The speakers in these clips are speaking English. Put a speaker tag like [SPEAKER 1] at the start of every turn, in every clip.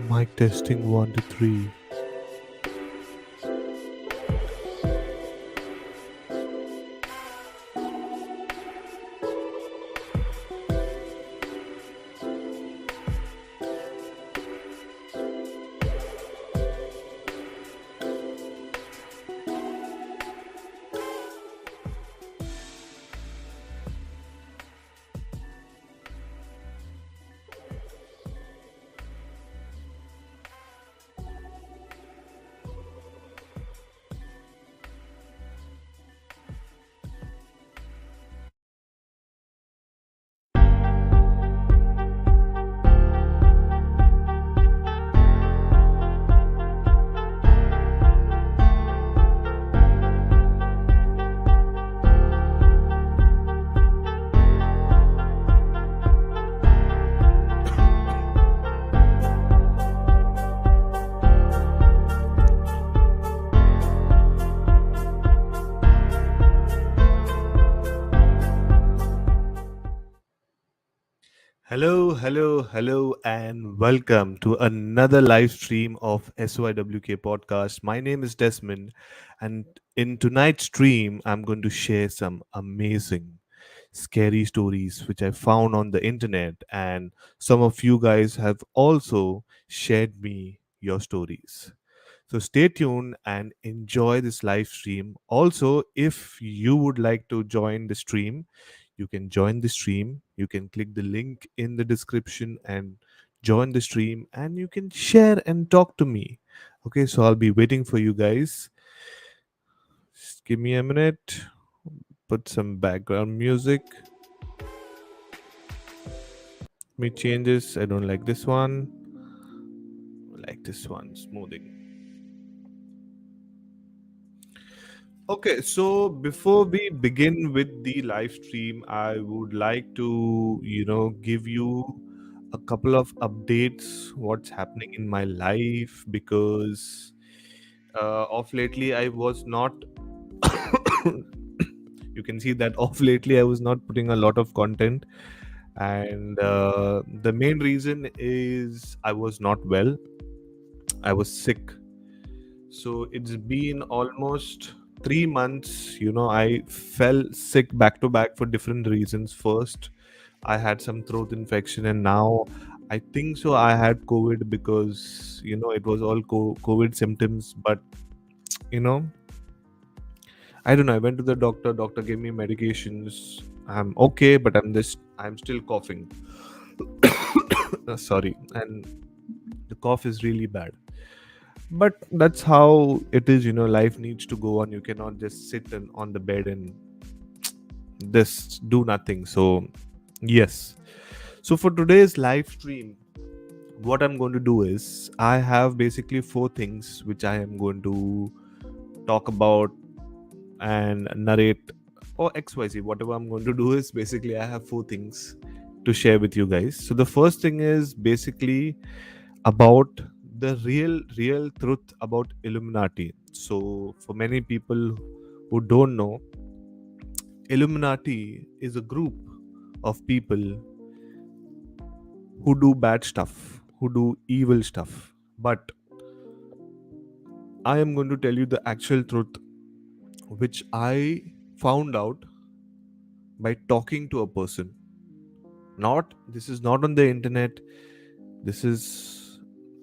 [SPEAKER 1] Mic testing 1 to 3. Hello, and welcome to another live stream of SYWK podcast. My name is Desmond, and in tonight's stream, I'm going to share some amazing, scary stories which I found on the internet, and some of you guys have also shared me your stories. So stay tuned and enjoy this live stream. Also, if you would like to join the stream, you can join the stream. You can click the link in the description and join the stream, and you can share and talk to me. Okay, so I'll be waiting for you guys. Just give me a minute. Put some background music. Me changes. I don't like this one. I like this one. Smoothing. Okay, so before we begin with the live stream, I would like to, give you a couple of updates, what's happening in my life, because of lately I was not, you can see that off lately I was not putting a lot of content. And the main reason is I was not well, I was sick. So it's been almost 3 months. I fell sick back to back for different reasons. First, I had some throat infection, and now I think so. I had COVID because, it was all COVID symptoms. But, you know, I don't know. I went to the doctor, doctor gave me medications. I'm okay, but I'm still coughing. Sorry. And the cough is really bad. But that's how it is. Life needs to go on. You cannot just sit on the bed and just do nothing. So yes, so for today's live stream, what I'm going to do is I have basically four things which I am going to talk about and narrate, or xyz, whatever I'm going to do is basically I have four things to share with you guys. So the first thing is basically about the real truth about Illuminati. So for many people who don't know, Illuminati is a group of people who do bad stuff, who do evil stuff. But I am going to tell you the actual truth, which I found out by talking to a person. This is not on the internet. This is,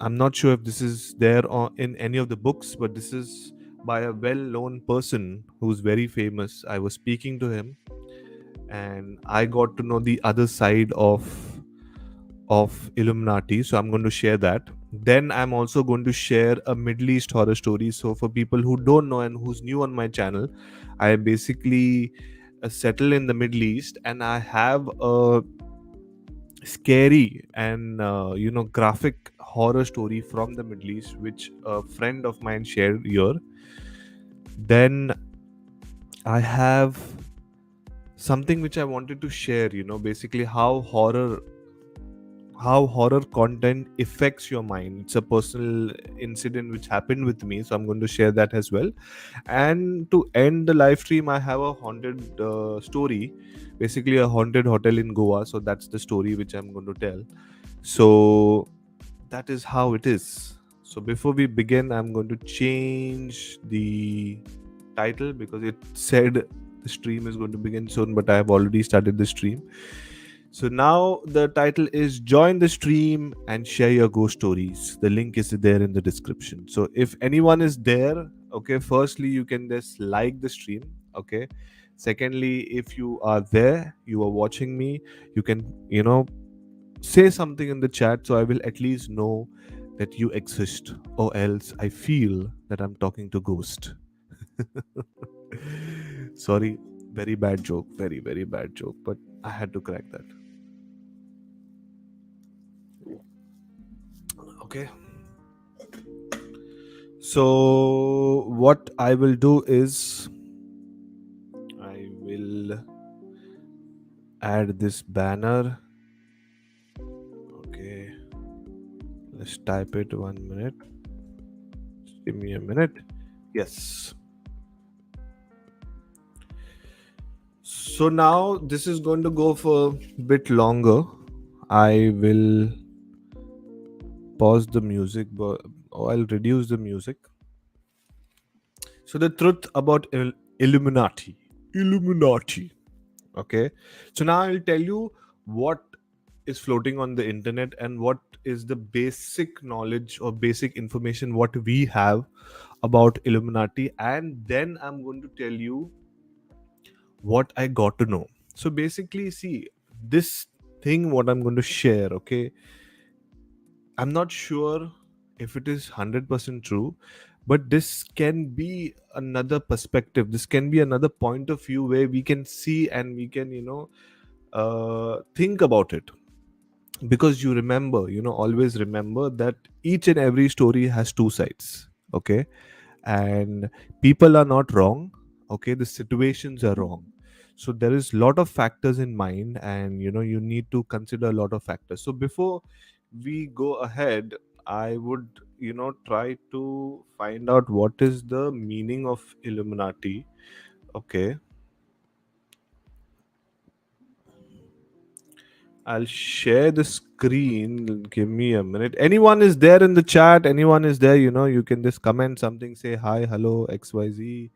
[SPEAKER 1] I'm not sure if this is there in any of the books, but this is by a well-known person who's very famous. I was speaking to him, and I got to know the other side of Illuminati. So I'm going to share that. Then I'm also going to share a Middle East horror story. So for people who don't know and who's new on my channel, I basically settle in the Middle East, and I have a scary and graphic horror story from the Middle East, which a friend of mine shared here. Then I have something which I wanted to share. Basically how horror content affects your mind. It's a personal incident which happened with me, so I'm going to share that as well. And to end the live stream, I have a haunted story, basically a haunted hotel in Goa. So that's the story which I'm going to tell. So that is how it is. So before we begin, I'm going to change the title because it said the stream is going to begin soon, but I have already started the stream. So now the title is Join the Stream and Share Your Ghost Stories. The link is there in the description. So if anyone is there, okay, firstly, you can just like the stream, okay. Secondly, if you are there, you are watching me, you can, say something in the chat so I will at least know that you exist, or else I feel that I'm talking to ghost. Sorry, very bad joke, very, very bad joke, but I had to crack that. Okay. So, what I will do is I will add this banner. Okay. Let's type it 1 minute. Give me a minute. Yes. So now this is going to go for a bit longer. I will pause the music, but I'll reduce the music. So the truth about Illuminati. Illuminati. Okay. So now I'll tell you what is floating on the internet and what is the basic knowledge or basic information what we have about Illuminati, and then I'm going to tell you what I got to know. So basically, see, this thing what I'm going to share, okay, I'm not sure if it is 100% true, but this can be another perspective. This can be another point of view where we can see and we can, think about it. Because you remember, always remember that each and every story has two sides, okay? And people are not wrong, okay? The situations are wrong. So there is lot of factors in mind, and you need to consider a lot of factors. So before we go ahead, I would try to find out what is the meaning of Illuminati. Okay, I'll share the screen. Give me a minute. Anyone is there in the chat? Anyone is there? You can just comment something, say hi, hello, XYZ.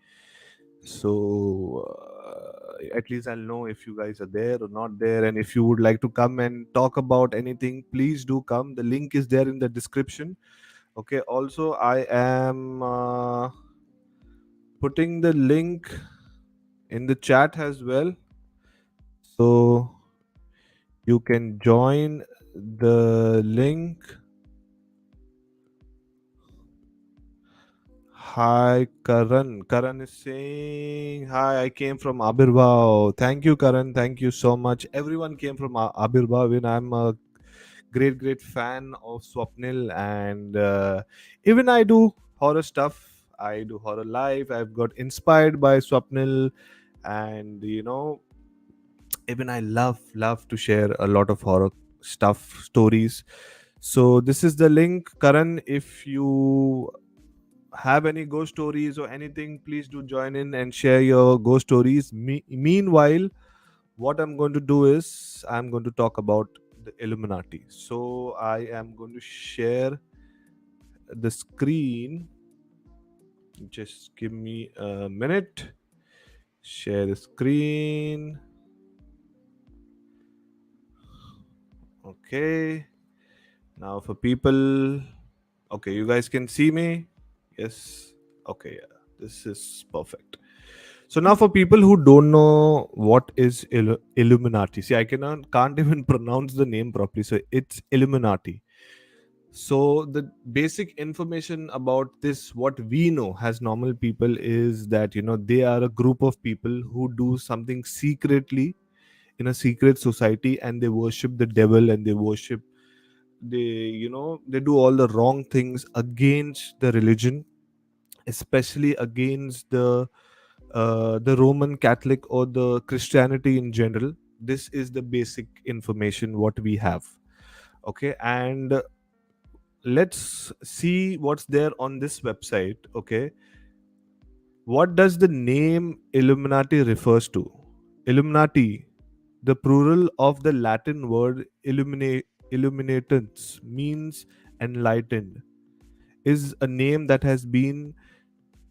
[SPEAKER 1] So at least I'll know if you guys are there or not there. And if you would like to come and talk about anything, please do come. The link is there in the description. Okay. Also, I am putting the link in the chat as well. So you can join the link. Hi, Karan. Karan is saying, hi, I came from Aavirbhaav. Thank you, Karan. Thank you so much. Everyone came from Aavirbhaav, and I'm a great, great fan of Swapnil. And even I do horror stuff. I do horror live. I've got inspired by Swapnil. And, even I love to share a lot of horror stuff, stories. So this is the link, Karan. If you have any ghost stories or anything, please do join in and share your ghost stories. Meanwhile, what I'm going to do is I'm going to talk about the Illuminati. So I am going to share the screen. Just give me a minute. Share the screen. Okay. Now for people, okay, you guys can see me. Yes. Okay. Yeah. This is perfect. So now for people who don't know what is Illuminati, see, I can't even pronounce the name properly. So it's Illuminati. So the basic information about this, what we know as normal people, is that they are a group of people who do something secretly in a secret society, and they worship the devil, and they do all the wrong things against the religion, especially against the Roman Catholic or the Christianity in general. This is the basic information what we have. Okay, and let's see what's there on this website. Okay, what does the name Illuminati refers to? Illuminati, the plural of the Latin word illuminatans, means enlightened is a name that has been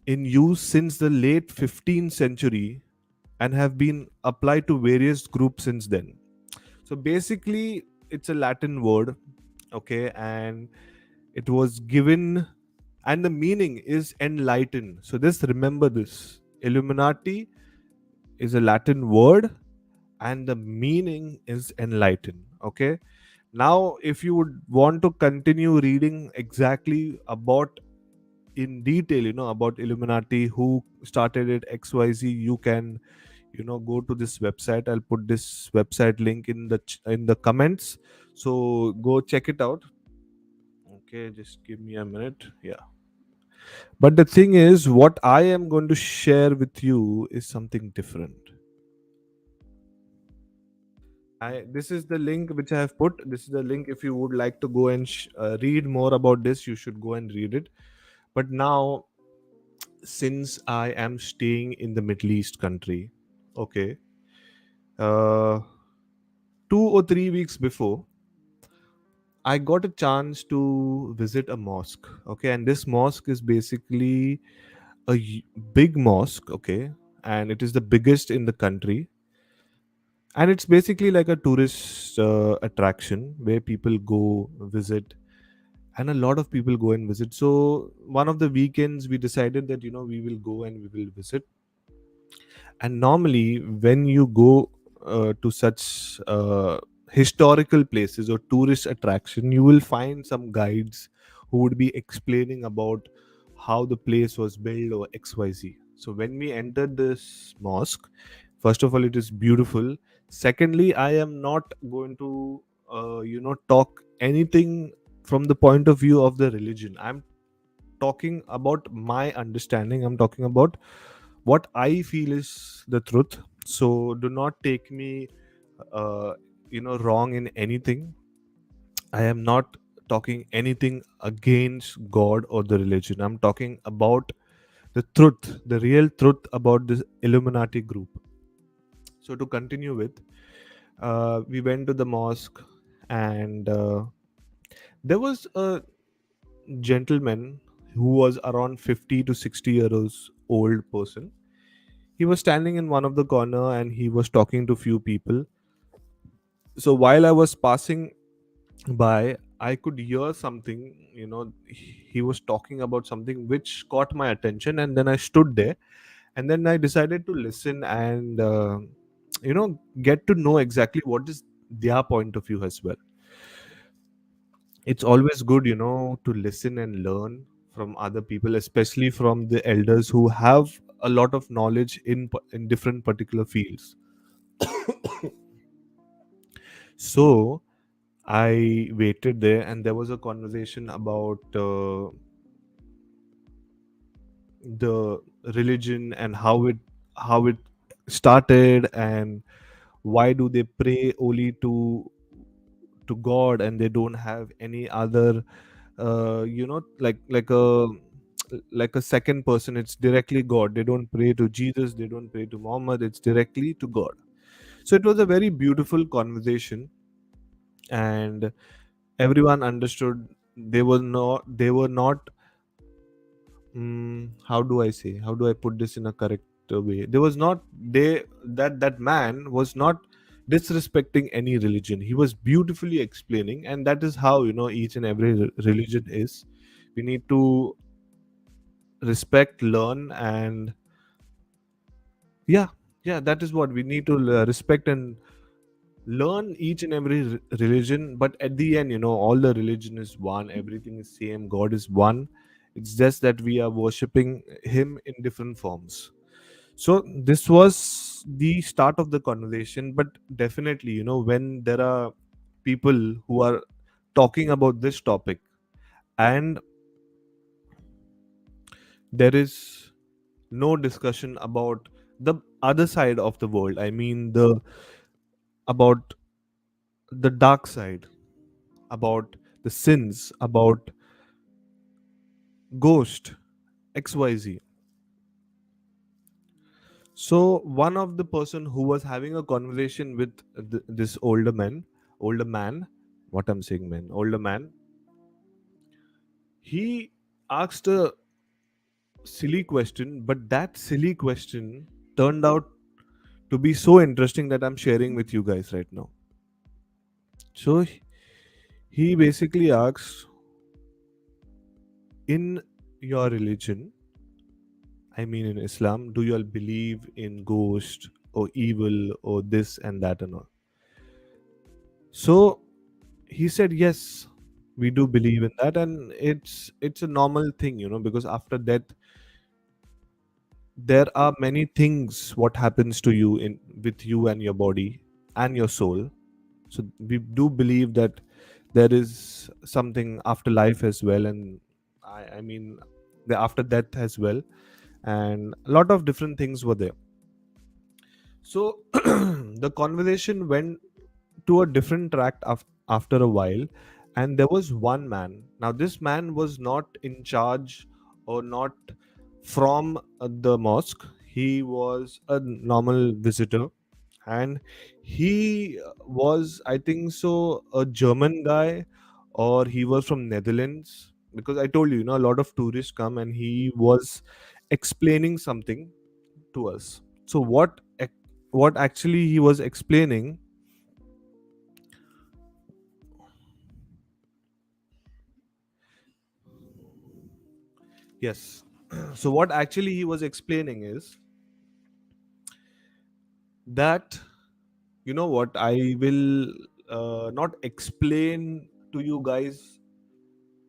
[SPEAKER 1] in use since the late 15th century and have been applied to various groups since then. So basically, it's a Latin word, okay, and it was given, and the meaning is enlighten. So just remember this: Illuminati is a Latin word, and the meaning is enlighten. Okay. Now, if you would want to continue reading exactly about in detail, about Illuminati, who started it, XYZ, you can go to this website. I'll put this website link in the comments, so go check it out. Okay, just give me a minute. Yeah, but the thing is, what I am going to share with you is something different. This is the link which I have put. This is the link. If you would like to go and read more about this, you should go and read it. But now, since I am staying in the Middle East country, okay, uh, 2 or 3 weeks before, I got a chance to visit a mosque. Okay, and this mosque is basically a big mosque. Okay, and it is the biggest in the country, and it's basically like a tourist attraction where people go visit, and a lot of people go and visit. So one of the weekends we decided that we will go and we will visit. And normally, when you go to such historical places or tourist attraction, you will find some guides who would be explaining about how the place was built or XYZ. So when we entered this mosque, first of all, it is beautiful. Secondly, I am not going to talk anything from the point of view of the religion. I'm talking about my understanding. I'm talking about what I feel is the truth. So do not take me, uh, wrong in anything. I am not talking anything against God or the religion. I'm talking about the truth, the real truth about this Illuminati group. So to continue with, we went to the mosque, and there was a gentleman who was around 50 to 60 years old person. He was standing in one of the corner and he was talking to few people. So while I was passing by, I could hear something. He was talking about something which caught my attention, and then I stood there, and then I decided to listen and get to know exactly what is their point of view as well. It's always good, to listen and learn from other people, especially from the elders who have a lot of knowledge in different particular fields. So I waited there, and there was a conversation about the religion and how it started, and why do they pray only to God and they don't have any other like a second person. It's directly God. They don't pray to Jesus, they don't pray to Muhammad, it's directly to God. So it was a very beautiful conversation, and everyone understood. They were not how do I say, how do I put this in a correct way? There was not they that man was not disrespecting any religion. He was beautifully explaining, and that is how each and every religion is. We need to respect, learn, and yeah, yeah, that is what we need to respect and learn each and every religion. But at the end, all the religion is one, everything is same, God is one. It's just that we are worshipping him in different forms. So this was the start of the conversation, but definitely, when there are people who are talking about this topic, and there is no discussion about the other side of the world, I mean the about the dark side, about the sins, about ghost, XYZ. So one of the person who was having a conversation with this older man, what I'm saying, man, older man, He asked a silly question, but that silly question turned out to be so interesting that I'm sharing with you guys right now. So he basically asks, in your religion, I mean in Islam, do you all believe in ghost or evil or this and that and all? So he said, yes, we do believe in that, and it's a normal thing, because after death there are many things what happens to you in with you and your body and your soul. So we do believe that there is something after life as well, and I mean the after death as well, and a lot of different things were there. So the conversation went to a different track after a while, and there was one man. Now this man was not in charge or not from the mosque. He was a normal visitor, and he was, I think so, a German guy, or he was from Netherlands, because I told you, a lot of tourists come, and he was explaining something to us. So what actually he was explaining. Yes. So what actually he was explaining is that, what, I will not explain to you guys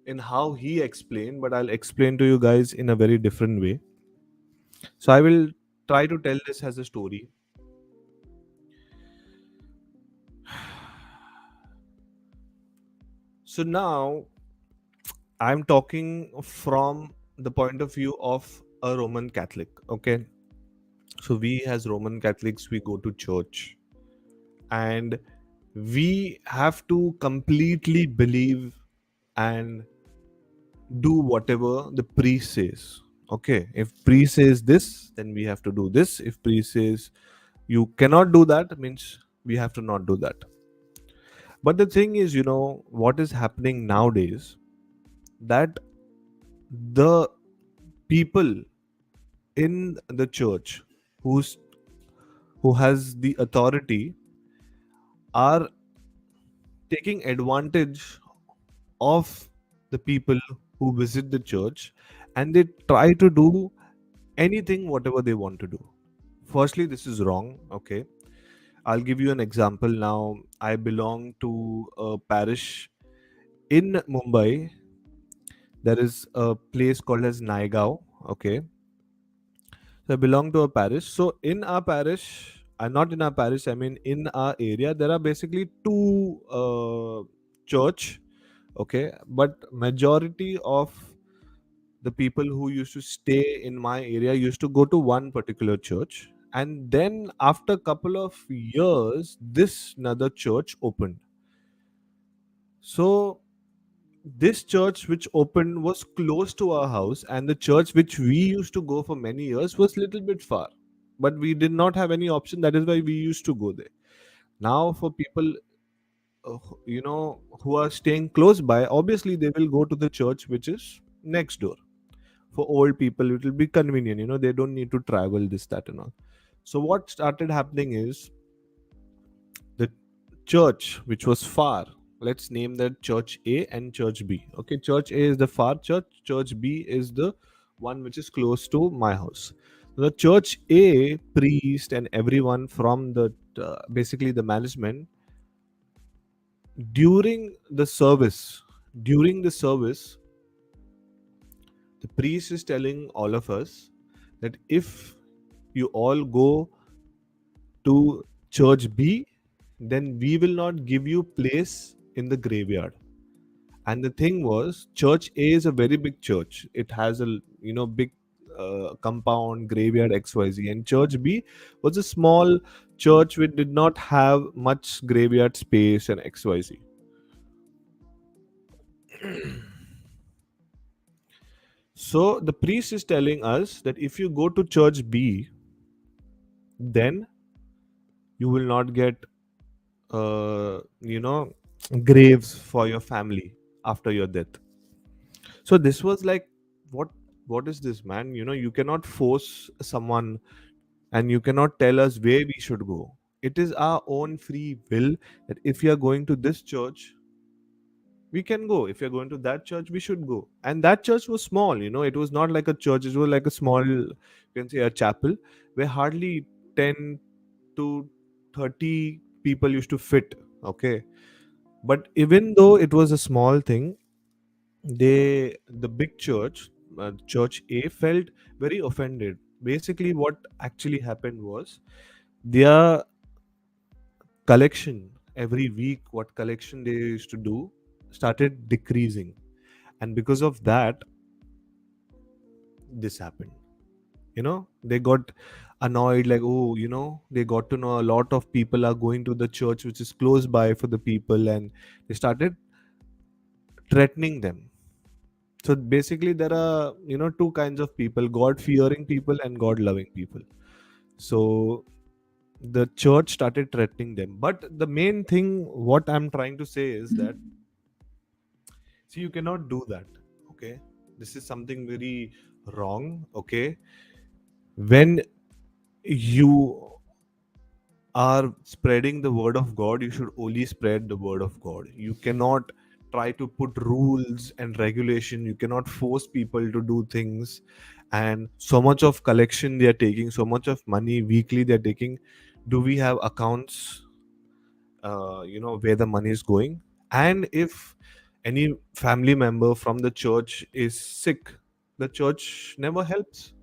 [SPEAKER 1] in how he explained, but I'll explain to you guys in a very different way. So I will try to tell this as a story. So now I'm talking from the point of view of a Roman Catholic. Okay. So we as Roman Catholics, we go to church, and we have to completely believe and do whatever the priest says. Okay, if priest says this, then we have to do this. If priest says you cannot do that, means we have to not do that. But the thing is, what is happening nowadays, that the people in the church who's who has the authority are taking advantage of the people who visit the church, and they try to do anything whatever they want to do. Firstly, this is wrong. Okay, I'll give you an example. Now I belong to a parish in Mumbai. There is a place called as Naigao. Okay, so I belong to a parish. So in our parish, not in our parish, I mean in our area, there are basically two church. Okay, but majority of the people who used to stay in my area used to go to one particular church, and then after couple of years this another church opened. So this church which opened was close to our house, and the church which we used to go for many years was little bit far, but we did not have any option. That is why we used to go there. Now for people who are staying close by, obviously they will go to the church which is next door. For old people it will be convenient, they don't need to travel this that and all. So what started happening is, the church which was far, let's name that church A and church B. Okay, church A is the far church, church B is the one which is close to my house. The church A priest and everyone from the basically the management, during the service during the service, the priest is telling all of us that if you all go to church B, then we will not give you place in the graveyard. And the thing was, church A is a very big church. It has a big compound, graveyard, XYZ, and church B was a small church which did not have much graveyard space and XYZ. So the priest is telling us that if you go to church B, then you will not get uh, you know graves for your family after your death. So this was like, what what is this, man? You cannot force someone, and you cannot tell us where we should go. It is our own free will that if you are going to this church, we can go. If you're going to that church, we should go. And that church was small, it was not like a church, it was like a small, you can say, a chapel, where hardly 10 to 30 people used to fit. Okay. But even though it was a small thing, the big church, church A, felt very offended. Basically what actually happened was, their collection every week, what collection they used to do, started decreasing. And because of that, this happened. They got annoyed, like, oh, they got to know a lot of people are going to the church which is close by for the people, and they started threatening them. So basically there are, two kinds of people: God fearing people and God loving people. So the church started threatening them. But the main thing what I'm trying to say is that, see, you cannot do that. Okay, this is something very wrong. Okay, when you are spreading the word of God, you should only spread the word of God. You cannot try to put rules and regulation. You cannot force people to do things. And so much of collection they are taking, so much of money weekly they're taking. Do we have accounts, where the money is going? And if any family member from the church is sick, the church never helps.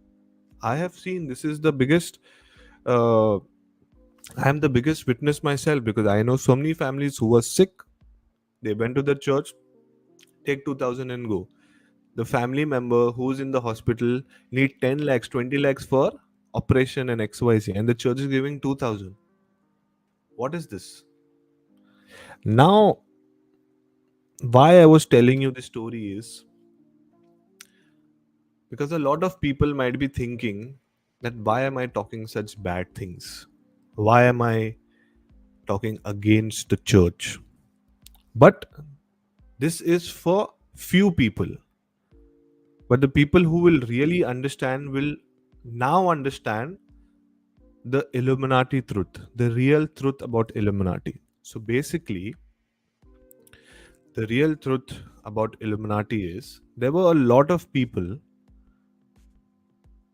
[SPEAKER 1] I have seen, this is the biggest, uh, I am the biggest witness myself, because I know so many families who were sick. They went to the church, take 2000 and go. The family member who's in the hospital need 10 lakhs, 20 lakhs for operation and XYZ, and the church is giving 2000. What is this? Now, why I was telling you this story is because a lot of people might be thinking that, why am I talking such bad things? Why am I talking against the church? But this is for few people. But the people who will really understand will now understand the Illuminati truth, the real truth about Illuminati. So basically, the real truth about Illuminati is, there were a lot of people,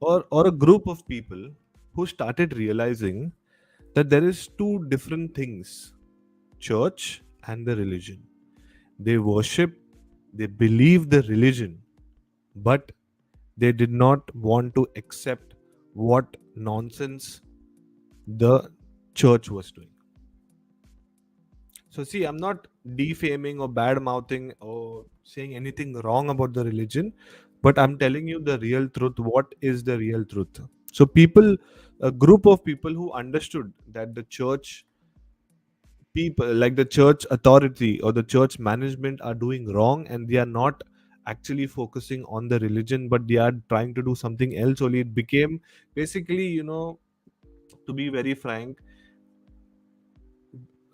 [SPEAKER 1] or a group of people, who started realizing that there is two different things: church and the religion. They worship, they believe the religion, but they did not want to accept what nonsense the church was doing. So, see, I'm not defaming or bad mouthing or saying anything wrong about the religion, but I'm telling you the real truth. What is the real truth? So, people, a group of people who understood that the church people, like the church authority or the church management, are doing wrong, and they are not actually focusing on the religion, but they are trying to do something else only. It became basically, to be very frank,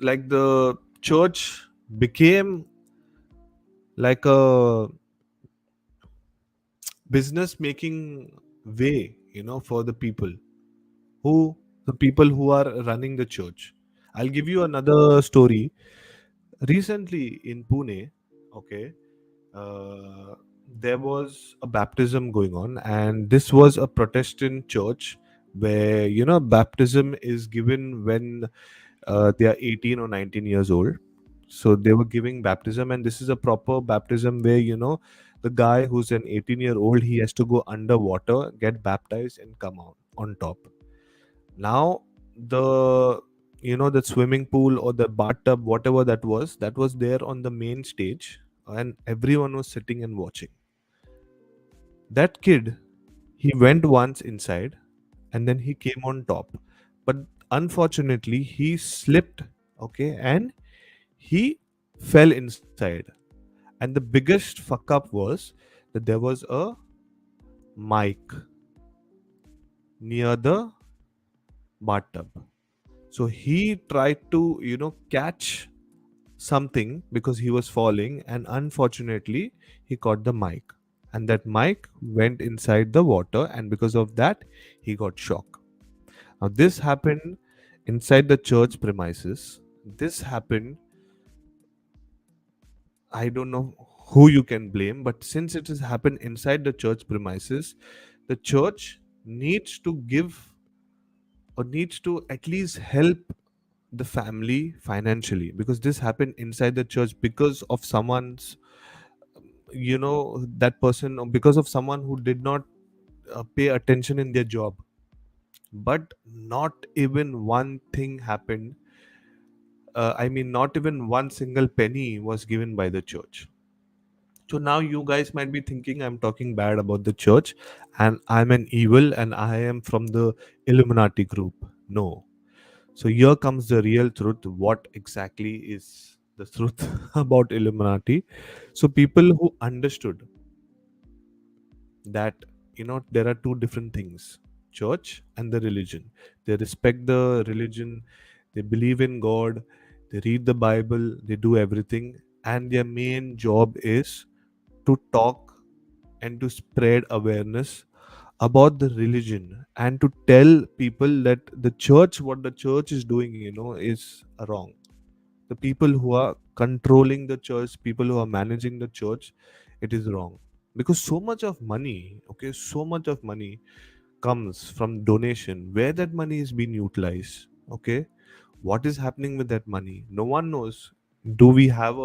[SPEAKER 1] like the church became like a business making way, for who the people who are running the church. I'll give you another story. Recently in Pune, okay, uh, there was a baptism going on, and this was a Protestant church where, baptism is given when they are 18 or 19 years old. So they were giving baptism, and this is a proper baptism where, the guy who's an 18-year-old, he has to go underwater, get baptized, and come out on top. Now, the the swimming pool or the bathtub, whatever that was there on the main stage, and everyone was sitting and watching. That kid, he went once inside, and then he came on top, but unfortunately he slipped, okay, and he fell inside. And the biggest fuck up was that there was a mic near the bathtub. So he tried to, catch something because he was falling, and unfortunately, he caught the mic. and that Mike went inside the water, and because of that, he got shock. Now, this happened inside the church premises. This happened, I don't know who you can blame, but since it has happened inside the church premises, the church needs to give or needs to at least help the family financially, because this happened inside the church because of someone's, that person, or because of someone who did not pay attention in their job. But not even one thing happened. I mean, not even one single penny was given by the church. So now you guys might be thinking I'm talking bad about the church and I'm an evil and I am from the Illuminati group. No. So here comes the real truth. What exactly is the truth about Illuminati? So people who understood that, there are two different things: church and the religion. They respect the religion, they believe in God, they read the Bible, they do everything, and their main job is to talk and to spread awareness about the religion and to tell people that the church, what the church is doing, is wrong. The people who are controlling the church, people who are managing the church, it is wrong. Because so much of money, okay, so much of money comes from donation. Where that money is being utilized, okay, what is happening with that money, no one knows. Do we have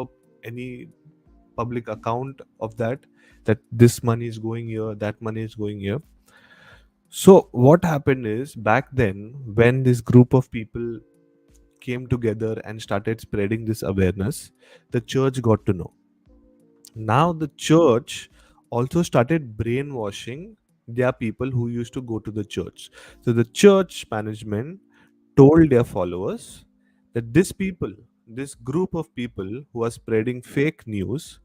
[SPEAKER 1] any public account of that this money is going here, that money is going here? So what happened is, back then, when this group of people came together and started spreading this awareness, the church got to know. Now the church also started brainwashing their people who used to go to the church. So the church management told their followers that this group of people who are spreading fake news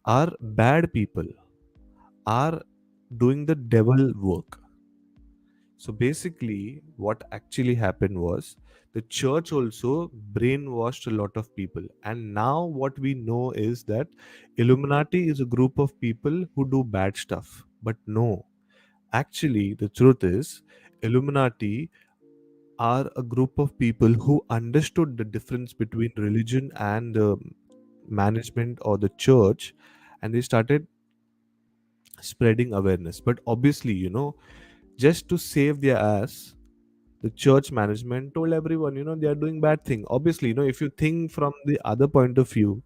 [SPEAKER 1] are bad people, are doing the devil work. So basically, what actually happened was the church also brainwashed a lot of people. And now, what we know is that Illuminati is a group of people who do bad stuff. But no, actually, the truth is, Illuminati are a group of people who understood the difference between religion and the management or the church, and they started spreading awareness. But obviously, just to save their ass, the church management told everyone, they are doing bad thing. Obviously, if you think from the other point of view,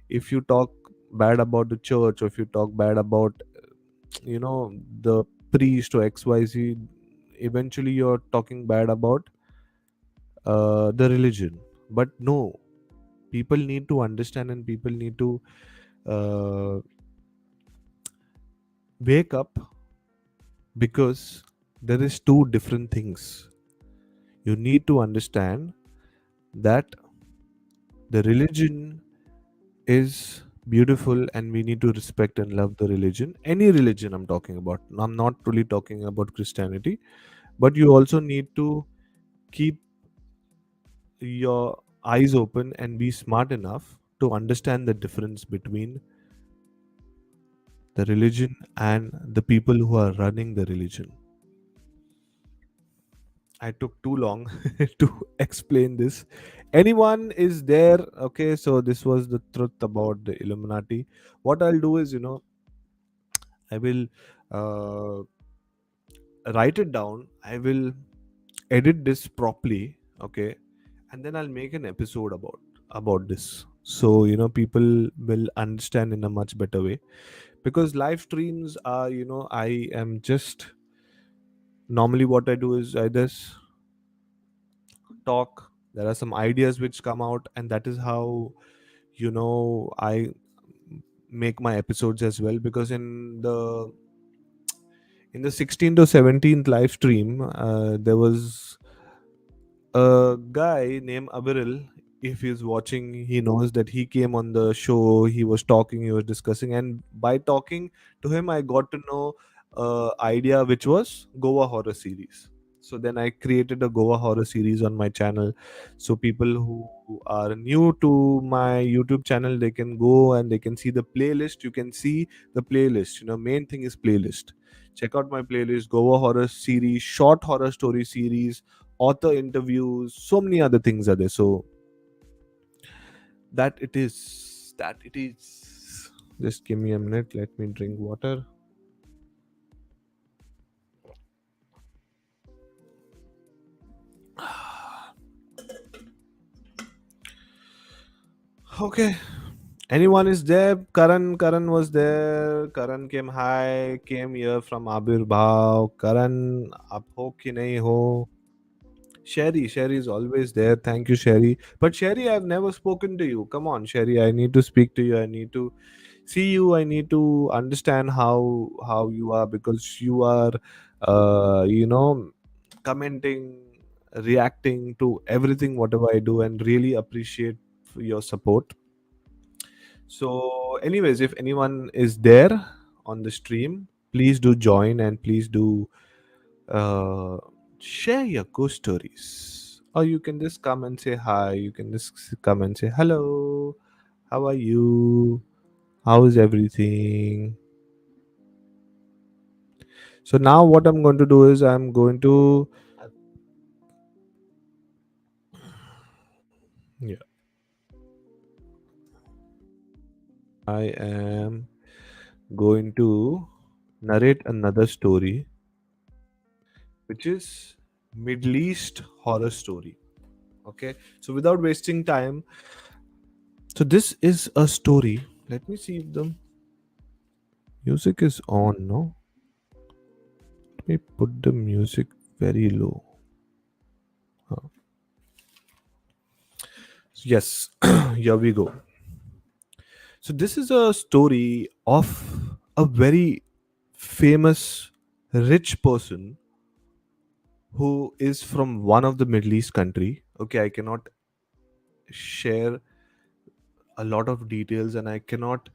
[SPEAKER 1] if you talk bad about the church, or if you talk bad about, the priest or xyz, eventually you're talking bad about the religion. But no, people need to understand, and people need to uh, wake up, because there is two different things. You need to understand that the religion is beautiful, and we need to respect and love the religion, any religion I'm talking about. I'm not really talking about Christianity. But you also need to keep your eyes open and be smart enough to understand the difference between the religion and the people who are running the religion. I took too long to explain this. Anyone is there? Okay, so this was the truth about the Illuminati. What I'll do is, I will uh, write it down. I will edit this properly, okay, and then I'll make an episode about this. So people will understand in a much better way. Because live streams are, I am just normally what I do is I just talk. There are some ideas which come out, and that is how I make my episodes as well. Because in the 16th or 17th live stream, there was a guy named Abiril. If he's watching, he knows that he came on the show. He was talking, he was discussing, and by talking to him, I got to know idea which was Goa horror series. So then I created a Goa horror series on my channel. So people who are new to my YouTube channel, they can go and they can see the playlist. You can see the playlist. Main thing is playlist. Check out my playlist, Goa horror series, short horror story series, author interviews, so many other things are there. So that it is. That it is. Just give me a minute. Let me drink water. Okay. Anyone is there? Karan was there. Karan came hi, came here from Aavirbhaav. Karan, आप हो कि नहीं हो? Sherry is always there. Thank you, Sherry. But Sherry, I've never spoken to you. Come on, Sherry, I need to speak to you. I need to see you. I need to understand how you are, because you are, commenting, reacting to everything whatever I do, and really appreciate your support. So, anyways, if anyone is there on the stream, please do join and please do uh, share your ghost stories. Or you can just come and say hi. You can just come and say hello. How are you? How is everything? So now what I'm going to do is I'm going to, yeah, I am going to narrate another story, which is Middle East horror story. Okay, so without wasting time, so this is a story. Let me see if the music is on. No, let me put the music very low. Huh. Yes, here we go. So this is a story of a very famous rich person who is from one of the Middle East country. Okay, I cannot share a lot of details and I cannot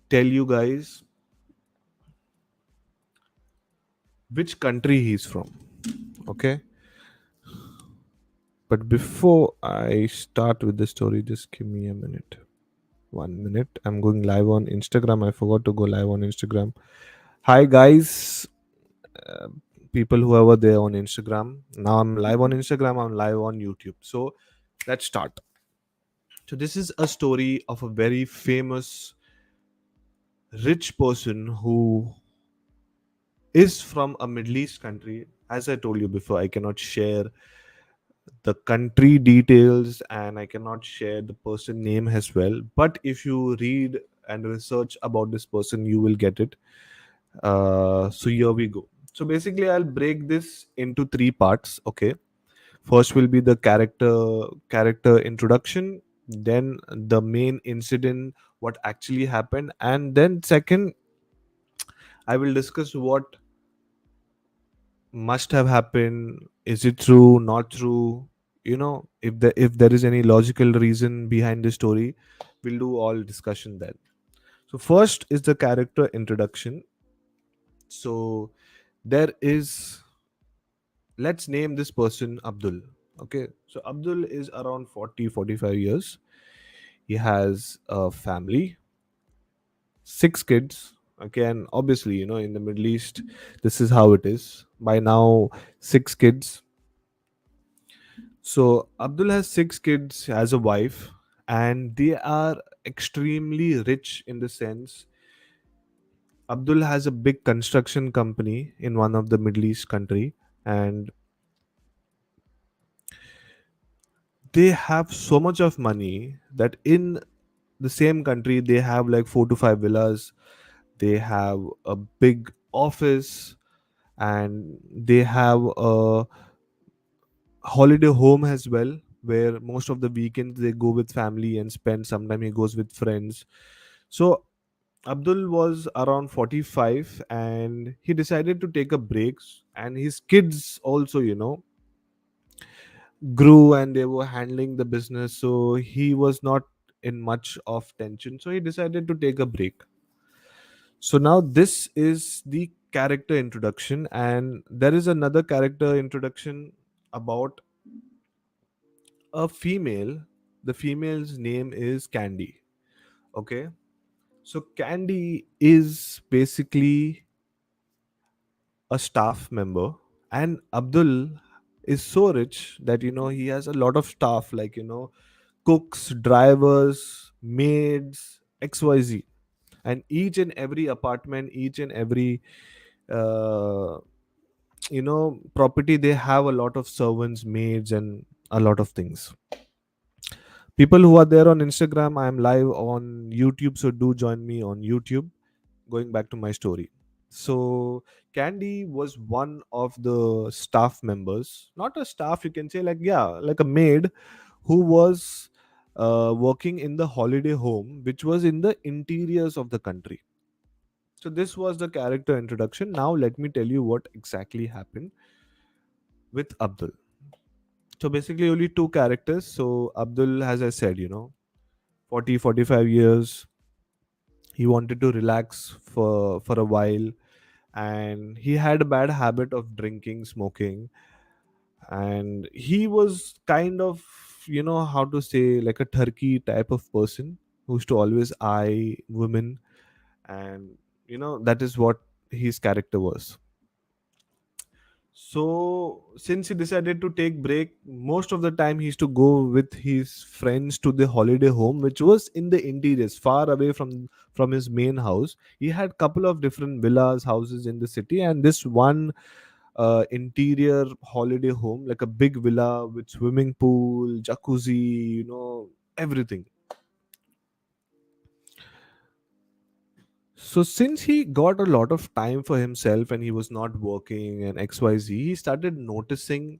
[SPEAKER 1] tell you guys which country he's from. Okay, but before I start with the story, just give me a minute. 1 minute. I'm going live on Instagram. I forgot to go live on Instagram. Hi guys, uh, people who are there on Instagram. Now I'm live on Instagram. I'm live on YouTube. So let's start. So this is a story of a very famous rich person who is from a Middle East country. As I told you before, I cannot share the country details and I cannot share the person name as well. But if you read and research about this person, you will get it. So here we go. So basically, I'll break this into three parts. Okay, first will be the character introduction, then the main incident, what actually happened, and then second, I will discuss what must have happened. Is it true, not true? If there is any logical reason behind the story, we'll do all discussion then. So first is the character introduction. So there is, let's name this person Abdul. Okay, so Abdul is around 40-45 years. He has a family, six kids. Okay, and obviously, in the Middle East, this is how it is by now. Six kids. So Abdul has six kids, has a wife, and they are extremely rich in the sense Abdul has a big construction company in one of the Middle East country, and they have so much of money that in the same country they have like 4 to 5 villas. They have a big office, and they have a holiday home as well, where most of the weekends they go with family and spend. Sometime he goes with friends. So Abdul was around 45 and he decided to take a break, and his kids also grew and they were handling the business, so he was not in much of tension, so he decided to take a break. So now this is the character introduction, and there is another character introduction about a female. The female's name is Candy. Okay, so Candy is basically a staff member, and Abdul is so rich that he has a lot of staff, like cooks, drivers, maids, XYZ, and each and every apartment, each and every uh, property, they have a lot of servants, maids, and a lot of things. People who are there on Instagram, I am live on YouTube, so do join me on YouTube. Going back to my story, so Candy was one of the staff members, not a staff, you can say, like, yeah, like a maid, who was working in the holiday home which was in the interiors of the country. So this was the character introduction. Now let me tell you what exactly happened with Abdul. So basically only two characters. So Abdul, as I said, 40-45 years, he wanted to relax for a while, and he had a bad habit of drinking, smoking, and he was kind of, how to say, like a turkey type of person who used to always eye women, and that is what his character was. So since he decided to take break, most of the time he used to go with his friends to the holiday home, which was in the interiors, far away from his main house. He had couple of different villas, houses in the city, and this one interior holiday home, like a big villa with swimming pool, jacuzzi, everything. So since he got a lot of time for himself and he was not working and XYZ, he started noticing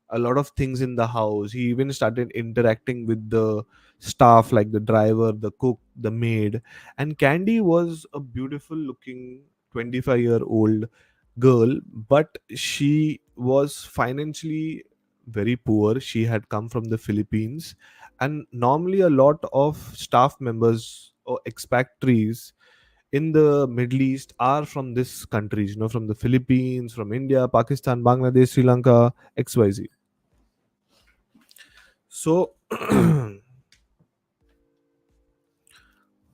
[SPEAKER 1] a lot of things in the house. He even started interacting with the staff, like the driver, the cook, the maid. And Candy was a beautiful looking 25-year-old girl, but she was financially very poor. She had come from the Philippines, and normally a lot of staff members or expatriates in the Middle East are from this countries, from the Philippines, from India, Pakistan, Bangladesh, Sri Lanka, XYZ. So,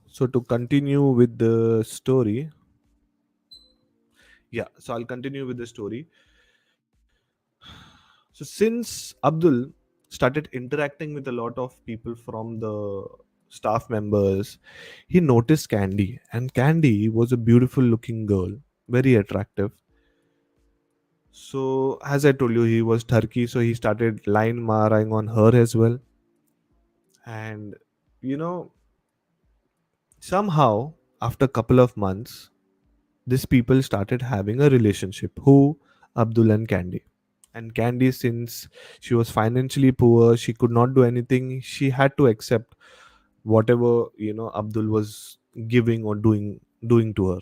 [SPEAKER 1] so to continue with the story, yeah. So I'll continue with the story. So since Abdul started interacting with a lot of people from the staff members, he noticed Candy, and Candy was a beautiful looking girl, very attractive. So as I told you, he was Turkey, so he started line maring on her as well. And you know, somehow after a couple of months, these people started having a relationship. Who? Abdul and Candy. And Candy, since she was financially poor, she could not do anything. She had to accept whatever Abdul was giving or doing to her,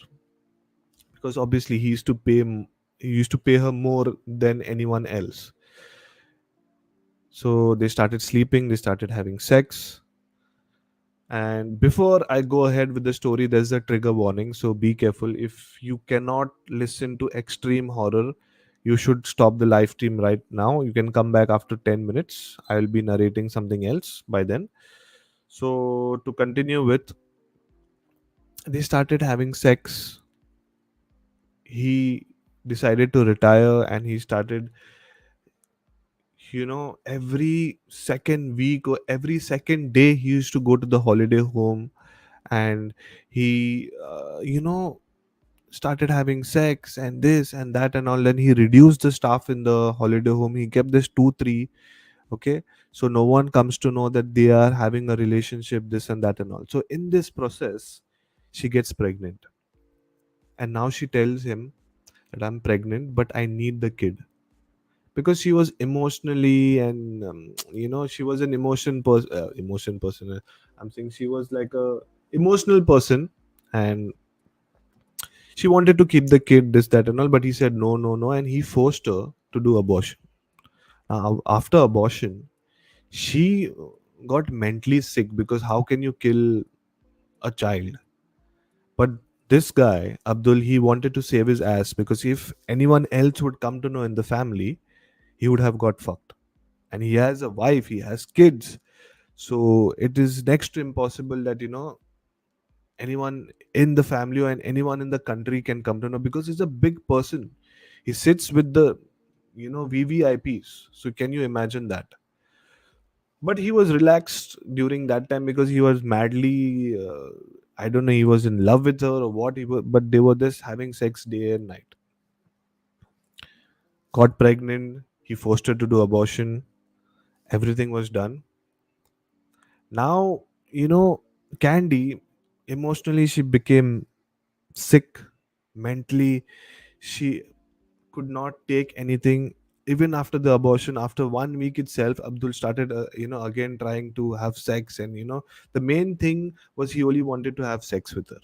[SPEAKER 1] because obviously he used to pay her more than anyone else. So they started sleeping, they started having sex. And before I go ahead with the story, there's a trigger warning, so be careful. If you cannot listen to extreme horror, you should stop the live stream right now. You can come back after 10 minutes. I'll be narrating something else by then. So to continue with, they started having sex. He decided to retire, and he started, every second week or every second day, he used to go to the holiday home, and he started having sex and this and that and all. Then he reduced the staff in the holiday home. He kept this 2 3. Okay, so no one comes to know that they are having a relationship, this and that and all. So in this process, she gets pregnant, and now she tells him that I'm pregnant, but I need the kid, because she was emotionally, and she was an emotion person. I'm saying she was like a emotional person, and she wanted to keep the kid, this, that, and all, but he said no, no, no, and he forced her to do abortion. Now, after abortion, she got mentally sick, because how can you kill a child? But This guy, Abdul, he wanted to save his ass because if anyone else would come to know in the family, he would have got fucked. And he has a wife, he has kids. So it is next to impossible that, anyone in the family or anyone in the country can come to know because he's a big person. He sits with the, VVIPs. So can you imagine that? But he was relaxed during that time because he was madly, I don't know, he was in love with her or what he was, but they were just having sex day and night. Got pregnant, he forced her to do abortion, everything was done. Now, Candy, emotionally, she became sick mentally. She could not take anything. Even after the abortion, after 1 week itself, Abdul started again trying to have sex, and the main thing was he only wanted to have sex with her.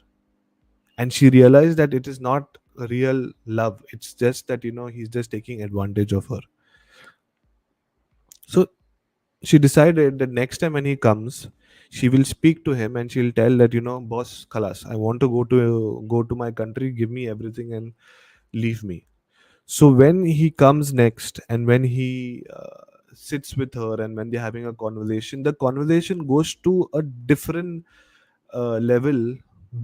[SPEAKER 1] And she realized that it is not real love, it's just that he's just taking advantage of her. So she decided that next time when he comes, she will speak to him and she'll tell that, boss, khalas, I want to go to my country, give me everything and leave me. So when he comes next and when he sits with her and when they're having a conversation, the conversation goes to a different level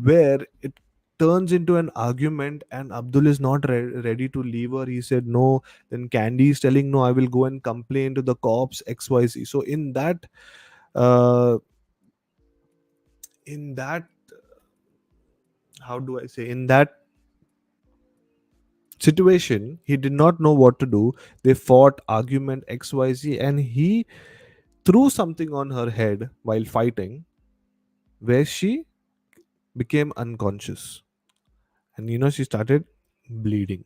[SPEAKER 1] where it turns into an argument, and Abdul is not ready to leave her. He said no. Then Candy is telling no, I will go and complain to the cops, XYZ. So uh, in that how do I say, in that situation, he did not know what to do. They fought, argument, XYZ, and he threw something on her head while fighting, where she became unconscious. And she started bleeding.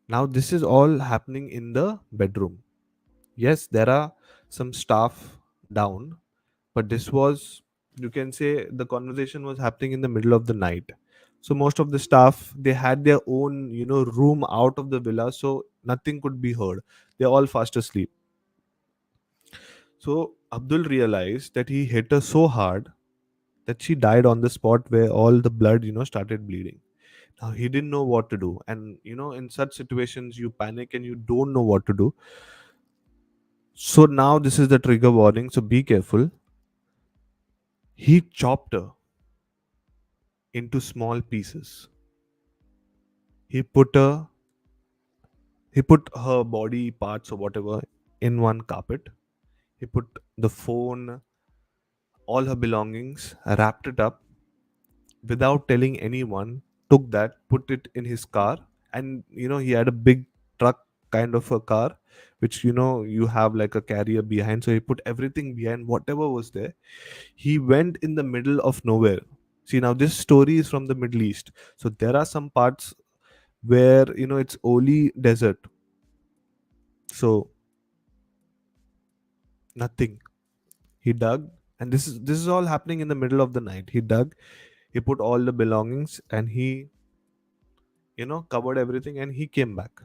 [SPEAKER 1] Now, this is all happening in the bedroom. Yes, there are some staff down, but this was, you can say, the conversation was happening in the middle of the night. So most of the staff, they had their own room out of the villa, so nothing could be heard. They're all fast asleep. So Abdul realized that he hit her so hard that she died on the spot where all the blood started bleeding. Now he didn't know what to do, and in such situations you panic and you don't know what to do. So now this is the trigger warning, so be careful. He chopped her into small pieces. He put her he put her body parts or whatever in one carpet. He put the phone, all her belongings, wrapped it up without telling anyone, took that, put it in his car. And he had a big truck kind of a car, which you have like a carrier behind. So he put everything behind, whatever was there. He went in the middle of nowhere. See, now this story is from the Middle East, so there are some parts where it's only desert. So nothing. He dug, and this is all happening in the middle of the night. He dug, he put all the belongings, and he covered everything, and he came back.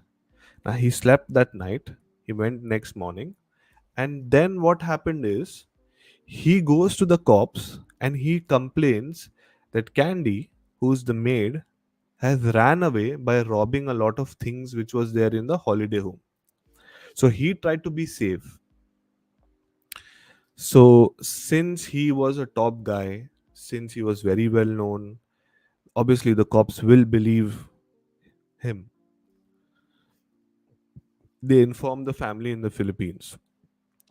[SPEAKER 1] Now he slept that night. He went next morning, and then what happened is he goes to the cops and he complains that Candy, who's the maid, has ran away by robbing a lot of things which was there in the holiday home. So he tried to be safe. So since he was a top guy, since he was very well known, obviously the cops will believe him. They informed the family in the Philippines.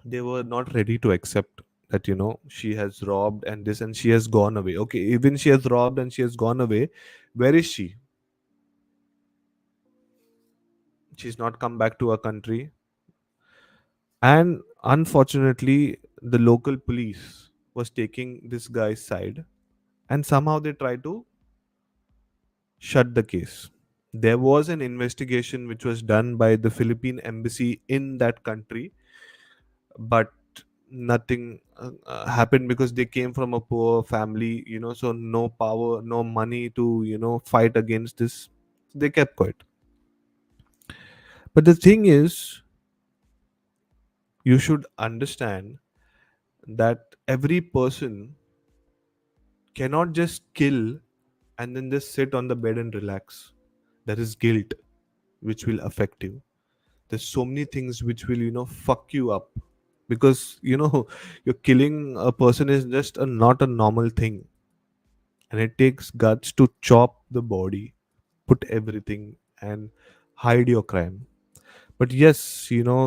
[SPEAKER 1] They were not ready to accept that she has robbed and this and she has gone away. Okay, even she has robbed and she has gone away, where is she? She's not come back to our country. And unfortunately, the local police was taking this guy's side, and somehow they tried to shut the case. There was an investigation which was done by the Philippine embassy in that country, but nothing happened because they came from a poor family, so no power, no money to fight against this. They kept quiet. But the thing is, you should understand that every person cannot just kill and then just sit on the bed and relax. There is guilt which will affect you. There's so many things which will, fuck you up, because you're killing a person is just a not a normal thing, and it takes guts to chop the body, put everything, and hide your crime. But yes,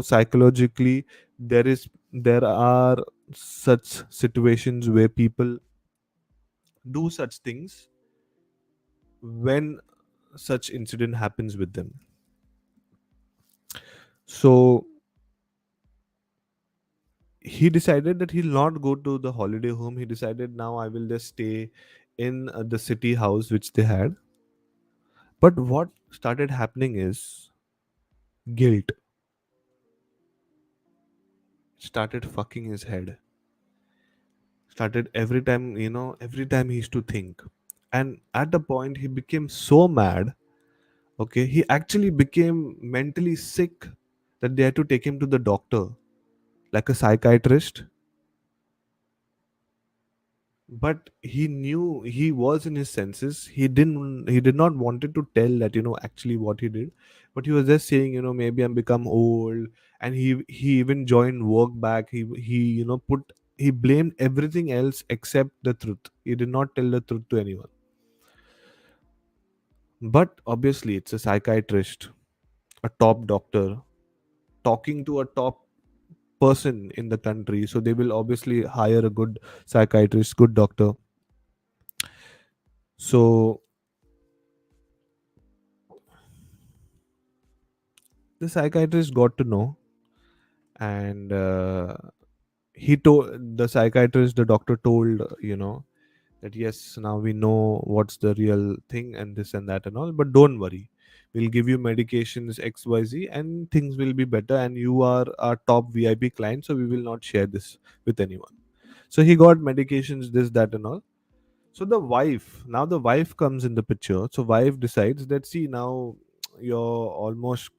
[SPEAKER 1] psychologically, there are such situations where people do such things when such incident happens with them. So he decided that he'll not go to the holiday home. He decided, now I will just stay in the city house which they had. But what started happening is guilt started fucking his head. Started every time he used to think. And at the point he became so mad, okay, he actually became mentally sick, that they had to take him to the doctor, like a psychiatrist. But he knew he was in his senses. He did not wanted to tell that, actually what he did. But he was just saying, maybe I'm become old. And he even joined work back. He blamed everything else except the truth. He did not tell the truth to anyone. But obviously it's a psychiatrist, a top doctor, talking to a top person in the country, so they will obviously hire a good psychiatrist, good doctor. So the psychiatrist got to know, and he told the psychiatrist, the doctor told, that yes, now we know what's the real thing and this and that and all, but don't worry, we'll give you medications XYZ and things will be better, and you are our top VIP client, so we will not share this with anyone. So he got medications, this, that, and all. So the wife comes in the picture. So wife decides that, see, now you're almost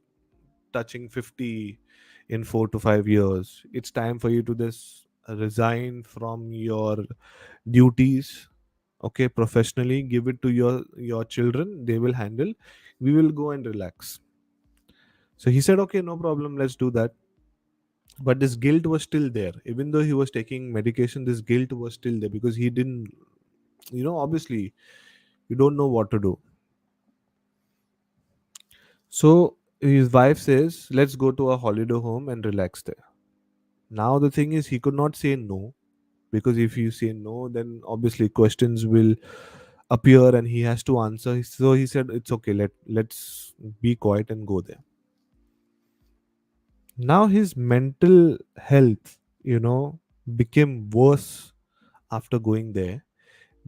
[SPEAKER 1] touching 50 in 4 to 5 years. It's time for you to just resign from your duties, okay, professionally. Give it to your children, they will handle. We will go and relax. So he said, okay, no problem, let's do that. But this guilt was still there. Even though he was taking medication, this guilt was still there, because he didn't, obviously you don't know what to do. So his wife says, let's go to a holiday home and relax there. Now the thing is, he could not say no, because if you say no, then obviously questions will appear and he has to answer. So he said, it's okay, let's be quiet and go there. Now his mental health, became worse after going there,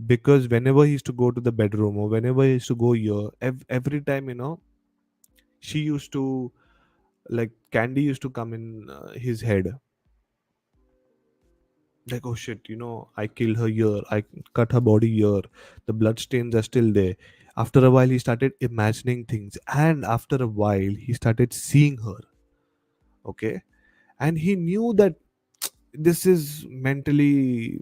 [SPEAKER 1] because whenever he used to go to the bedroom, or whenever he used to go here, every time, she used to, like, candy used to come in his head, like, oh shit, I killed her here, I cut her body here, the blood stains are still there. After a while he started imagining things, and after a while he started seeing her, okay. And he knew that this is mentally,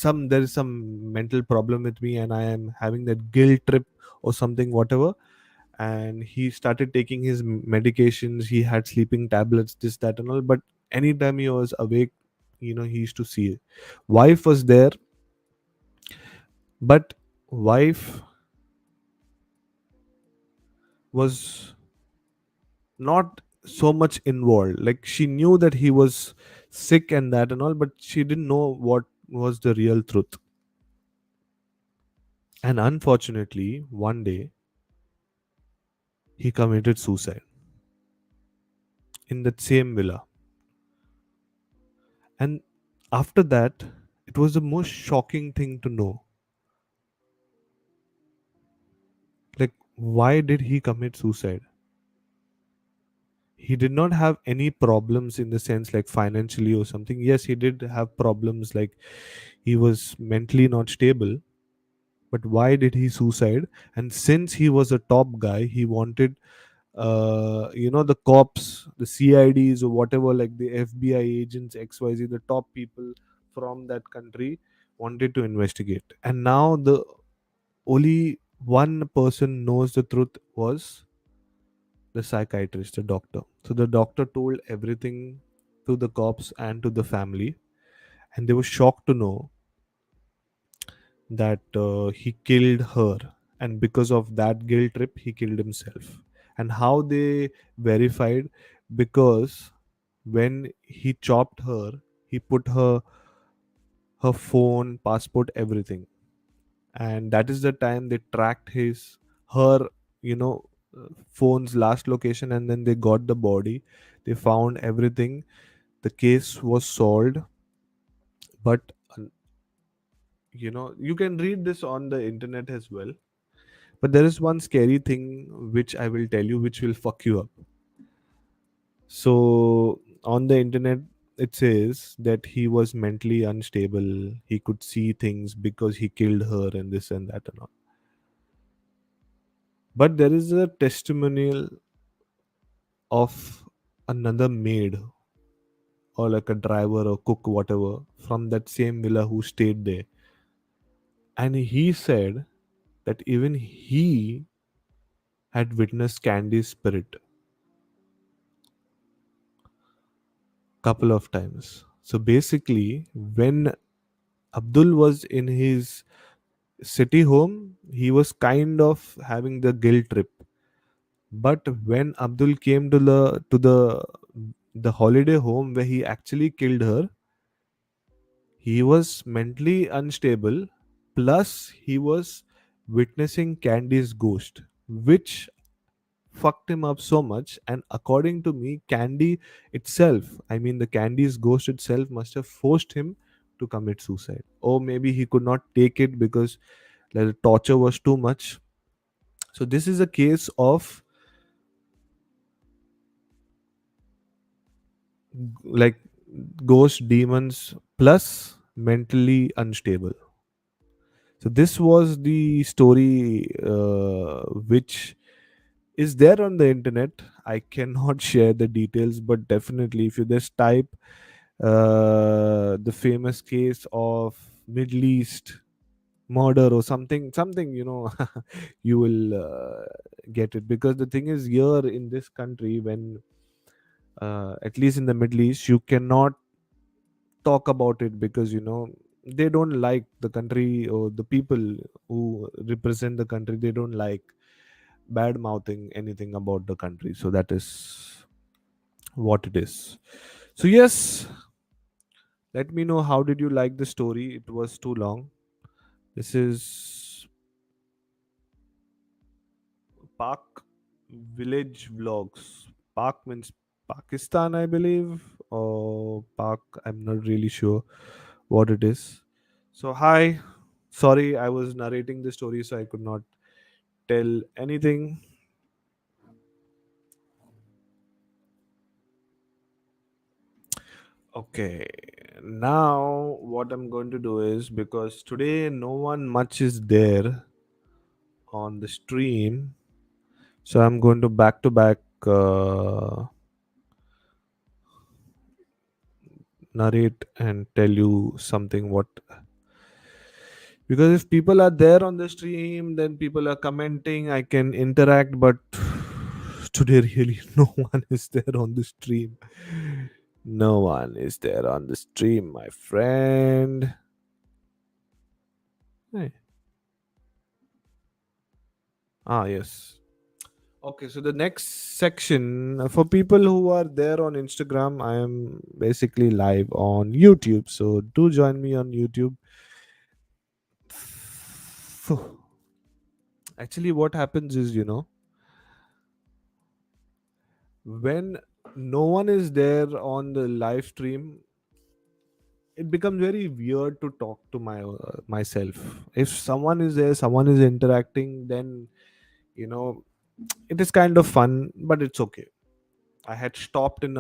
[SPEAKER 1] there is some mental problem with me, and I am having that guilt trip or something, whatever. And he started taking his medications, he had sleeping tablets, this, that, and all. But anytime he was awake, he used to see it. Wife was there, but wife was not so much involved. Like, she knew that he was sick and that and all, but she didn't know what was the real truth. And unfortunately, one day he committed suicide in that same villa. And after that, it was the most shocking thing to know. Like, why did he commit suicide? He did not have any problems in the sense like financially or something. Yes, he did have problems, like he was mentally not stable. But why did he suicide? And since he was a top guy, he wanted, the cops, the CIDs or whatever, like the FBI agents, XYZ, the top people from that country wanted to investigate. And now the only one person knows the truth was the psychiatrist, the doctor. So the doctor told everything to the cops and to the family, and they were shocked to know that he killed her, and because of that guilt trip he killed himself. And how they verified, because when he chopped her, he put her phone, passport, everything, and that is the time they tracked his her you know phone's last location, and then they got the body. They found everything. The case was solved. But you can read this on the internet as well. But there is one scary thing which I will tell you, which will fuck you up. So on the internet, it says that he was mentally unstable. He could see things because he killed her and this and that and all. But there is a testimonial of another maid, or like a driver or cook, whatever, from that same villa who stayed there. And he said that even he had witnessed Candy's spirit couple of times. So basically, when Abdul was in his city home, he was kind of having the guilt trip. But when Abdul came to the holiday home where he actually killed her, he was mentally unstable. Plus, he was witnessing Candy's ghost, which fucked him up so much. And according to me, Candy itself, I mean, the Candy's ghost itself must have forced him to commit suicide. Or maybe he could not take it because the torture was too much. So, this is a case of like ghost demons plus mentally unstable. So this was the story which is there on the internet. I cannot share the details, but definitely if you just type the famous case of Middle East murder or something, you will get it. Because the thing is, here in this country, when at least in the Middle East, you cannot talk about it, because they don't like the country, or the people who represent the country, they don't like bad mouthing anything about the country. So that is what it is. So yes, let me know how did you like the story. It was too long. This is Park Village Vlogs. Park means Pakistan, I believe, or Park, I'm not really sure what it is. So hi, sorry, I was narrating the story, so I could not tell anything. Okay, now what I'm going to do is, because today no one much is there on the stream, so I'm going to back narrate and tell you something what. Because if people are there on the stream, then people are commenting, I can interact. But today really no one is there on the stream. No one is there on the stream, my friend. Hey. Ah, yes. Okay, so the next section, for people who are there on Instagram, I am basically live on YouTube. So do join me on YouTube. So, actually, what happens is, when no one is there on the live stream, it becomes very weird to talk to myself. If someone is there, someone is interacting, then you know it is kind of fun, but it's okay. I had stopped for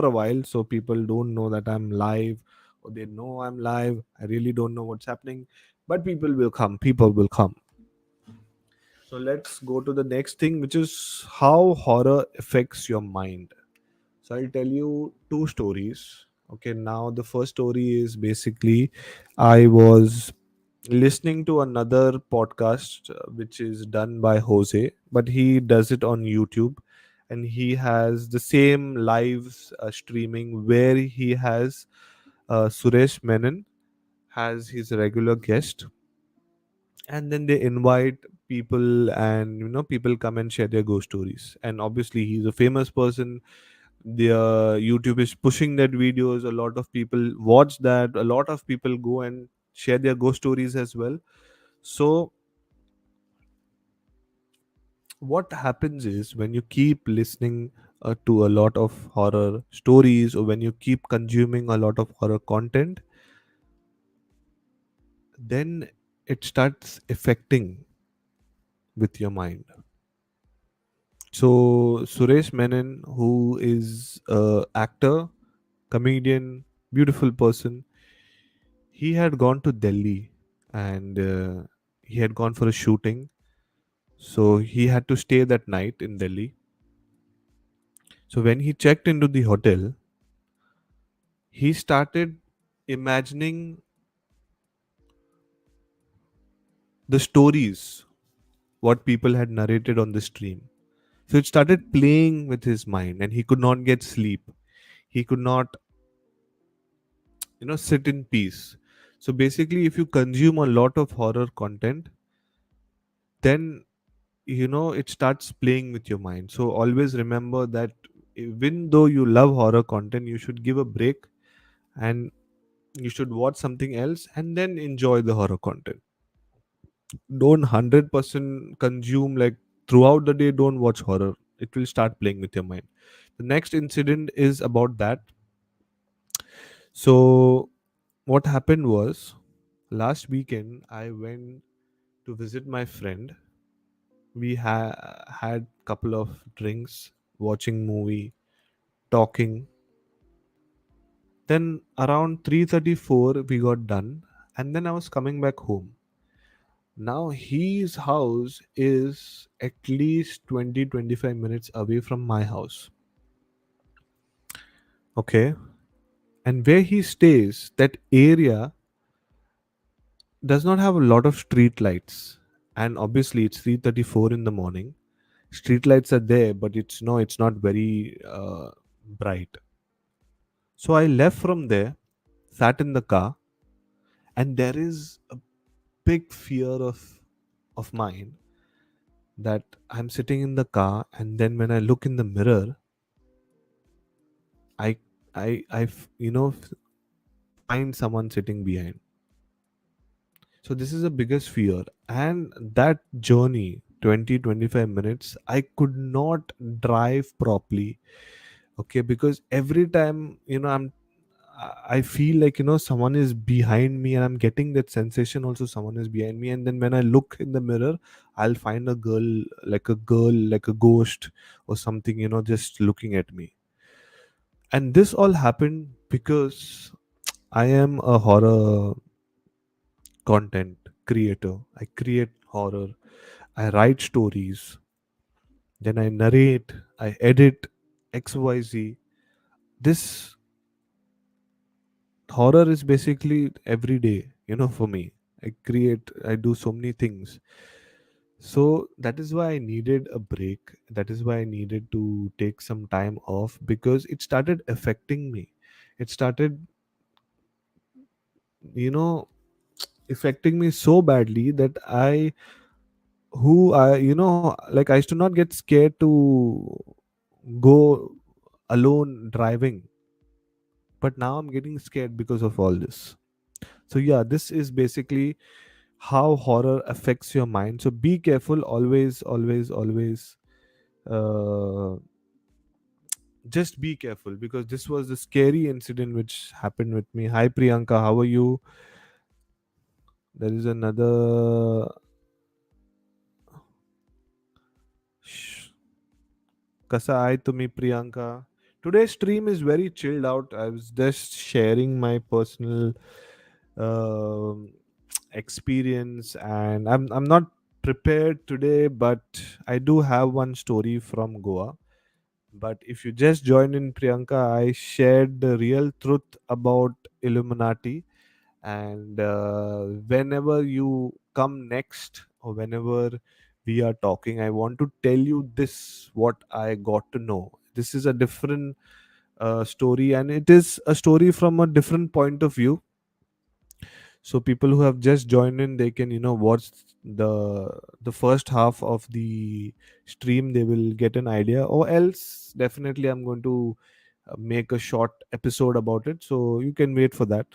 [SPEAKER 1] a while, so people don't know that I'm live, or they know I'm live. I really don't know what's happening, but people will come. So let's go to the next thing, which is how horror affects your mind. So I'll tell you two stories. Okay, now the first story is basically I was listening to another podcast which is done by Jose, but he does it on YouTube, and he has the same live streaming where he has Suresh Menon has his regular guest, and then they invite people, and people come and share their ghost stories. And obviously he's a famous person. The YouTube is pushing that videos, a lot of people watch that, a lot of people go and share their ghost stories as well. So what happens is when you keep listening to a lot of horror stories, or when you keep consuming a lot of horror content, then it starts affecting with your mind. So Suresh Menon, who is a actor, comedian, beautiful person, he had gone to Delhi, and he had gone for a shooting. So he had to stay that night in Delhi. So when he checked into the hotel, he started imagining the stories what people had narrated on the stream. So it started playing with his mind, and he could not get sleep. He could not, sit in peace. So basically, if you consume a lot of horror content, then it starts playing with your mind. So always remember that even though you love horror content, you should give a break, and you should watch something else and then enjoy the horror content. Don't 100% consume, like, throughout the day. Don't watch horror, it will start playing with your mind. The next incident is about that. So what happened was, last weekend I went to visit my friend. We had couple of drinks, watching movie, talking. Then around 3:34 we got done, and then I was coming back home. Now his house is at least 20-25 minutes away from my house. Okay. And where he stays, that area does not have a lot of street lights. And obviously it's 3:34 in the morning. Street lights are there, but it's not very bright. So I left from there, sat in the car, and there is a big fear of mine that I'm sitting in the car, and then when I look in the mirror, I find someone sitting behind. So this is the biggest fear. And that journey, 20-25 minutes, I could not drive properly. Okay, because every time, I feel like, someone is behind me, and I'm getting that sensation also, someone is behind me. And then when I look in the mirror, I'll find a girl, like a ghost or something, just looking at me. And this all happened because I am a horror content creator. I create horror, I write stories, then I narrate, I edit, XYZ. This horror is basically every day, for me. I do so many things. So that is why I needed a break. That is why I needed to take some time off, because it started affecting me. It started, you know, affecting me so badly that like, I used to not get scared to go alone driving, but now I'm getting scared because of all this. So yeah, this is basically how horror affects your mind. So be careful, always, always, always. uh, just be careful, because this was the scary incident which happened with me. Hi Priyanka, how are you? There is another. Shh. Kasa hai tumi, Priyanka? Today's stream is very chilled out. I was just sharing my personal um experience, and I'm not prepared today, but I do have one story from Goa, But if you just join in, Priyanka, I shared the real truth about Illuminati. And whenever you come next, or whenever we are talking, I want to tell you this, what I got to know. This is a different story, and it is a story from a different point of view. So people who have just joined in, they can watch the first half of the stream. They will get an idea, or else definitely I'm going to make a short episode about it, so you can wait for that.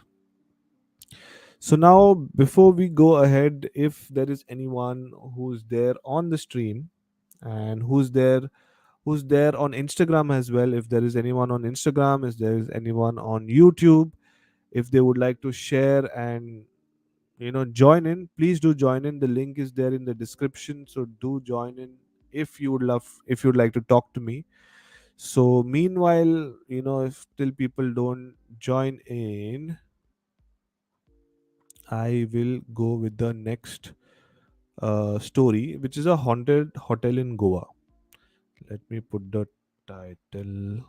[SPEAKER 1] So now, before we go ahead, if there is anyone who's there on the stream, and who's there on Instagram as well, if there is anyone on Instagram, if there is anyone on YouTube, if they would like to share and join in, please do join in. The link is there in the description, so do join in if you'd like to talk to me. So meanwhile, if still people don't join in, I will go with the next story, which is a haunted hotel in Goa. Let me put the title.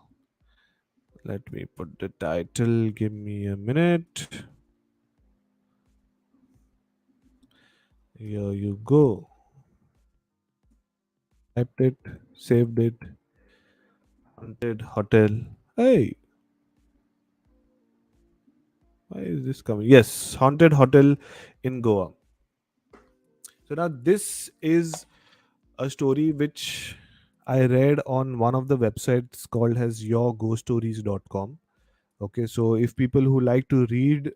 [SPEAKER 1] Let me put the title. Give me a minute. Here you go. Typed it, saved it. Haunted hotel. Hey, why is this coming? Yes, haunted hotel in Goa. So now this is a story which I read on one of the websites called as yourghoststories.com. Okay, so if people who like to read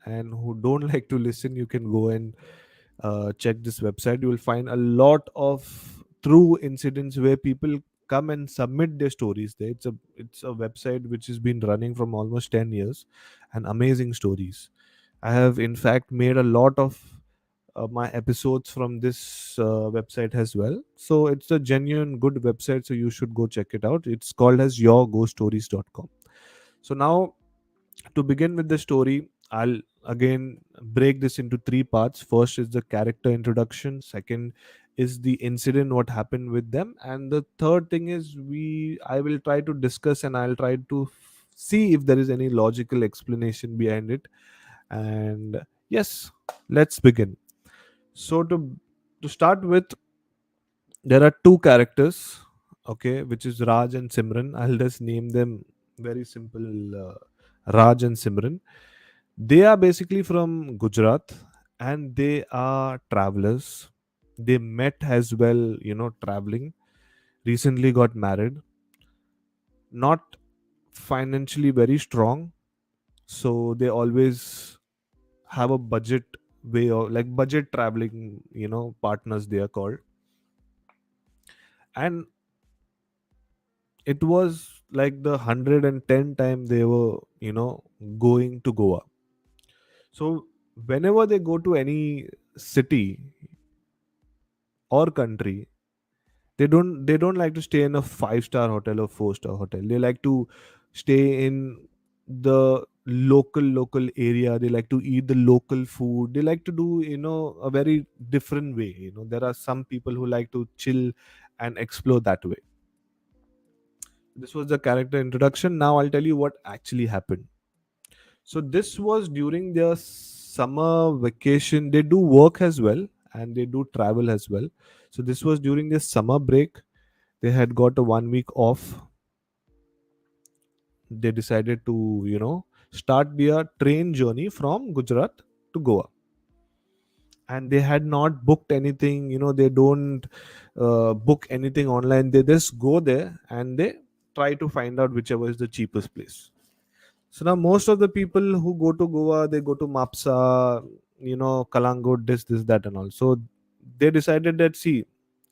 [SPEAKER 1] and who don't like to listen, you can go and check this website. You will find a lot of true incidents where people come and submit their stories there. It's a website which has been running from almost 10 years, and amazing stories. I have in fact made a lot of my episodes from this website as well. So it's a genuine good website, so you should go check it out. It's called as yourghoststories.com. So now, to begin with the story, I'll again break this into three parts. First is the character introduction, second is the incident, what happened with them, and the third thing is I will try to discuss, and I'll try to see if there is any logical explanation behind it. And yes, let's begin. So to start with, there are two characters, okay, which is Raj and Simran. I'll just name them very simple, Raj and Simran. They are basically from Gujarat, and they are travelers. They met as well, traveling. Recently got married. Not financially very strong, so they always have a budget way, or like budget traveling, partners they are called. And it was like the 110 time they were, going to Goa. So whenever they go to any city or country, they don't like to stay in a five-star hotel or four-star hotel. They like to stay in the local area. They like to eat the local food. They like to do, a very different way. There are some people who like to chill and explore that way. This was the character introduction. Now I'll tell you what actually happened. So this was during their summer vacation. They do work as well, and they do travel as well. So this was during their summer break. They had got a 1 week off. They decided to, start their train journey from Gujarat to Goa. And they had not booked anything. They don't book anything online. They just go there and they try to find out whichever is the cheapest place. So now most of the people who go to Goa, they go to Mapsa, Kalangut, this, that, and all. So they decided that, see,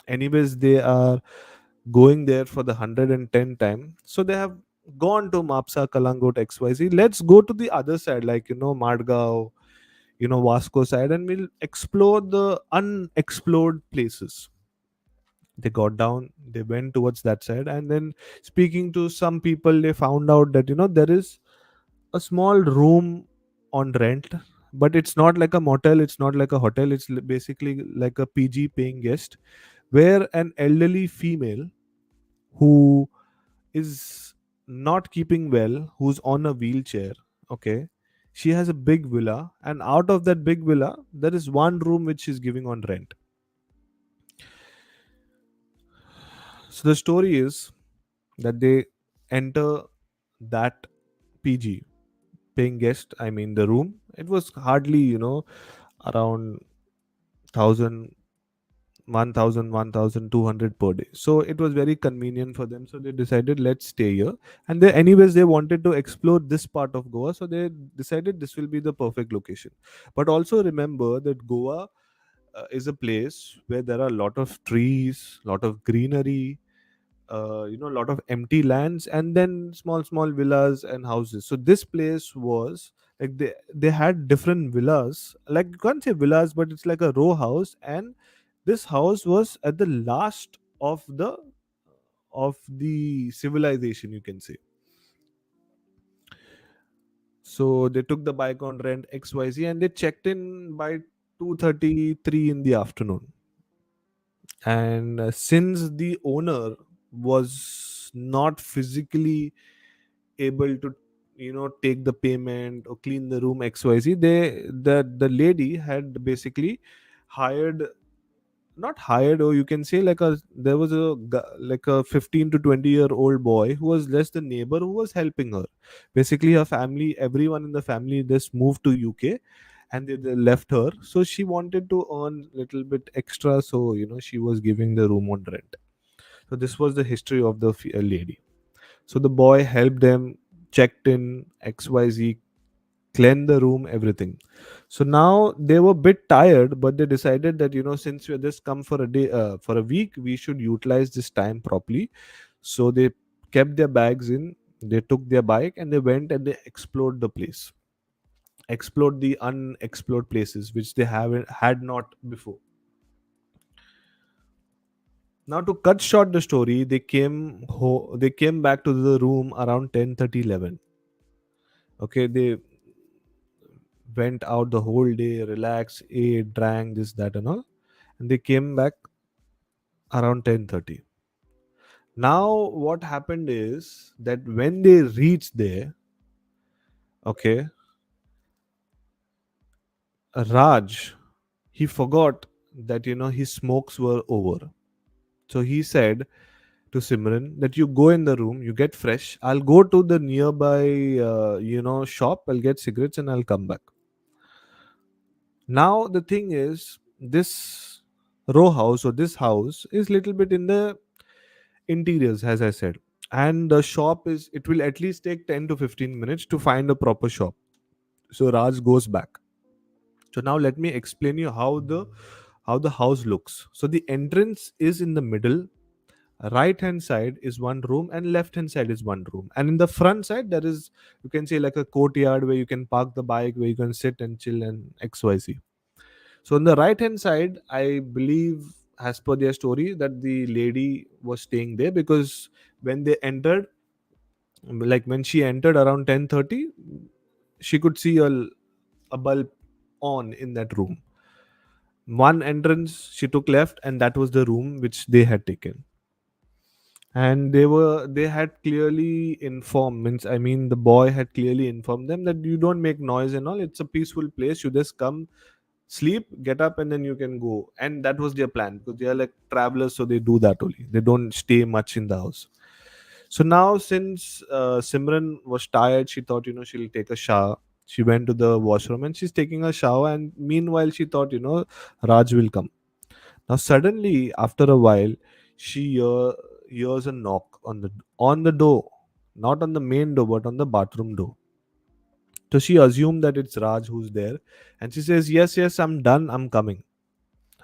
[SPEAKER 1] anyways, they are going there for the 110 time. So they have gone to Mapsa, Kalangut, XYZ. Let's go to the other side, like, Madgaon, Vasco side, and we'll explore the unexplored places. They got down, they went towards that side, and then speaking to some people, they found out that, there is a small room on rent, but it's not like a motel, it's not like a hotel, it's basically like a PG paying guest, where an elderly female who is not keeping well, who's on a wheelchair. Okay, she has a big villa, and out of that big villa there is one room which she's giving on rent. So the story is that they enter that PG, paying guest, I mean the room. It was hardly, around 1000, 1200 per day, so it was very convenient for them. So they decided, let's stay here. And they, anyways, they wanted to explore this part of Goa, so they decided this will be the perfect location. But also remember that Goa is a place where there are a lot of trees, lot of greenery, a lot of empty lands, and then small villas and houses. So this place was like, they had different villas, like you can't say villas, but it's like a row house. And this house was at the last of the civilization, you can say. So they took the bike on rent XYZ, and they checked in by 2:33 in the afternoon. And since the owner was not physically able to, take the payment or clean the room XYZ, the lady had basically hired, not hired, or you can say like a, there was like a 15 to 20-year-old boy who was just the neighbor who was helping her. Basically her family, everyone in the family just moved to UK, and they left her, so she wanted to earn little bit extra, so she was giving the room on rent. So this was the history of the lady. So the boy helped them, checked in XYZ, cleaned the room, everything. So now they were a bit tired, but they decided that, since we just come for a day, for a week, we should utilize this time properly. So they kept their bags in, they took their bike, and they went and they explored the place, explored the unexplored places which they haven't had not before. Now to cut short the story, they came back to the room around 10:30, 11. Okay, they went out the whole day, relaxed, ate, drank, this, that, and all, and they came back around 10:30. Now, what happened is that when they reached there, okay, Raj, he forgot that his smokes were over. So he said to Simran that you go in the room, you get fresh. I'll go to the nearby, shop. I'll get cigarettes and I'll come back. Now the thing is, this row house or this house is little bit in the interiors, as I said, and the shop is, it will at least take 10 to 15 minutes to find a proper shop. So Raj goes back. So now let me explain you how the house looks. So the entrance is in the middle. Right hand side is one room and left hand side is one room, and in the front side there is, you can say, like a courtyard where you can park the bike, where you can sit and chill and XYZ. So on the right hand side, I believe, as per their story, that the lady was staying there, because when they entered, like when she entered around 10:30, she could see a bulb on in that room. One entrance she took left, and that was the room which they had taken. And they had clearly informed, means, I mean, the boy had clearly informed them that you don't make noise and all. It's a peaceful place. You just come, sleep, get up, and then you can go. And that was their plan, because they are like travelers, so they do that only. They don't stay much in the house. So now, since Simran was tired, she thought, she'll take a shower. She went to the washroom and she's taking a shower. And meanwhile, she thought, Raj will come. Now, suddenly, after a while, she hears a knock on the door, not on the main door, but on the bathroom door. So she assumed that it's Raj who's there, and she says, "Yes, yes, I'm done. I'm coming."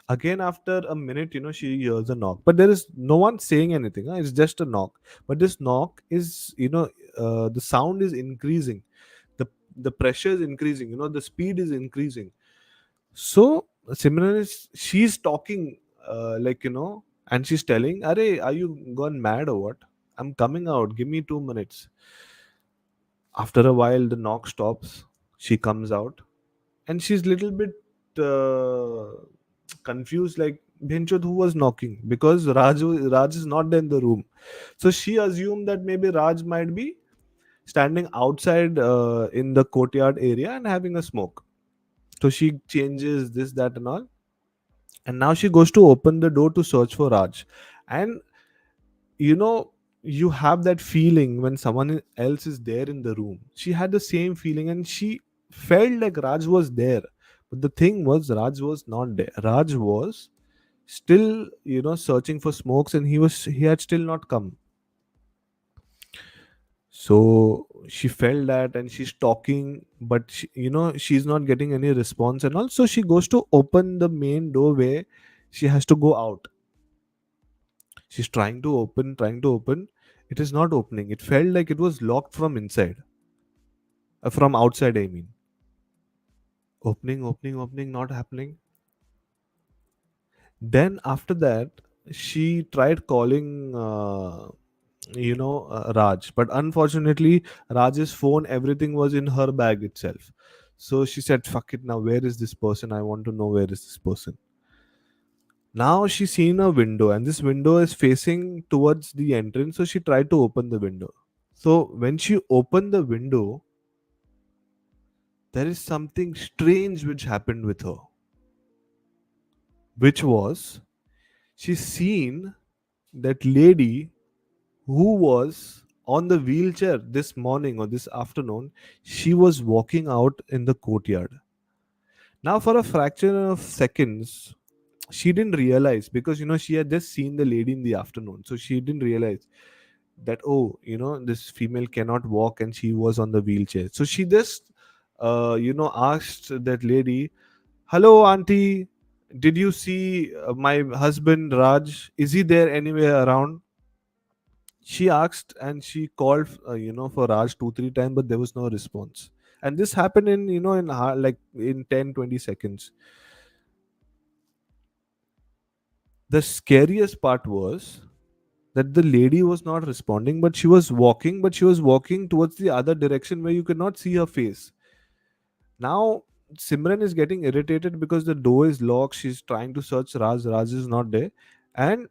[SPEAKER 1] Again, after a minute, she hears a knock, but there is no one saying anything. Huh? It's just a knock, but this knock is, the sound is increasing, the the pressure is increasing, the speed is increasing. So Simran is, she's talking, like, and she's telling, "Are you gone mad or what? I'm coming out. Give me 2 minutes." After a while, the knock stops. She comes out, and she's little bit confused, like, Bhenchod who was knocking, because Raj is not there in the room. So she assumed that maybe Raj might be standing outside in the courtyard area and having a smoke. So she changes this, that, and all. And now she goes to open the door to search for Raj. And you know, you have that feeling when someone else is there in the room. She had the same feeling and she felt like Raj was there. But the thing was, Raj was not there. Raj was still, searching for smokes, and he had still not come. So she felt that, and she's talking, but she's not getting any response. And also she goes to open the main doorway. She has to go out. She's trying to open. It is not opening. It felt like it was locked from inside, from outside, I mean. Opening, not happening. Then after that, she tried calling, Raj, but unfortunately, Raj's phone, everything was in her bag itself. So she said, "Fuck it now. Where is this person? I want to know where is this person." Now she's seen a window, and this window is facing towards the entrance. So she tried to open the window. So when she opened the window, there is something strange which happened with her, which was she's seen that lady who was on the wheelchair this morning or this afternoon. She was walking out in the courtyard. Now, for a fraction of seconds, she didn't realize, because she had just seen the lady in the afternoon, so she didn't realize that, oh, this female cannot walk and she was on the wheelchair. So she just asked that lady, "Hello, auntie, did you see my husband Raj? Is he there anywhere around?" She asked, and she called for Raj 2 3 times, but there was no response. And this happened in like in 10 20 seconds. The scariest part was that the lady was not responding, but she was walking towards the other direction where you could not see her face. Now Simran is getting irritated because the door is locked. She's trying to search Raj is not there. And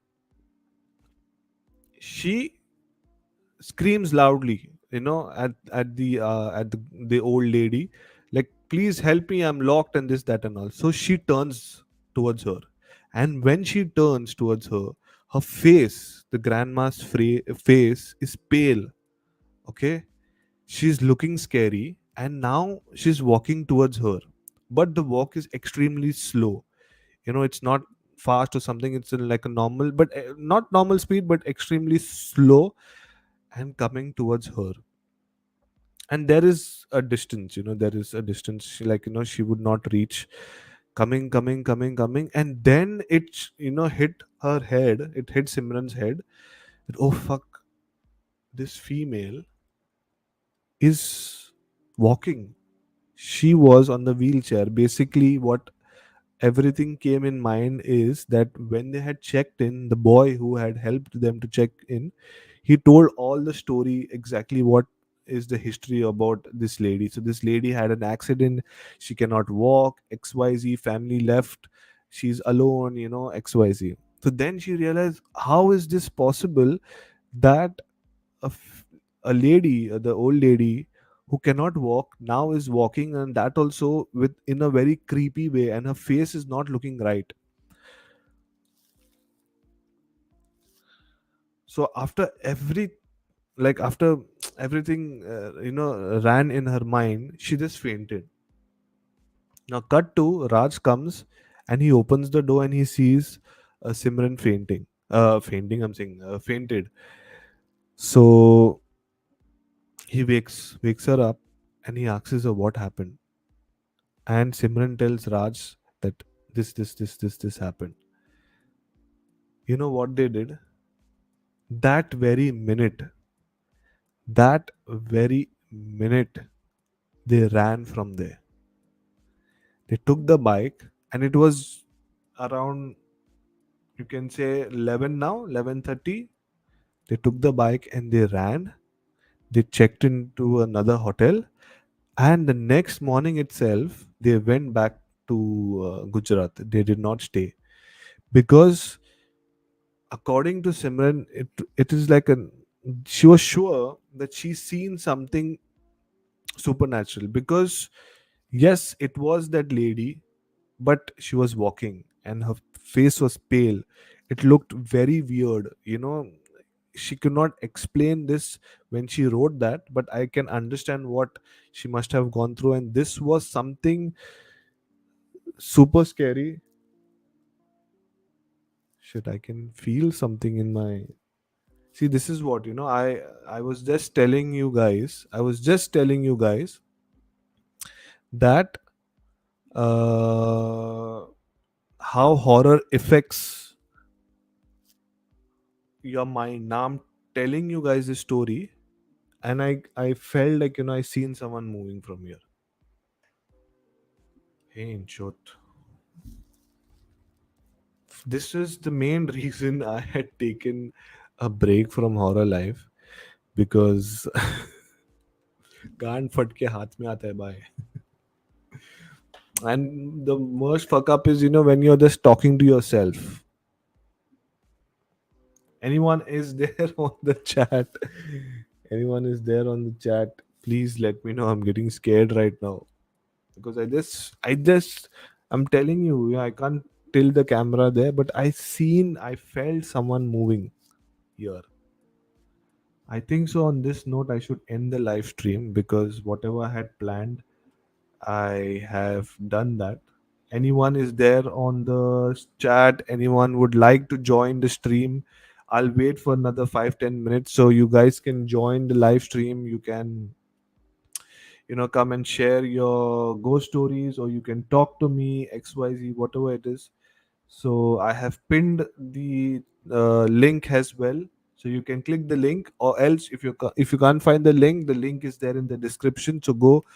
[SPEAKER 1] she screams loudly, at the old lady, like, "Please help me, I'm locked," and this, that, and all. So she turns towards her, and when she turns towards her, her face, the grandma's face is pale. Okay, she's looking scary, and now she's walking towards her, but the walk is extremely slow. It's not fast or something. It's like a normal, but not normal speed, but extremely slow, and coming towards her. And there is a distance, there is a distance, like, she would not reach. Coming, and then it hit her head. It hit Simran's head that, oh fuck, this female is walking. She was on the wheelchair. Basically, what everything came in mind is that when they had checked in, the boy who had helped them to check in, he told all the story, exactly what is the history about this lady. So this lady had an accident. She cannot walk, XYZ, family left, she's alone, XYZ. So then she realized, how is this possible that a, f- a lady, the old lady who cannot walk, now is walking, and that also with in a very creepy way, and her face is not looking right. So after everything ran in her mind, she just fainted. Now cut to Raj comes, and he opens the door, and he sees Simran fainting, I'm saying, fainted. So he wakes her up, and he asks her what happened. And Simran tells Raj that this happened. You know what they did? That very minute, that very minute, they ran from there. They took the bike, and it was around, you can say, 11 now, 11:30. They took the bike and they ran. They checked into another hotel, and the next morning itself, they went back to Gujarat. They did not stay, because according to Simran, it is like an she was sure that she's seen something supernatural because yes, it was that lady, but she was walking and her face was pale. It looked very weird, you know. She could not explain this when she wrote that, but I can understand what she must have gone through, and this was something super scary. Shit, I can feel something in my. See, this is what, I was just telling you guys. I was just telling you guys that uh how horror affects your mind. Now I'm telling you guys this story, and I felt like, I seen someone moving from here. Hey, in short, this is the main reason I had taken a break from horror life, because गांड फट के हाथ में आता है भाई. And the most fuck up is, when you're just talking to yourself. Anyone is there on the chat? Anyone is there on the chat? Please let me know. I'm getting scared right now because I'm telling you, yeah, I can't tilt the camera there, but I felt someone moving here. I think so. On this note, I should end the live stream because whatever I had planned, I have done that. Anyone is there on the chat? Anyone would like to join the stream? I'll wait for another 5-10 minutes so you guys can join the live stream. You can, come and share your ghost stories, or you can talk to me, XYZ, whatever it is. So I have pinned the link as well. So you can click the link, or else if you can't find the link is there in the description. So go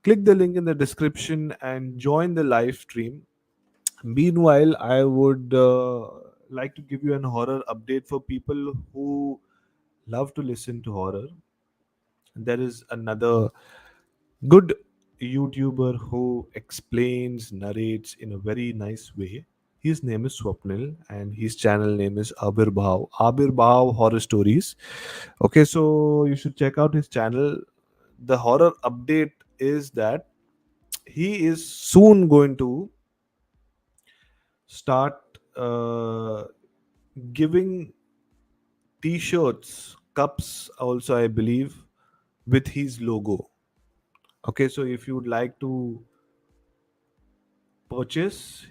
[SPEAKER 1] click the link in the description and join the live stream. Meanwhile, I would like to give you an horror update for people who love to listen to horror. There is another good YouTuber who explains, narrates in a very nice way. His name is Swapnil, and his channel name is Aavirbhaav. Aavirbhaav Horror Stories. Okay, so you should check out his channel. The horror update is that he is soon going to start giving t-shirts, cups also, I believe, with his logo. Okay, so if you would like to purchase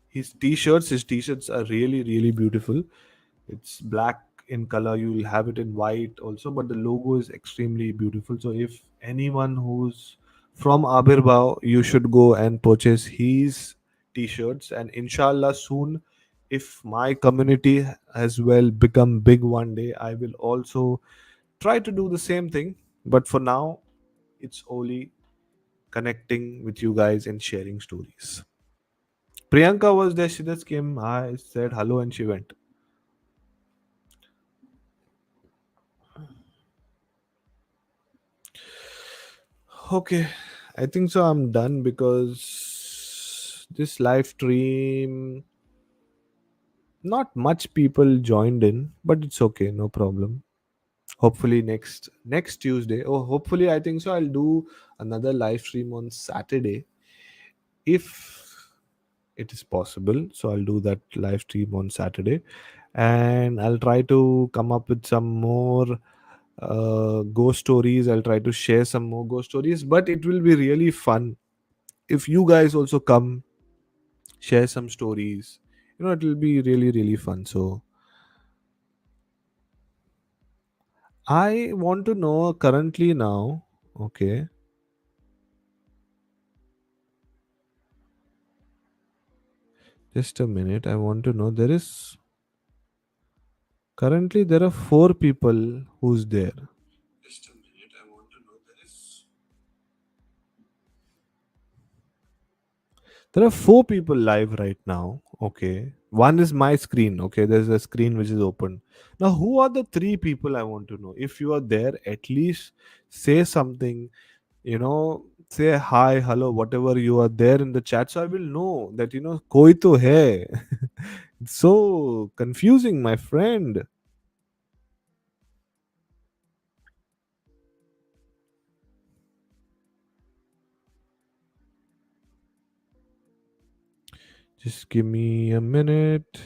[SPEAKER 1] his t-shirts are really, really beautiful. It's black in color. You will have it in white also, but the logo is extremely beautiful. So if anyone who's from Abirbao, you should go and purchase his t-shirts. And inshallah, soon, if my community as well become big one day, I will also try to do the same thing. But for now, it's only connecting with you guys and sharing stories. Priyanka was there. She just came. I said hello and she went. Okay, I think so. I'm done because this live stream, not much people joined in, but it's okay, no problem. Hopefully next Tuesday. Oh, hopefully I think so. I'll do another live stream on Saturday if it is possible. So I'll do that live stream on Saturday, and I'll try to come up with some more ghost stories. I'll try to share some more ghost stories, but it will be really fun if you guys also come, share some stories. It will be really, really fun. So I want to know currently now. Okay, just a minute. I want to know. There are four people who's there. Just a minute. I want to know. There are four people live right now. Okay. One is my screen. Okay. There's a screen which is open. Now, who are the three people I want to know? If you are there, at least say something, you know, say hi, hello, whatever you are there in the chat, so I will know that koi to hai. It's so confusing, my friend. Just give me a minute.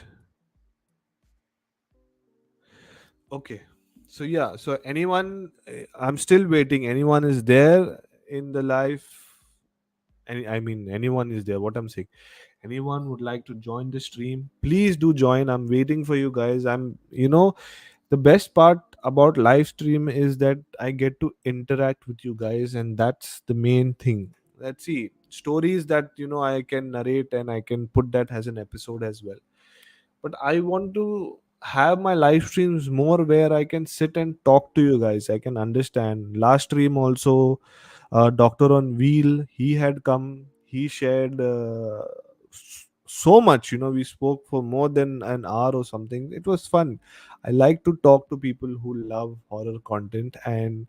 [SPEAKER 1] Okay. So yeah, so anyone, I'm still waiting. Anyone is there in the live? I mean, anyone is there. What I'm saying, anyone would like to join the stream, please do join. I'm waiting for you guys. The best part about live stream is that I get to interact with you guys, and that's the main thing. Let's see, stories that I can narrate and I can put that as an episode as well. But I want to have my live streams more where I can sit and talk to you guys. I can understand. Last stream also, Doctor on Wheel, he had come. He shared so much. We spoke for more than an hour or something. It was fun. I like to talk to people who love horror content, and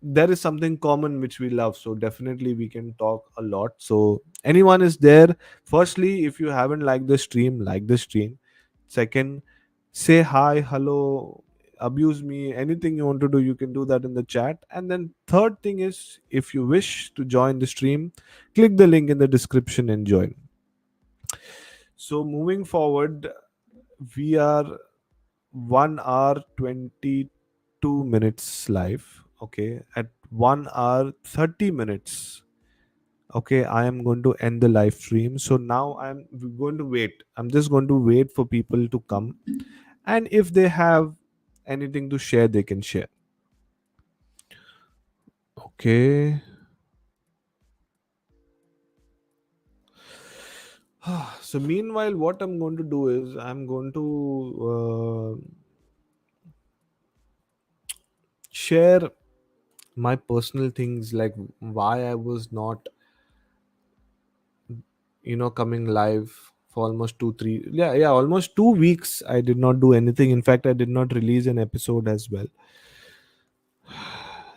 [SPEAKER 1] there is something common which we love, so definitely we can talk a lot. So anyone is there, firstly, if you haven't liked the stream, like the stream. Second, say hi, hello, abuse me, anything you want to do, you can do that in the chat. And then third thing is, if you wish to join the stream, click the link in the description and join. So moving forward, we are 1 hour 22 minutes live. Okay, at 1 hour 30 minutes, okay, I am going to end the live stream. So now I'm going to wait. I'm just going to wait for people to come, and if they have anything to share, they can share. Okay. So meanwhile, what I'm going to do is I'm going to share my personal things, like why I was not coming live for almost 2 3, yeah, almost 2 weeks. I did not do anything. In fact, I did not release an episode as well.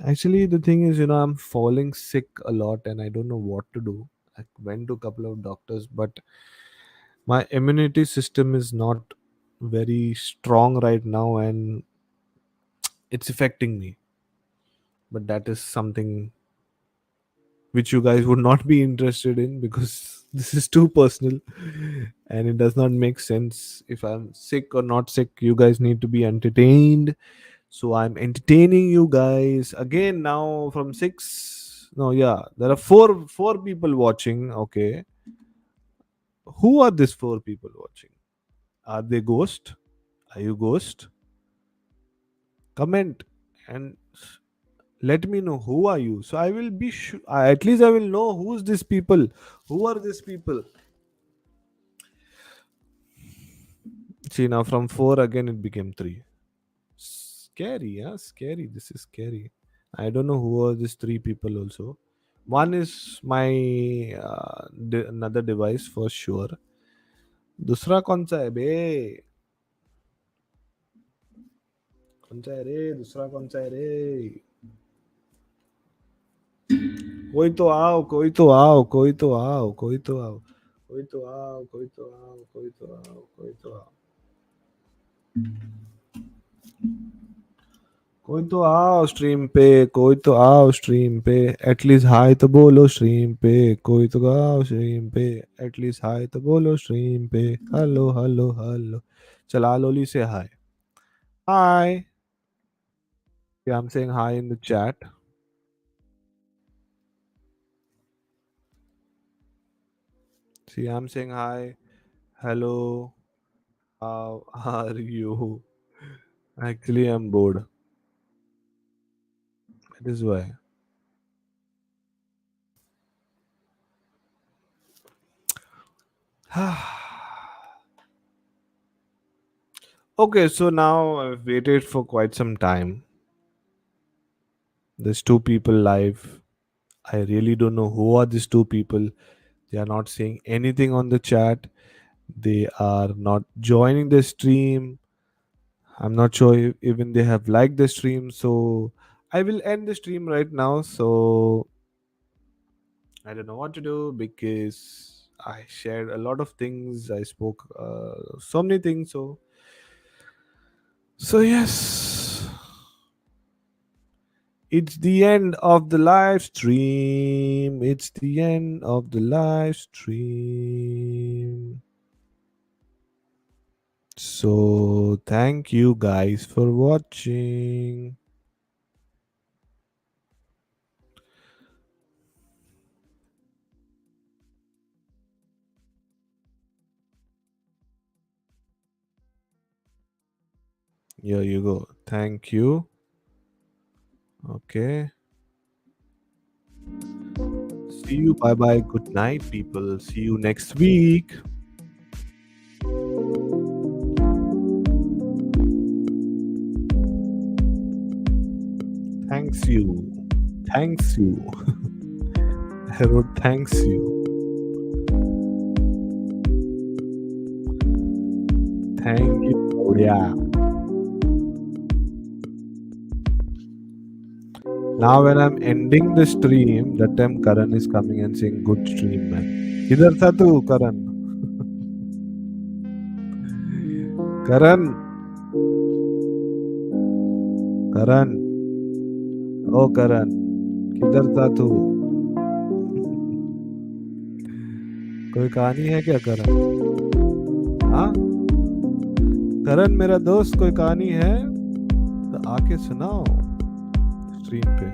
[SPEAKER 1] Actually, the thing is, I'm falling sick a lot and I don't know what to do. I went to a couple of doctors, but my immunity system is not very strong right now, and it's affecting me. But that is something which you guys would not be interested in, because this is too personal and it does not make sense. If I'm sick or not sick, you guys need to be entertained. So I'm entertaining you guys again now from 6. No, yeah, there are four people watching. Okay, who are these four people watching? Are they ghost? Are you ghost? Comment and let me know who are you, so I will be sure, at least I will know who's these people. Who are these people? See, now from 4 again it became 3. Scary, yeah, scary. This is scary. I don't know who are these 3 people also. One is my another device for sure. दूसरा कौन सा है बे? कौन सा है रे? दूसरा कौन सा है रे? कोई तो आओ, कोई तो आओ, कोई तो आओ, कोई तो आओ, कोई तो आओ, कोई तो आओ, कोई तो आओ, कोई तो आओ, कोई तो आओ स्ट्रीम पे, कोई तो आओ स्ट्रीम पे, एटलीस्ट हाय तो बोलो स्ट्रीम पे, कोई तो आओ स्ट्रीम पे, एटलीस्ट हाय तो बोलो स्ट्रीम पे, हेलो हेलो हेलो. चला लोली से हाय. Hi. Yeah, I'm saying hi in the chat. See, I'm saying hi. Hello. How are you? Actually, I'm bored. That is why. Okay, so now I've waited for quite some time. There's 2 people live. I really don't know who are these 2 people. They are not saying anything on the chat. They are not joining the stream. I'm not sure if even they have liked the stream. So I will end the stream right now. So I don't know what to do because I shared a lot of things. I spoke so many things. So yes, it's the end of the live stream. It's the end of the live stream. So thank you guys for watching. Here you go. Thank you. Okay. See you. Bye bye. Good night, people. See you next week. Thanks you. Thanks you. I wrote thanks you. Thank you. Oh, yeah. Now when I'm ending the stream, that time Karan is coming and saying, "Good stream, man." किधर था तू, Karan? Karan, Karan, oh Karan, किधर था तू? कोई कहानी है क्या, Karan? हाँ, Karan मेरा दोस्त, कोई कहानी है? तो आके सुनाओ स्ट्रीम पे.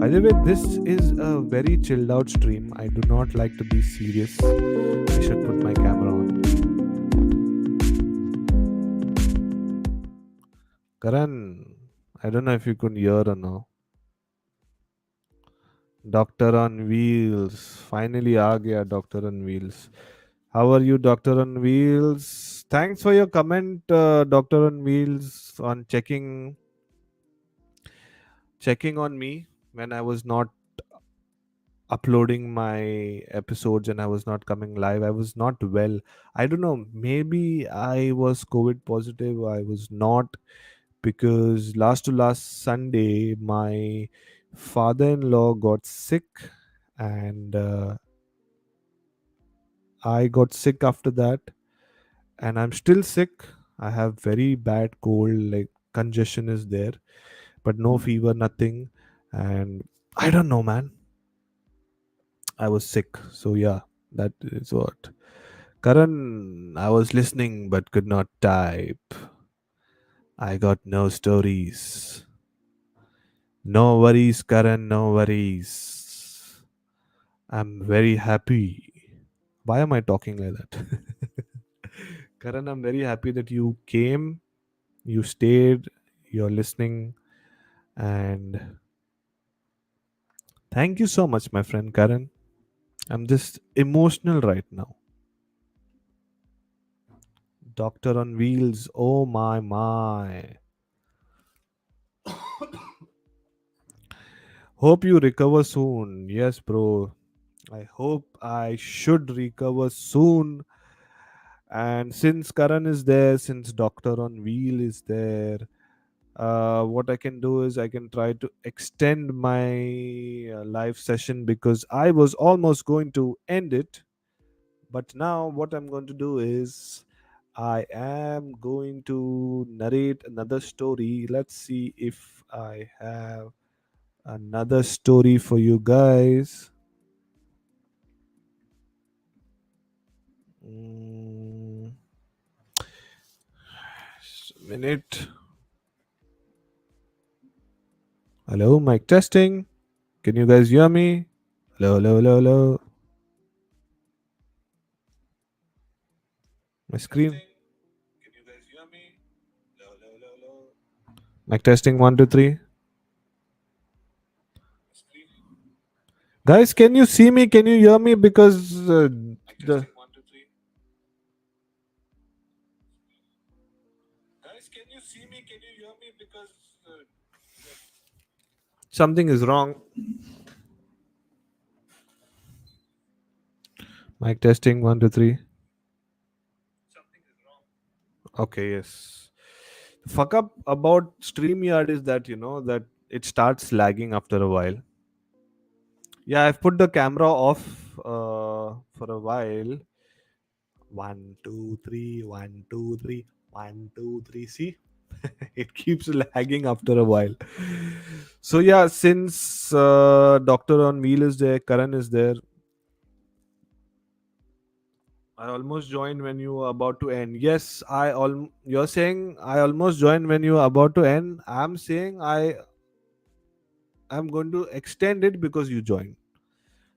[SPEAKER 1] By the way, this is a very chilled out stream. I do not like to be serious. I should put my camera on. Karan, I don't know if you could hear or no. Doctor on Wheels. Finally आ गया Doctor on Wheels. How are you, Doctor on Wheels? Thanks for your comment, Doctor on Wheels, on checking on me when I was not uploading my episodes and I was not coming live. I was not well. I don't know. Maybe I was COVID positive. I was not, because last to last Sunday, my father in law got sick, and I got sick after that, and I'm still sick. I have very bad cold, like congestion is there, but no fever, nothing. And I don't know, man. I was sick. So yeah, that is what. Karan, I was listening but could not type. I got no stories. No worries, Karan, no worries. I'm very happy. Why am I talking like that? Karan, I'm very happy that you came, you stayed, you're listening, and thank you so much, my friend Karan. I'm just emotional right now. Doctor on Wheels, oh my. Hope you recover soon. Yes, bro. I hope I should recover soon. And since Karan is there, since Doctor on Wheel is there, what I can do is I can try to extend my live session, because I was almost going to end it. But now, what I'm going to do is I am going to narrate another story. Let's see if I have another story for you guys. Mm, just a minute. Hello, mic testing. Can you guys hear me? Hello, hello, hello, hello. My screen. Can you guys hear me? Hello, hello, hello, hello. Mic testing, 1, 2, 3. Guys, can you see me? Can you hear me? Because the guys, can you see me? Can you hear me? Because something is wrong. Mic testing, 1, 2, 3. Okay, yes. The fuck up about StreamYard is that that it starts lagging after a while. Yeah, I've put the camera off for a while. One, two, three, one, two, three, one, two, three. See, it keeps lagging after a while. So yeah, since Doctor on Wheel is there, Karan is there. I almost joined when you were about to end. Yes, You're saying I almost joined when you were about to end. I'm saying I'm going to extend it because you joined.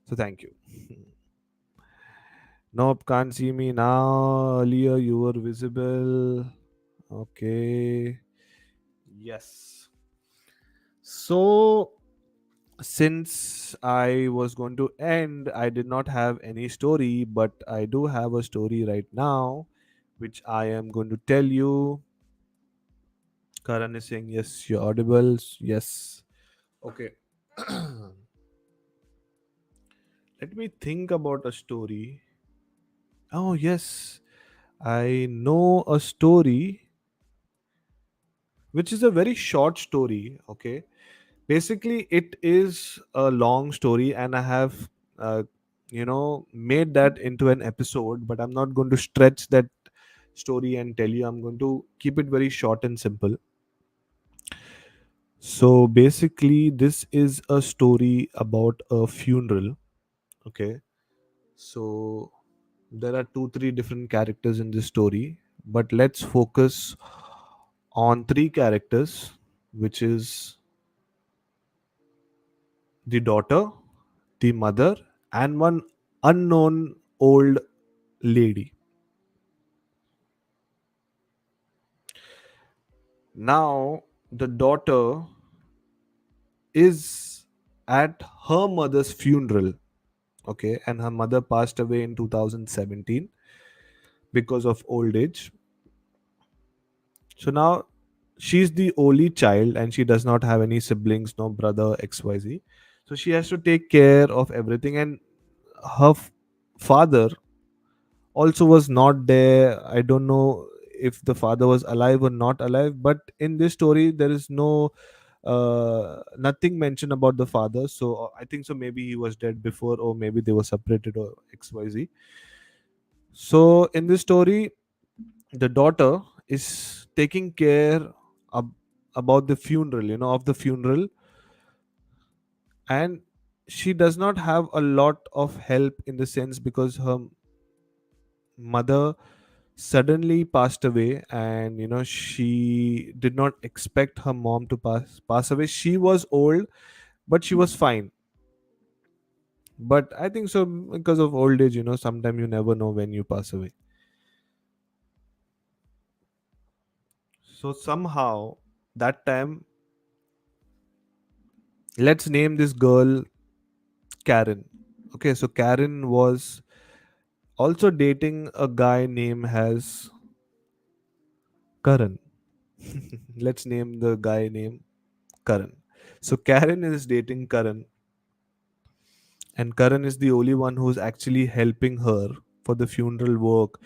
[SPEAKER 1] So thank you. Nope, can't see me now. Earlier you were visible. Okay. Yes. So since I was going to end, I did not have any story, but I do have a story right now, which I am going to tell you. Karan is saying, yes, you're audible. Yes. Okay. Let me think about a story. Oh, yes. I know a story, which is a very short story. Okay. Basically, it is a long story, and I have, made that into an episode, but I'm not going to stretch that story and tell you. I'm going to keep it very short and simple. So basically, this is a story about a funeral. Okay. So there are two, three different characters in this story, but let's focus on three characters, which is the daughter, the mother, and one unknown old lady. Now, the daughter is at her mother's funeral. Okay, and her mother passed away in 2017 because of old age. So now she's the only child and she does not have any siblings, no brother, XYZ. So she has to take care of everything. And her father also was not there. I don't know if the father was alive or not alive, but in this story, there is nothing mentioned about the father. So I think so. Maybe he was dead before, or maybe they were separated, or XYZ. So in this story, the daughter is taking care ab- about the funeral, of the funeral, and she does not have a lot of help in the sense because her mother suddenly passed away, and she did not expect her mom to pass away. She was old, but she was fine. But I think so, because of old age, sometimes you never know when you pass away. So somehow that time, let's name this girl Karen. Okay, so Karen was also dating a guy named as Karan. Let's name the guy named Karan. So Karen is dating Karan, and Karan is the only one who's actually helping her for the funeral work,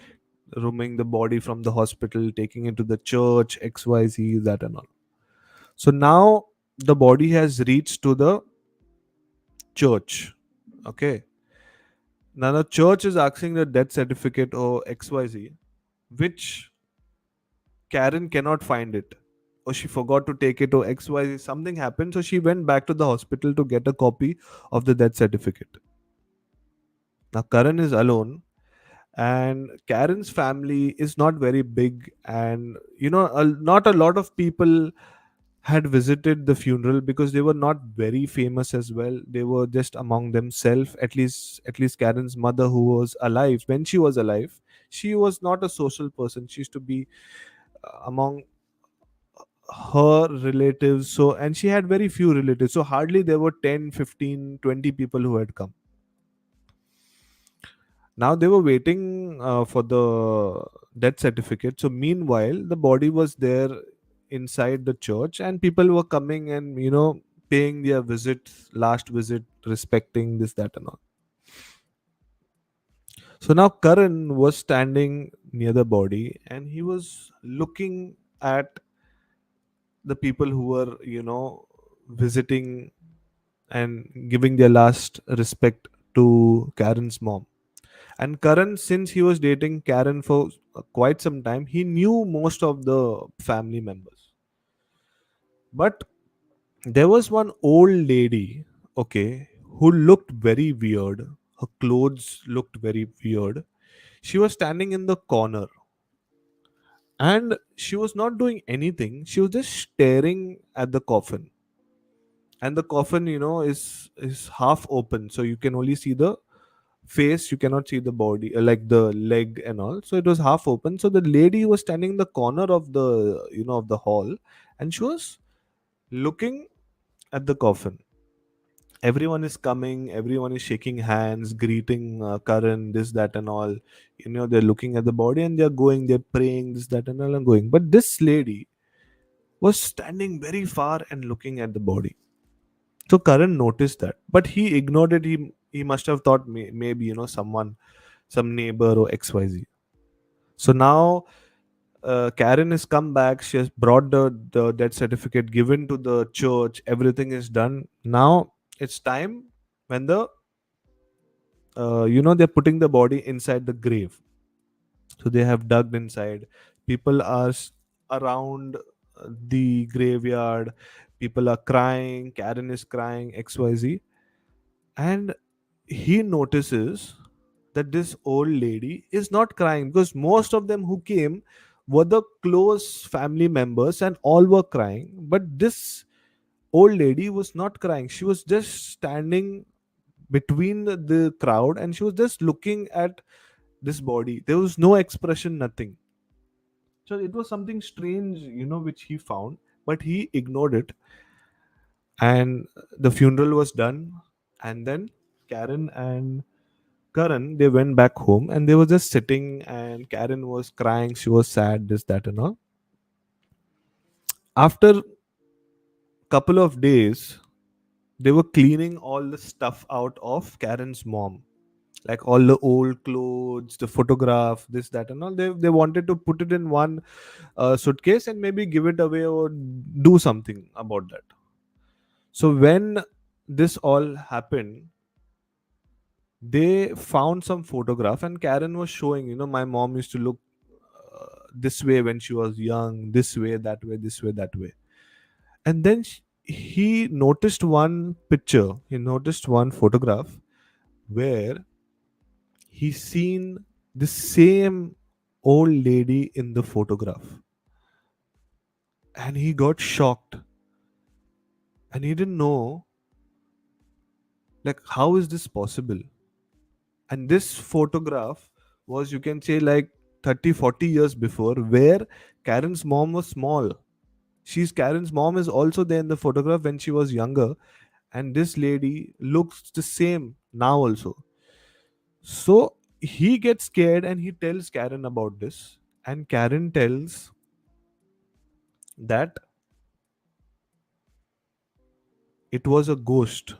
[SPEAKER 1] rooming the body from the hospital, taking it to the church, XYZ, that and all. So now the body has reached to the church. Okay. Now the church is asking the death certificate or XYZ, which Karen cannot find it. Or she forgot to take it, or XYZ, something happened. So she went back to the hospital to get a copy of the death certificate. Now Karan is alone, and Karen's family is not very big, and not a lot of people had visited the funeral because they were not very famous as well. They were just among themselves. At least Karen's mother, who was alive when she was alive, she was not a social person. She used to be among her relatives. So, and she had very few relatives, so hardly there were 10, 15, 20 people who had come. Now they were waiting for the death certificate. So meanwhile, the body was there inside the church, and people were coming and paying their visit, last visit, respecting this, that, and all. So now Karan was standing near the body and he was looking at the people who were, visiting and giving their last respect to Karen's mom. And Karan, since he was dating Karen for quite some time, he knew most of the family members. But there was one old lady, okay, who looked very weird. Her clothes looked very weird. She was standing in the corner and she was not doing anything. She was just staring at the coffin. And the coffin, is half open, so you can only see the face, you cannot see the body, like the leg and all, so it was half open. So the lady was standing in the corner of the, of the hall, and she was looking at the coffin. Everyone is coming, everyone is shaking hands, greeting Karan, this, that, and all. They're looking at the body and they're going, they're praying, this, that, and all, and going. But this lady was standing very far and looking at the body. So Karan noticed that, but he ignored it. He must have thought maybe, someone, some neighbor or XYZ. So now Karen has come back. She has brought the death certificate given to the church. Everything is done. Now it's time when they're putting the body inside the grave. So they have dug inside. People are around the graveyard. People are crying. Karen is crying. XYZ. And he notices that this old lady is not crying, because most of them who came were the close family members and all were crying, but this old lady was not crying. She was just standing between the crowd and she was just looking at this body. There was no expression, nothing. So it was something strange, which he found, but he ignored it. And the funeral was done, and then Karen and Karan, they went back home and they were just sitting, and Karen was crying. She was sad, this, that, and all. After couple of days, they were cleaning all the stuff out of Karen's mom, like all the old clothes, the photograph, this, that, and all. They wanted to put it in one suitcase and maybe give it away or do something about that. So when this all happened, they found some photograph and Karen was showing, my mom used to look this way when she was young, this way, that way, this way, that way. And then he noticed one picture, he noticed one photograph where he seen the same old lady in the photograph, and he got shocked and he didn't know, like, how is this possible. And this photograph was, you can say, like 30, 40 years before, where Karen's mom was small. Karen's mom is also there in the photograph when she was younger, and this lady looks the same now also. So he gets scared and he tells Karen about this, and Karen tells that it was a ghost.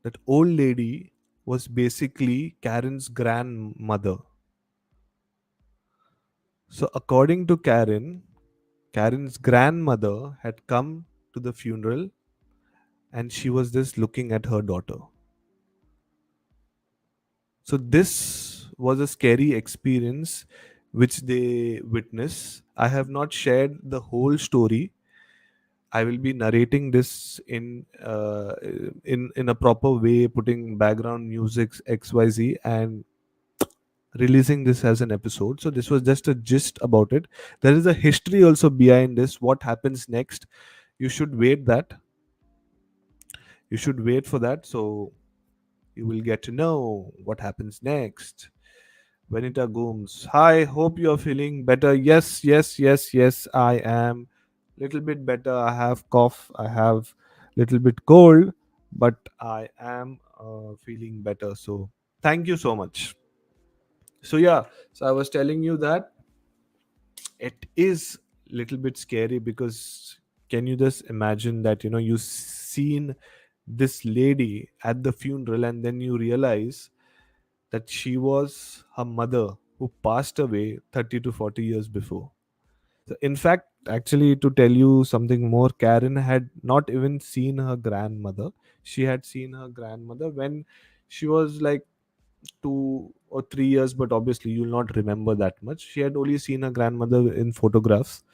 [SPEAKER 1] That old lady was basically Karen's grandmother. So according to Karen, Karen's grandmother had come to the funeral and she was just looking at her daughter. So this was a scary experience which they witnessed. I have not shared the whole story. I will be narrating this in a proper way, putting background music XYZ and releasing this as an episode. So this was just a gist about it. There is a history also behind this. What happens next? You should wait that. You should wait for that. So you will get to know what happens next. Vanita Gooms. Hi, hope you are feeling better. Yes, yes, yes, yes, I am. Little bit better. I have cough. I have little bit cold, but I am feeling better. So thank you so much. So yeah, so I was telling you that it is little bit scary, because can you just imagine that, you seen this lady at the funeral and then you realize that she was her mother who passed away 30 to 40 years before. So in fact, actually, to tell you something more, Karen had not even seen her grandmother. She had seen her grandmother when she was like 2 or 3 years, but obviously you'll not remember that much. She had only seen her grandmother in photographs,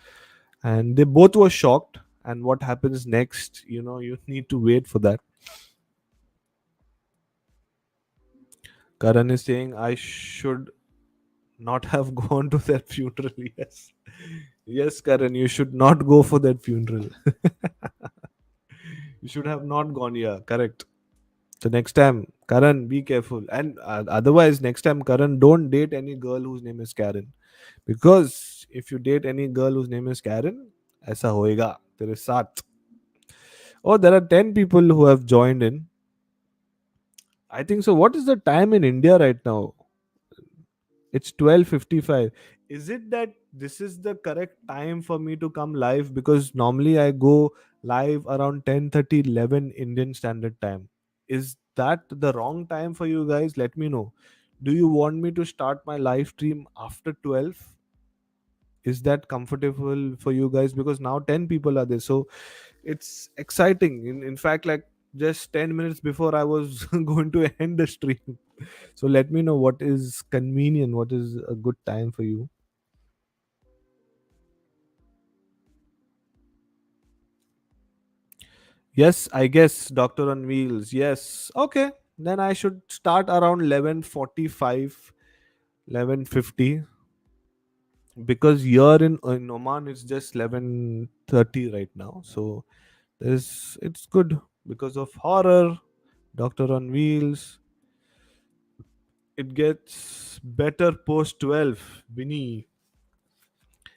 [SPEAKER 1] and they both were shocked. And what happens next, you need to wait for that. Karan is saying I should not have gone to that funeral. Yes, yes, Karan, you should not go for that funeral. You should have not gone. Yeah, correct. So next time, Karan, be careful. And otherwise, next time, Karan, don't date any girl whose name is Karen. Because if you date any girl whose name is Karen, ऐसा होएगा तेरे साथ. Oh, there are 10 people who have joined in. I think so. What is the time in India right now? It's 12:55. Is it that this is the correct time for me to come live? Because normally I go live around 10:30, 11 Indian Standard Time. Is that the wrong time for you guys? Let me know. Do you want me to start my live stream after 12? Is that comfortable for you guys? Because now 10 people are there. So it's exciting. In fact, like just 10 minutes before I was going to end the stream. So let me know what is convenient, what is a good time for you. Yes, I guess Doctor on Wheels. Yes. Okay. Then I should start around 11:45, 11:50, because here in Oman it's just 11:30 right now. So it's good because of horror, Doctor on Wheels. It gets better post 12. Vinny.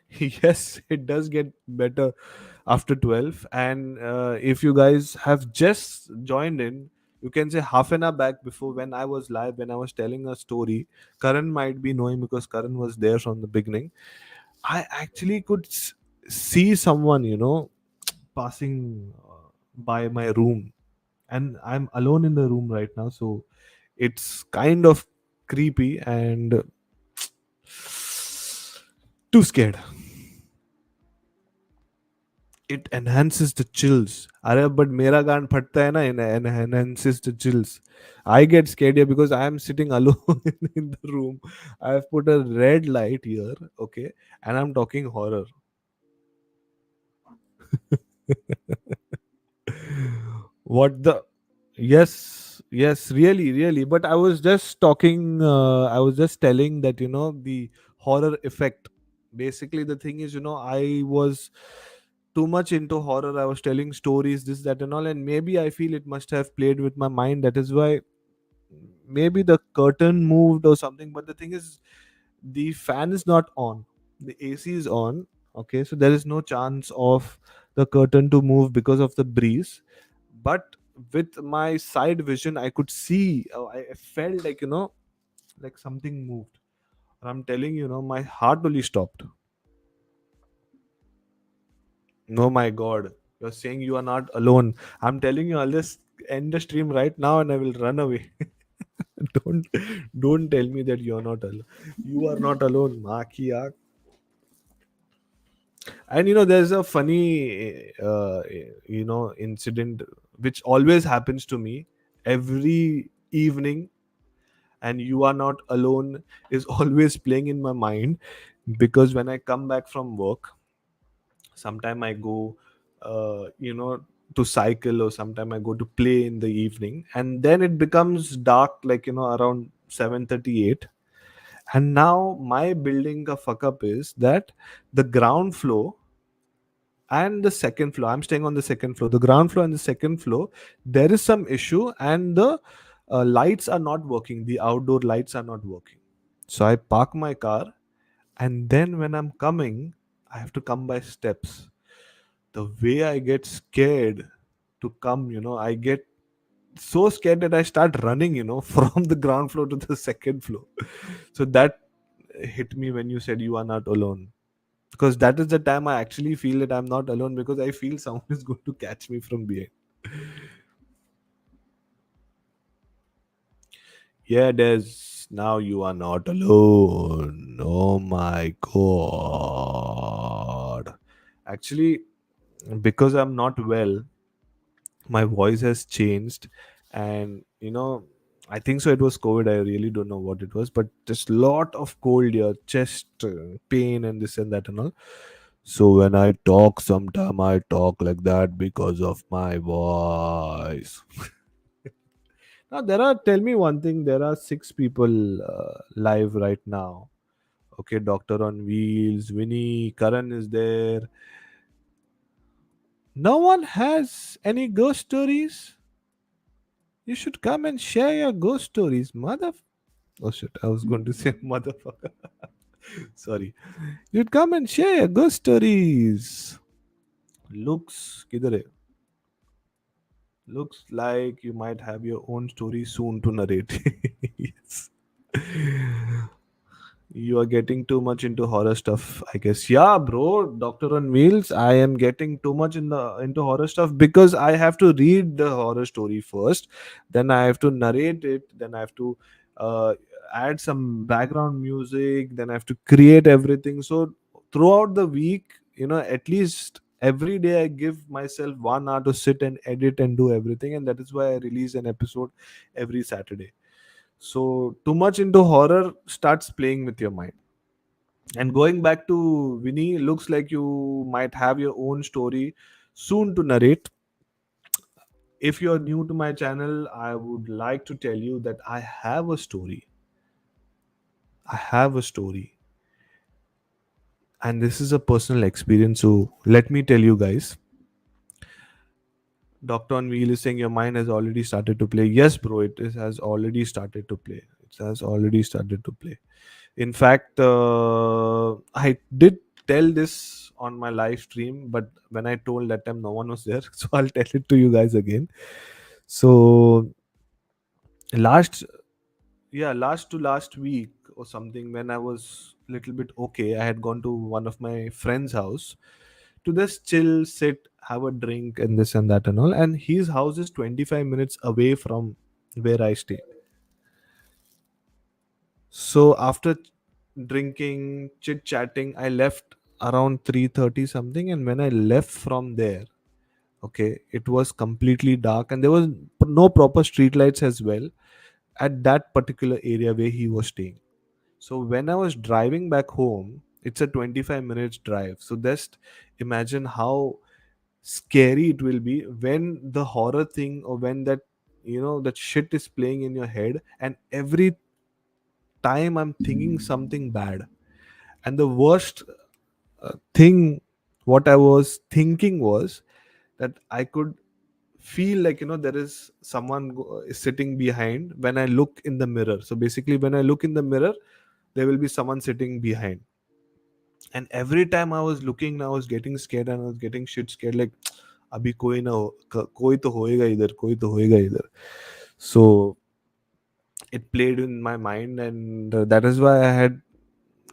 [SPEAKER 1] Yes, it does get better after 12. And if you guys have just joined in, you can say half an hour back, before when I was live, when I was telling a story, Karan might be knowing because Karan was there from the beginning. I actually could see someone, passing by my room, and I'm alone in the room right now. So it's kind of creepy and too scared. It enhances the chills. अरे but मेरा गान फटता है ना, enhances the chills. I get scared here because I am sitting alone in the room. I have put a red light here, okay, and I'm talking horror. What the? Yes, yes, really, really. But I was just talking. I was just telling that the horror effect. Basically, the thing is, I was too much into horror. I was telling stories, this, that, and all, and maybe I feel it must have played with my mind. That is why maybe the curtain moved or something. But the thing is, the fan is not on. The AC is on. Okay, so there is no chance of the curtain to move because of the breeze. But with my side vision, I could see. I felt like like something moved. And I'm telling you, my heart only stopped. No, my God. You're saying you are not alone. I'm telling you, I'll just end the stream right now and I will run away. don't don't tell me that you're not alone. You are not alone. maa ki aag. And there's a funny incident which always happens to me every evening, and you are not alone is always playing in my mind, because when I come back from work, sometime I go to cycle, or sometime I go to play in the evening, and then it becomes dark, like around 7:38. And now my building ka fuck up is that the ground floor and the second floor, I'm staying on the second floor, the ground floor and the second floor, there is some issue, and the lights are not working, the outdoor lights are not working. So I park my car, and then when I'm coming, I have to come by steps. The way I get scared to come, I get so scared that I start running, from the ground floor to the second floor. So that hit me when you said you are not alone, because that is the time I actually feel that I'm not alone, because I feel someone is going to catch me from behind. Yeah, Now you are not alone. Oh my god. Actually, because I'm not well, my voice has changed. And I think so it was COVID. I really don't know what it was, but just lot of cold here, chest pain and this and that and all. So when I talk, sometime I talk like that because of my voice. Now there are, tell me one thing, there are six people live right now. Okay, Doctor on Wheels, Winnie, Karan is there. No one has any ghost stories. You should come and share your ghost stories, mother. Oh shit, I was going to say motherfucker. Sorry. You'd come and share your ghost stories. Looks, kidhar hai? Looks like you might have your own story soon to narrate. Yes. You are getting too much into horror stuff, I guess. Yeah, bro, Doctor on Wheels. I am getting too much into horror stuff because I have to read the horror story first, then I have to narrate it, then I have to uh, add some background music, then I have to create everything. So throughout the week, at least every day I give myself 1 hour to sit and edit and do everything, and that is why I release an episode every Saturday. So too much into horror starts playing with your mind. And going back to Vinny, looks like you might have your own story soon to narrate. If you're new to my channel, I would like to tell you that I have a story. I have a story. And this is a personal experience. So let me tell you guys. Dr. On Wheel is saying your mind has already started to play. Yes, bro, has already started to play. It has already started to play. In fact, I did tell this on my live stream, but when I told that time, no one was there. So I'll tell it to you guys again. So last, yeah, last week or something, when I was a little bit okay, I had gone to one of my friend's house to just chill, sit, have a drink, and this and that and all. And his house is 25 minutes away from where I stay. So after drinking, chit chatting, I left around 3:30 something, and when I left from there, okay, it was completely dark and there was no proper street lights as well at that particular area where he was staying. So when I was driving back home, it's a 25 minutes drive. So just imagine how scary it will be when the horror thing, or when that that shit is playing in your head, and every time I'm thinking something bad. And the worst thing what I was thinking was that I could feel like there is someone is sitting behind when I look in the mirror. So basically when I look in the mirror, there will be someone sitting behind. And every time I was looking, I was getting scared and I was getting shit scared, like अभी कोई ना हो कोई तो होएगा इधर कोई तो होएगा इधर. So it played in my mind, and that is why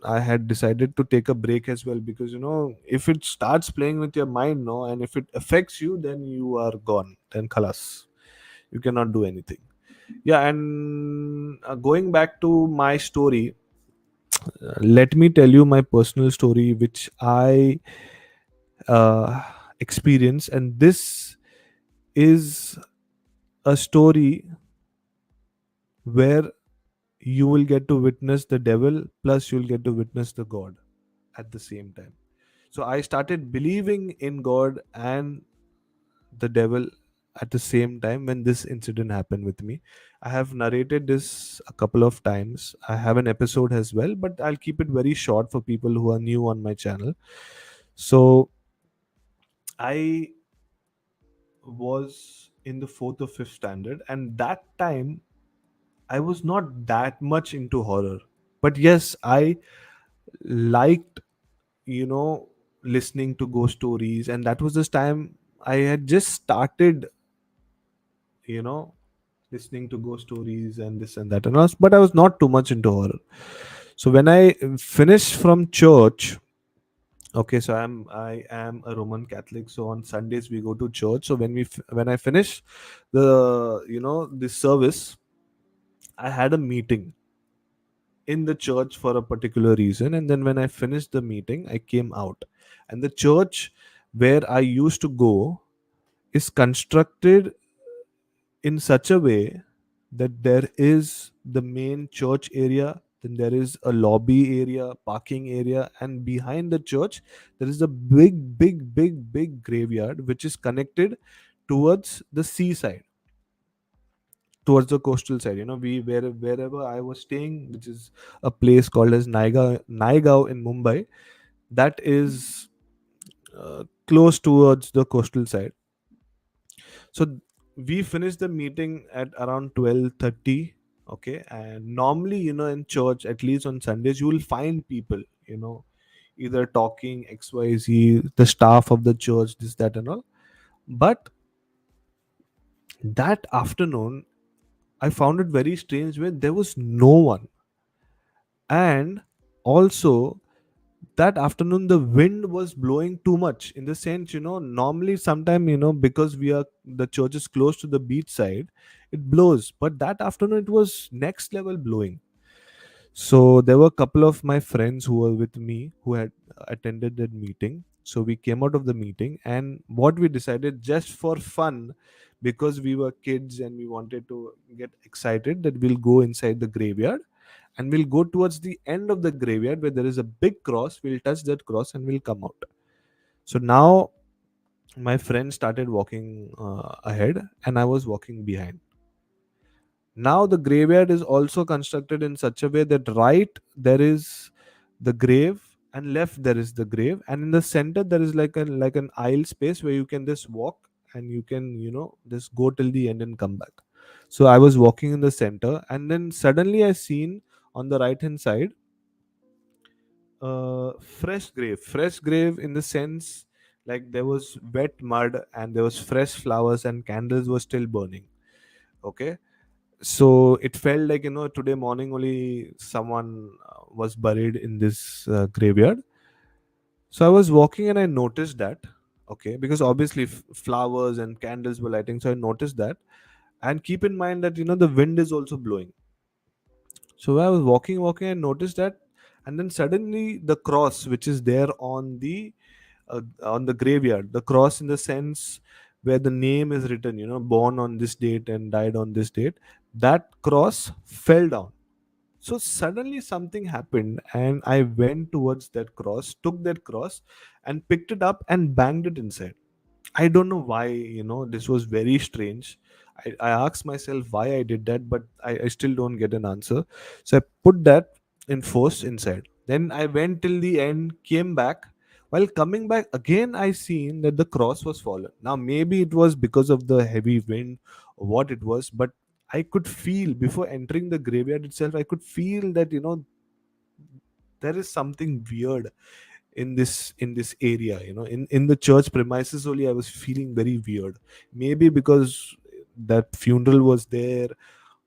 [SPEAKER 1] I had decided to take a break as well, because if it starts playing with your mind, no, and if it affects you, then you are gone. Then khalas, you cannot do anything. Yeah, and going back to my story, let me tell you my personal story, which I uh, experienced, and this is a story where you will get to witness the devil, plus you'll get to witness the God at the same time. So I started believing in God and the devil at the same time when this incident happened with me. I have narrated this a couple of times. I have an episode as well, but I'll keep it very short for people who are new on my channel. So I was in the fourth or fifth standard, and that time I was not that much into horror. But yes, I liked, you know, listening to ghost stories, and that was this time I had just started, you know, listening to ghost stories and this and that and all, but I was not too much into horror. So when I finished from church, okay, so I am a Roman Catholic, so on Sundays we go to church. So when I finish the the service, I had a meeting. in the church for a particular reason, and then when I finished the meeting, I came out. And the church where I used to go is constructed in such a way that there is the main church area, then there is a lobby area, parking area, and behind the church there is a big graveyard which is connected towards the seaside, towards the coastal side. Wherever I was staying, which is a place called as Naigaon in Mumbai, that is close towards the coastal side. So we finished the meeting at around 12:30. Okay, and normally, in church, at least on Sundays, you will find people, either talking XYZ, the staff of the church, this, that, and all. But that afternoon, I found it very strange where there was no one. And also, that afternoon the wind was blowing too much, in the sense, normally sometime, because the church is close to the beach side, it blows, but that afternoon it was next level blowing. So there were a couple of my friends who were with me who had attended that meeting. So we came out of the meeting, and what we decided, just for fun, because we were kids and we wanted to get excited, that we'll go inside the graveyard and we'll go towards the end of the graveyard where there is a big cross. We'll touch that cross and we'll come out. So now my friend started walking ahead and I was walking behind. Now the graveyard is also constructed in such a way that right there is the grave and left there is the grave, and in the center there is like an aisle space where you can just walk and you can, just go till the end and come back. So I was walking in the center, and then suddenly I seen on the right hand side fresh grave in the sense, like there was wet mud and there was fresh flowers and candles were still burning. Okay, so it felt like, today morning only someone was buried in this graveyard. So I was walking and I noticed that. Okay, because obviously flowers and candles were lighting, so I noticed that. And keep in mind that, the wind is also blowing. So I was walking, and noticed that. And then suddenly the cross which is there on the graveyard, the cross in the sense where the name is written, born on this date and died on this date, that cross fell down. So suddenly something happened, and I went towards that cross, took that cross, and picked it up and banged it inside. I don't know why, this was very strange. I asked myself why I did that, but I still don't get an answer. So I put that in force inside. Then I went till the end, came back. While coming back again, I seen that the cross was fallen. Now maybe it was because of the heavy wind or what it was, but I could feel before entering the graveyard itself, I could feel that, there is something weird in this area, in the church premises only. I was feeling very weird, maybe because that funeral was there,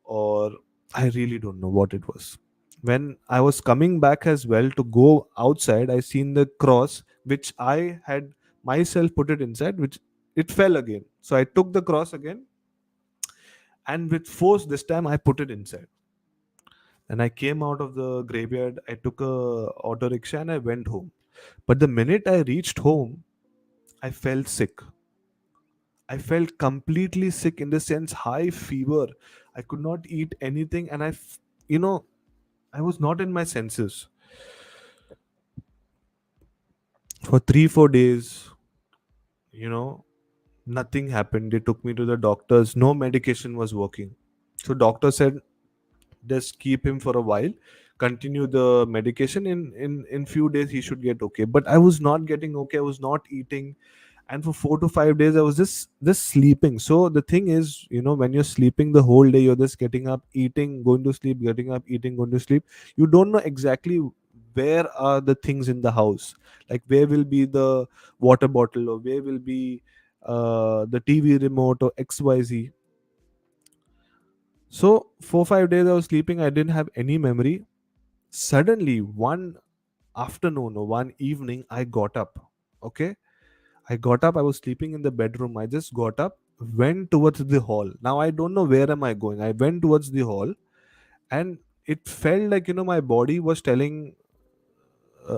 [SPEAKER 1] or I really don't know what it was. When I was coming back as well to go outside, I seen the cross which I had myself put it inside, which it fell again. So I took the cross again, and with force this time I put it inside. And I came out of the graveyard, I took a auto rickshaw and I went home. But the minute I reached home, I felt sick. I felt completely sick, in the sense high fever. I could not eat anything, and you know, I was not in my senses for 3 4 days. You know, nothing happened. They took me to the doctors. No medication was working. So doctor said, just keep him for a while. Continue the medication. In few days he should get okay. But I was not getting okay. I was not eating, and for 4 to 5 days I was just sleeping. So the thing is, when you're sleeping the whole day, you're just getting up, eating, going to sleep, getting up, eating, going to sleep. You don't know exactly where are the things in the house, like where will be the water bottle, or where will be the TV remote, or XYZ. So 4 5 days I was sleeping, I didn't have any memory. Suddenly one afternoon or one evening I got up. Okay, I got up. I was sleeping in the bedroom. I just got up, went towards the hall. Now I don't know where am I going. I went towards the hall, and it felt like, my body was telling,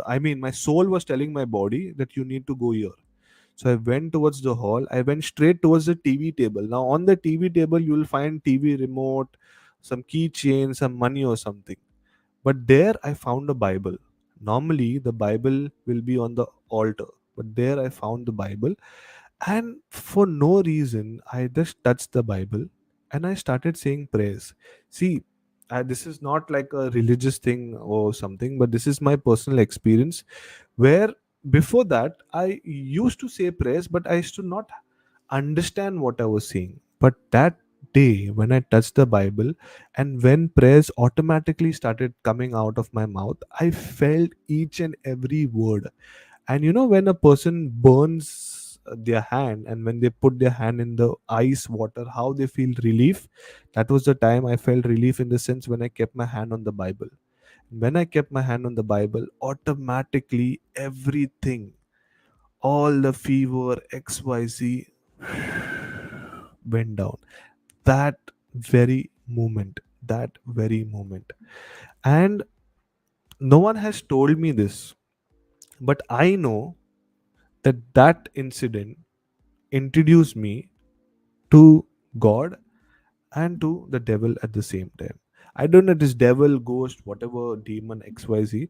[SPEAKER 1] I mean, my soul was telling my body that you need to go here. So I went towards the hall. I went straight towards the TV table. Now, on the TV table, you will find TV remote, some keychain, some money or something. But there, I found a Bible. Normally, the Bible will be on the altar, but there I found the Bible, and for no reason, I just touched the Bible and I started saying prayers. See, this is not like a religious thing or something, but this is my personal experience where before that I used to say prayers, but I used to not understand what I was saying. But that day when I touched the Bible and when prayers automatically started coming out of my mouth, I felt each and every word. And when a person burns their hand and when they put their hand in the ice water, how they feel relief, that was the time I felt relief, in the sense when I kept my hand on the Bible. When I kept my hand on the Bible, automatically everything, all the fever, XYZ, went down. That very moment, that very moment. And no one has told me this, but I know that that incident introduced me to God and to the devil at the same time. I don't know, this devil, ghost, whatever, demon, XYZ,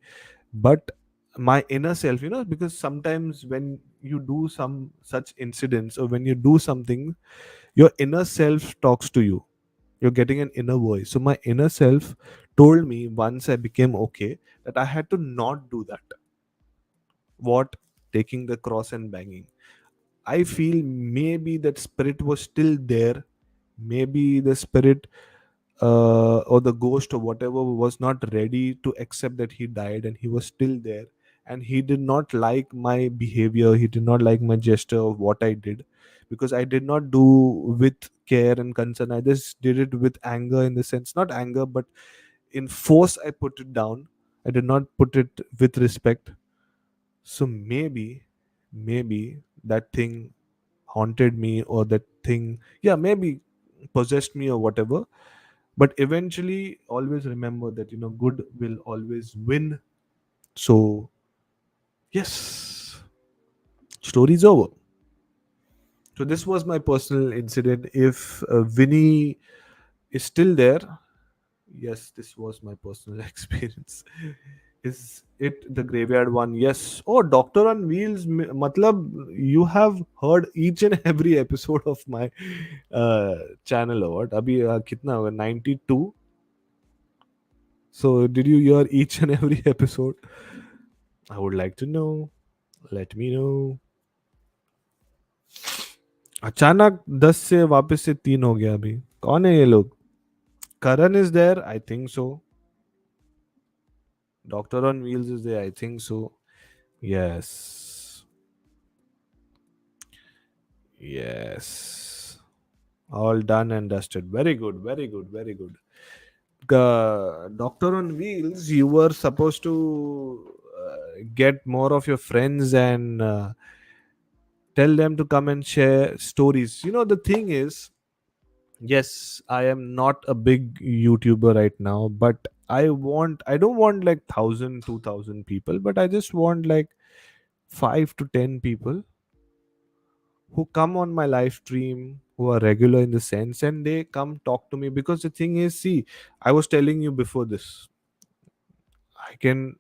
[SPEAKER 1] but my inner self, because sometimes when you do some such incidents or when you do something, your inner self talks to you. You're getting an inner voice. So my inner self told me once I became okay that I had to not do that. What? Taking the cross and banging. I feel maybe that spirit was still there. Maybe the spirit or the ghost or whatever was not ready to accept that he died and he was still there. And he did not like my behavior. He did not like my gesture of what I did, because I did not do with care and concern. I just did it with anger, in the sense, not anger, but in force. I put it down. I did not put it with respect. So maybe that thing haunted me, or that thing, yeah, maybe possessed me or whatever. But eventually, always remember that good will always win. So yes, story's over. So this was my personal incident. If Vinny is still there, yes, this was my personal experience. Is it the graveyard one? Yes. Oh, Doctor on Wheels. Matlab, you have heard each and every episode of my channel or what? Abhi kitna hoga? 92. So did you hear each and every episode? I would like to know. Let me know. अचानक 10 से वापस से 3 हो गया अभी. कौन है ये लोग? Karan is there? I think so. Doctor on Wheels is there? I think so. Yes. Yes. All done and dusted. Very good. Very good. Very good. Doctor on Wheels, you were supposed to get more of your friends and tell them to come and share stories. The thing is, yes, I am not a big YouTuber right now, but I don't want like 1,000, 2,000 people, but I just want like 5 to 10 people who come on my live stream, who are regular in the sense, and they come talk to me. Because the thing is, see, I was telling you before this, I can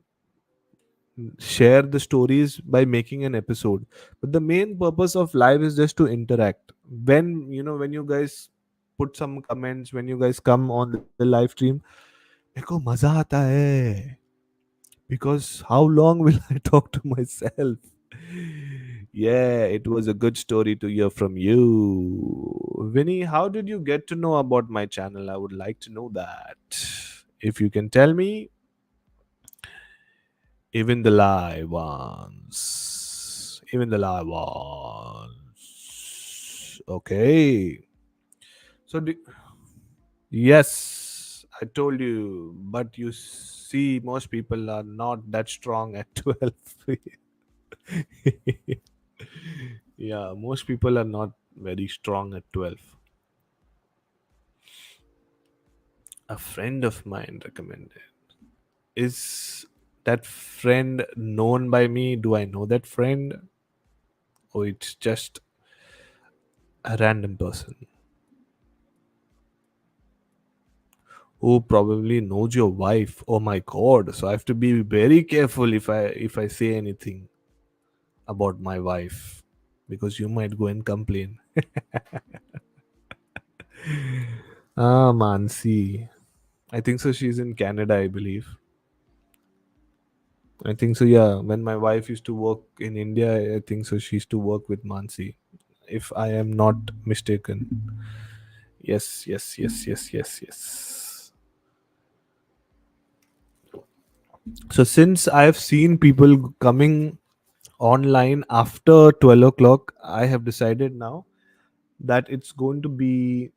[SPEAKER 1] share the stories by making an episode, but the main purpose of live is just to interact. When you guys put some comments, when you guys come on the live stream, मेरे को मजा आता है. Because how long will I talk to myself? Yeah, it was a good story to hear from you. Vinny, how did you get to know about my channel? I would like to know that. If you can tell me, even the live ones. Even the live ones. Okay. So, yes, I told you, but you see, most people are not that strong at 12. Yeah, most people are not very strong at 12. A friend of mine recommended. Is that friend known by me? Do I know that friend? Or it's just a random person who probably knows your wife? Oh my god. So I have to be very careful if I say anything about my wife because you might go and complain. Ah, Mansi. I think so. She's in Canada, I believe. I think so. Yeah. When my wife used to work in India, I think so. She used to work with Mansi, if I am not mistaken. Yes, yes, yes, yes, yes, yes. So since I've seen people coming online after 12 o'clock, I have decided now that it's going to be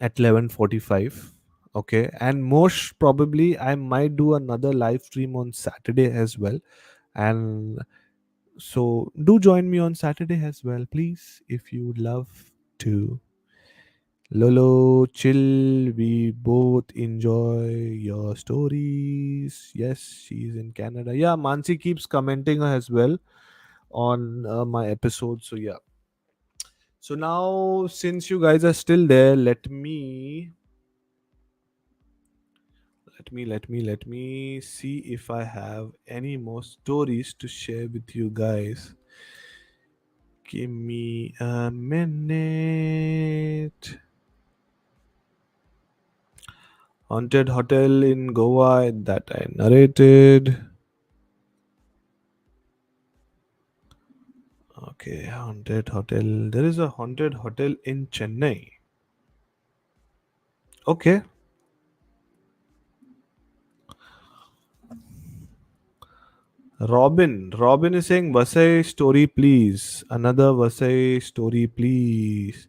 [SPEAKER 1] at 11:45. Okay, and most probably I might do another live stream on Saturday as well. And so do join me on Saturday as well, please, if you would love to. Lolo, chill. We both enjoy your stories. Yes, she's in Canada. Yeah, Mansi keeps commenting as well on my episode. So yeah. So now, since you guys are still there, let me see if I have any more stories to share with you guys. Give me a minute. Haunted hotel in Goa that I narrated. Okay, haunted hotel. There is a haunted hotel in Chennai. Okay. Robin is saying Vasai story, please. Another Vasai story, please.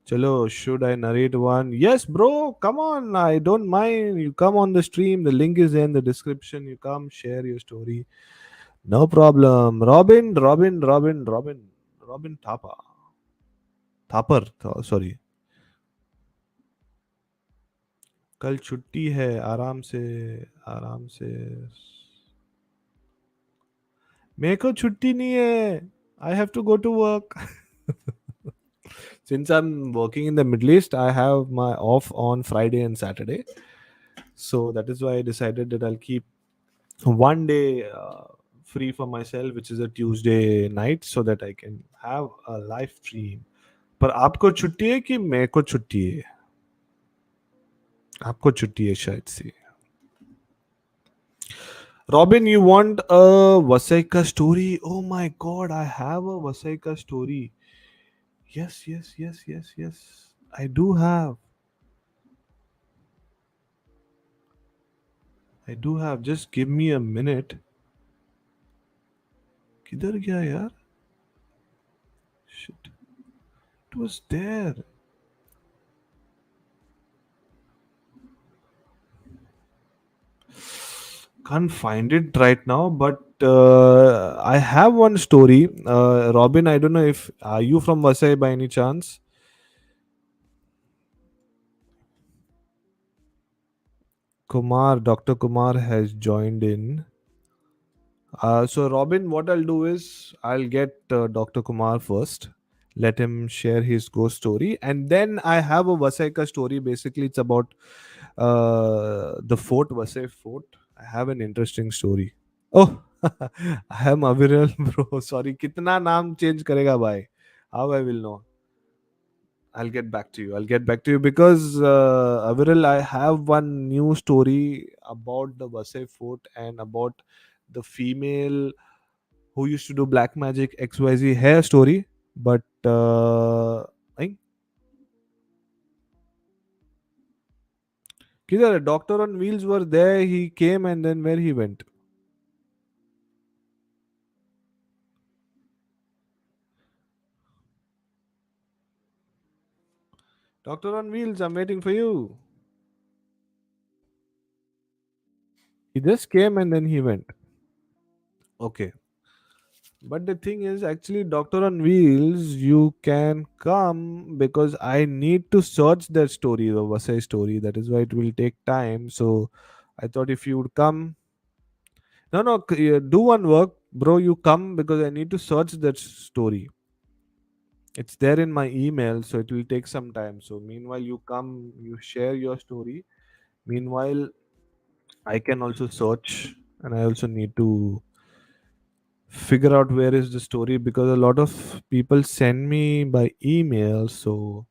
[SPEAKER 1] Chalo, should I narrate one? Yes, bro. Come on. I don't mind. You come on the stream. The link is there in the description. You come share your story. No problem. Robin Thapa. Sorry. कल छुट्टी है आराम से मेरे को छुट्टी नहीं है I have to go to work. Since I'm working in the Middle East, I have my off on Friday and Saturday. So that is why I decided that I'll keep one day free for myself, which is a Tuesday night, so that I can have a live stream. पर आपको छुट्टी है कि मेरे को छुट्टी है? आपको छुट्टी है शायद से. Robin, you want a Vasaika story? Oh my god, I have a Vasaika story. Yes, yes, yes, yes, yes. I do have. I do have. Just give me a minute. किधर गया यार? Shit. It was there. Can't find it right now, but I have one story. Robin, I don't know if are you from Vasai by any chance? Dr. Kumar has joined in. So, Robin, what I'll do is I'll get Dr. Kumar first, let him share his ghost story, and then I have a Vasaika story. Basically, it's about the fort, Vasai Fort. I have an interesting story. Oh, I am Aviral, bro. Sorry, कितना नाम change करेगा भाई? How I will know? I'll get back to you. I'll get back to you because Aviral, I have one new story about the Vasai Fort and about the female who used to do black magic XYZ hair story. But I किधर doctor on wheels were there. He came and then where he went. Doctor on wheels, I'm waiting for you. He just came and then he went. Okay. But the thing is, actually, Doctor on Wheels, you can come because I need to search that story, the Vasai story. That is why it will take time. So I thought if you would come, no, no, do one work, bro. You come because I need to search that story. It's there in my email, so it will take some time. So meanwhile, you come, you share your story. Meanwhile, I can also search, and I also need to figure out where is the story because a lot of people send me by email, so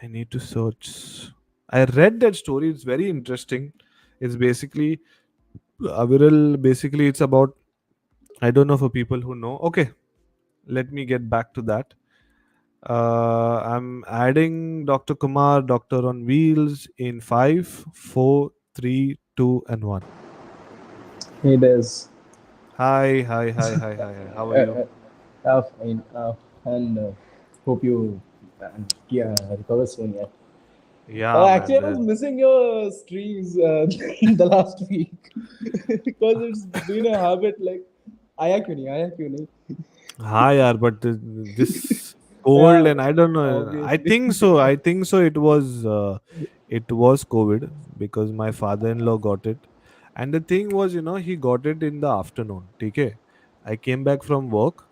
[SPEAKER 1] I need to search. I read that story, it's very interesting. It's basically Aviral, basically it's about, I don't know, for people who know. Okay, let me get back to that. I'm adding Dr. Kumar, Doctor on Wheels in 5, 4, 3, 2, and 1.
[SPEAKER 2] Hey, there's
[SPEAKER 1] Hi, hi, hi, hi, hi, hi. How are you?
[SPEAKER 2] fine, and hope you yeah, recover soon. Yeah.
[SPEAKER 1] Yeah,
[SPEAKER 2] Actually,
[SPEAKER 1] man.
[SPEAKER 2] I was missing your streams the last week because it's been a habit. Like, आया क्यों नहीं?
[SPEAKER 1] Hi, yaar, but this cold
[SPEAKER 2] Yeah,
[SPEAKER 1] and I don't know. I
[SPEAKER 2] obviously.
[SPEAKER 1] think so. I think so. It was COVID because my father-in-law got it, and the thing was, he got it in the afternoon. Okay, I came back from work.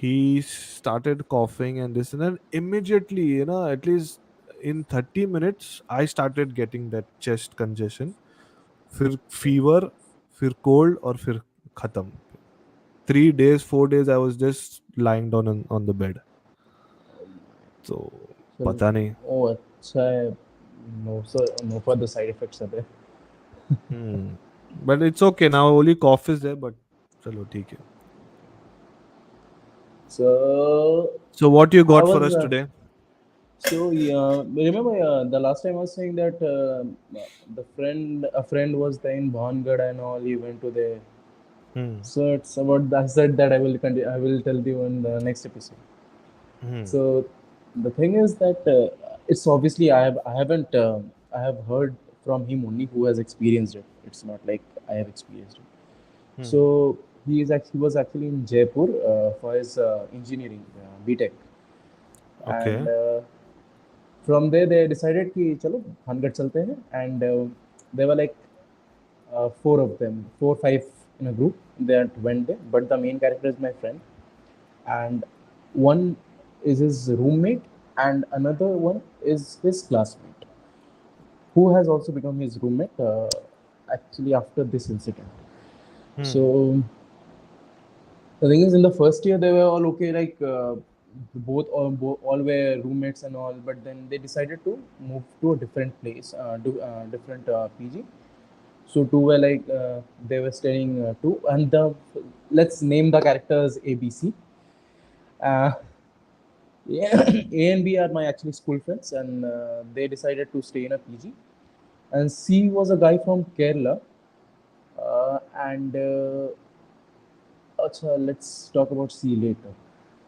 [SPEAKER 1] He started coughing and this, and then immediately, at least in 30 minutes, I started getting that chest congestion. फिर fever, फिर cold और फिर खत्म. 3 days, 4 days, I was just lying down on the bed. So,
[SPEAKER 2] So,
[SPEAKER 1] पता नहीं.
[SPEAKER 2] oh, अच्छा है. No further side effects are there.
[SPEAKER 1] Hmm. But it's okay now. Only cough is there, but चलो ठीक है.
[SPEAKER 2] So,
[SPEAKER 1] So, what you
[SPEAKER 2] I
[SPEAKER 1] got for
[SPEAKER 2] was
[SPEAKER 1] us today?
[SPEAKER 2] So yeah, remember the last time I was saying that a friend was there in Bhangarh and all. He went to there.
[SPEAKER 1] Hmm.
[SPEAKER 2] So it's about. I said that I will continue. I will tell you in the next episode.
[SPEAKER 1] Hmm.
[SPEAKER 2] So the thing is that it's obviously I haven't I have heard from him only who has experienced it. It's not like I have experienced it.
[SPEAKER 1] Hmm.
[SPEAKER 2] So he was actually in Jaipur for his engineering BTech, and
[SPEAKER 1] Okay.
[SPEAKER 2] from there they decided कि चलो भानगढ़ चलते हैं and there were like four of them, 4 5 in a group that went there. But the main character is my friend, and one is his roommate, and another one is his classmate, who has also become his roommate actually after this incident.
[SPEAKER 1] Hmm.
[SPEAKER 2] So the thing is, in the first year they were all okay, like all were roommates and all. But then they decided to move to a different place, different PG. So two were like they were staying two, and the let's name the characters ABC. Uh, yeah, A and B are my actually school friends, and they decided to stay in a PG. And C was a guy from Kerala, and acha, let's talk about C later.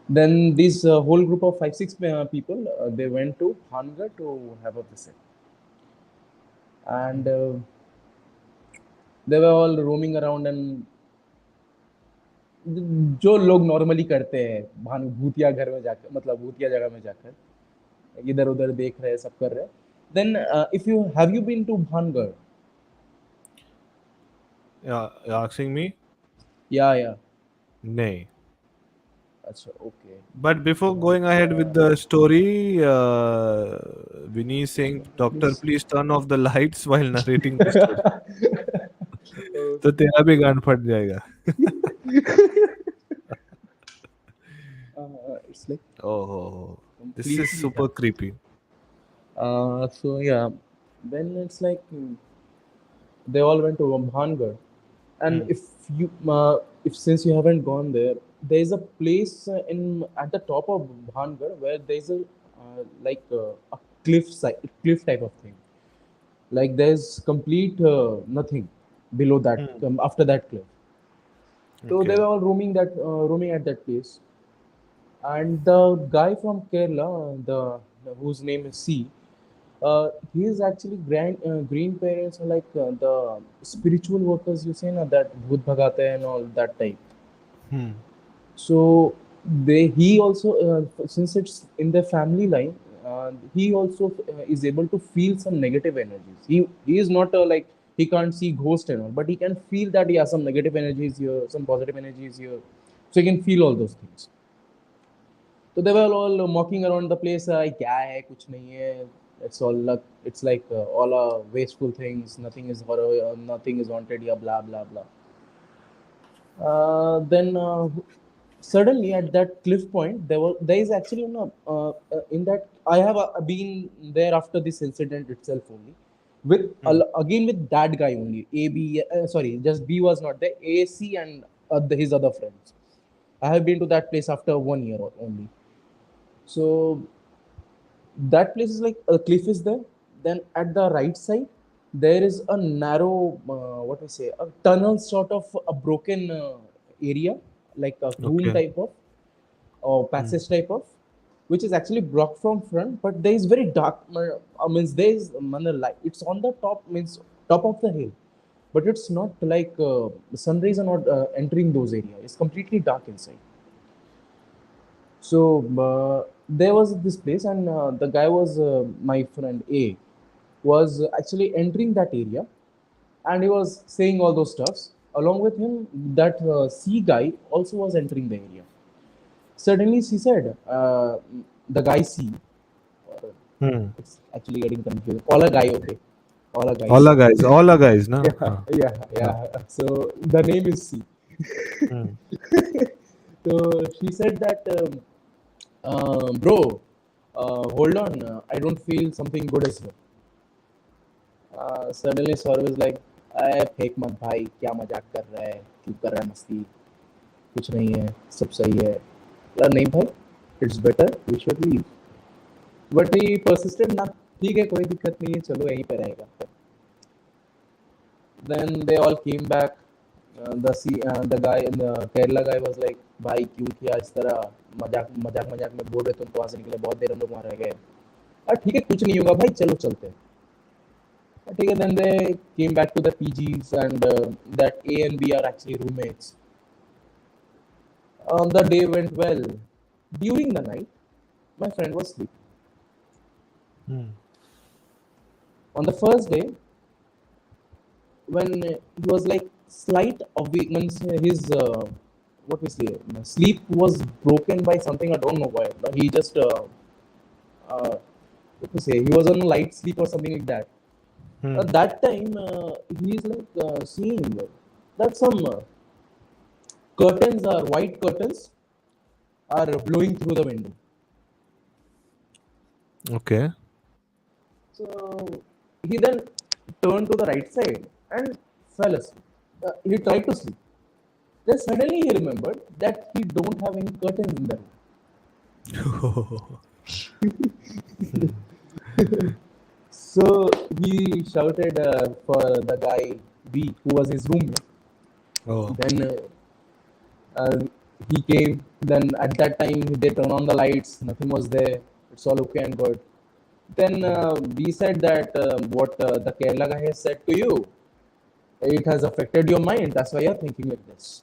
[SPEAKER 2] Then this whole group of 5 6 people they went to Bhangarh to have a visit, and
[SPEAKER 1] Hmm.
[SPEAKER 2] they were all roaming around and जो लोग normally करते हैं भान भूतिया घर में जाकर मतलब भूतिया जगह में जाकर इधर उधर देख रहे हैं सब कर रहे हैं then if you have you been to Bhangarh
[SPEAKER 1] Yeah, you're asking me?
[SPEAKER 2] या
[SPEAKER 1] Nay.
[SPEAKER 2] अच्छा okay
[SPEAKER 1] But before
[SPEAKER 2] not
[SPEAKER 1] going ahead with the story, Vinny is saying, Doctor,
[SPEAKER 2] please
[SPEAKER 1] please turn off the lights while narrating the story. तो तेरा भी गांड फट जाएगा.
[SPEAKER 2] It's like
[SPEAKER 1] Oh, this is
[SPEAKER 2] completely
[SPEAKER 1] super creepy.
[SPEAKER 2] so yeah then it's like they all went to Bhangarh. And
[SPEAKER 1] Hmm.
[SPEAKER 2] if since you haven't gone there, there is a place in at the top of Bhangarh where there is a cliff type of thing. Like there's complete nothing below that
[SPEAKER 1] Hmm.
[SPEAKER 2] after that cliff. So they
[SPEAKER 1] Okay.
[SPEAKER 2] were all roaming at that place. And the guy from Kerala, the whose name is C, his actually grandparents are like the spiritual workers you say na that bhoot bhagate and all that type.
[SPEAKER 1] Hmm.
[SPEAKER 2] So he also since it's in the family line, he also is able to feel some negative energies. He is not like he can't see ghost and all, but he can feel that yeah, some negative energies here, some positive energies here, so he can feel all those things. So they were all mocking around the place. क्या है कुछ नहीं है. It's all luck. It's like all wasteful things. Nothing is horror. Nothing is haunted. Yeah, blah blah blah. Then suddenly at that cliff point, there is actually in that I have been there after this incident itself only, with
[SPEAKER 1] Hmm.
[SPEAKER 2] again with that guy only. A B sorry, just B was not there. A C and his other friends. I have been to that place after 1 year only. So that place is like a cliff is there. Then at the right side, there is a narrow, what we say, a tunnel sort of a broken area, like a room
[SPEAKER 1] Okay.
[SPEAKER 2] type of, or
[SPEAKER 1] Hmm.
[SPEAKER 2] passage type of, which is actually blocked from front, but there is very dark. Means there is light. It's on the top, means top of the hill, but it's not like sun rays are not entering those areas. It's completely dark inside. So there was this place, and the guy was my friend A, was actually entering that area, and he was saying all those stuffs. Along with him, that C guy also was entering the area. Suddenly, she said, the guy C, or
[SPEAKER 1] Hmm.
[SPEAKER 2] it's actually getting confused. All a guy, okay, all a guy C.
[SPEAKER 1] All are guys, no?
[SPEAKER 2] Yeah,
[SPEAKER 1] Huh.
[SPEAKER 2] yeah,
[SPEAKER 1] Huh.
[SPEAKER 2] yeah. So the name is C.
[SPEAKER 1] Hmm.
[SPEAKER 2] So she said that, bro, hold on, I don't feel something good as well. Suddenly Saurabh is like, अरे फेंक मत भाई, क्या मजाक कर रहा है, क्यों कर रहा है मस्ती, कुछ नहीं है, सब सही है. यार नहीं भाई, it's better we should leave. But he persisted ना, ठीक है कोई दिक्कत नहीं है, चलो यहीं पे रहेगा. Then they all came back. The guy, the Kerala guy was like, भाई क्यों किया इस तरह, मजाक मजाक मजाक में बोल रहे तुम तो वहां से निकले, बहुत देर हम लोग वहां रह गए. ठीक है कुछ नहीं होगा भाई, चलो चलते हैं. ठीक है. Then they came back to the PGs, and that A and B are actually roommates. The day went well. During the night, my friend was sleeping.
[SPEAKER 1] Hmm.
[SPEAKER 2] On the first day, when he was like slight awake, means his what we say, sleep was broken by something, I don't know why, but he just what we say, he was on a light sleep or something like that.
[SPEAKER 1] Hmm.
[SPEAKER 2] At that time, he is like seeing that some curtains, are white curtains, are blowing through the window.
[SPEAKER 1] Okay.
[SPEAKER 2] So he then turned to the right side and fell asleep. He tried to sleep. Then suddenly he remembered that he don't have any curtains in the room.
[SPEAKER 1] Hmm.
[SPEAKER 2] So he shouted for the guy B, who was his roommate.
[SPEAKER 1] Oh.
[SPEAKER 2] Then he came. Then at that time they turned on the lights. Nothing was there. It's all okay and good. Then
[SPEAKER 1] Hmm.
[SPEAKER 2] we said that what the Kerala guy has said to you, it has affected your mind. That's why you're thinking like this.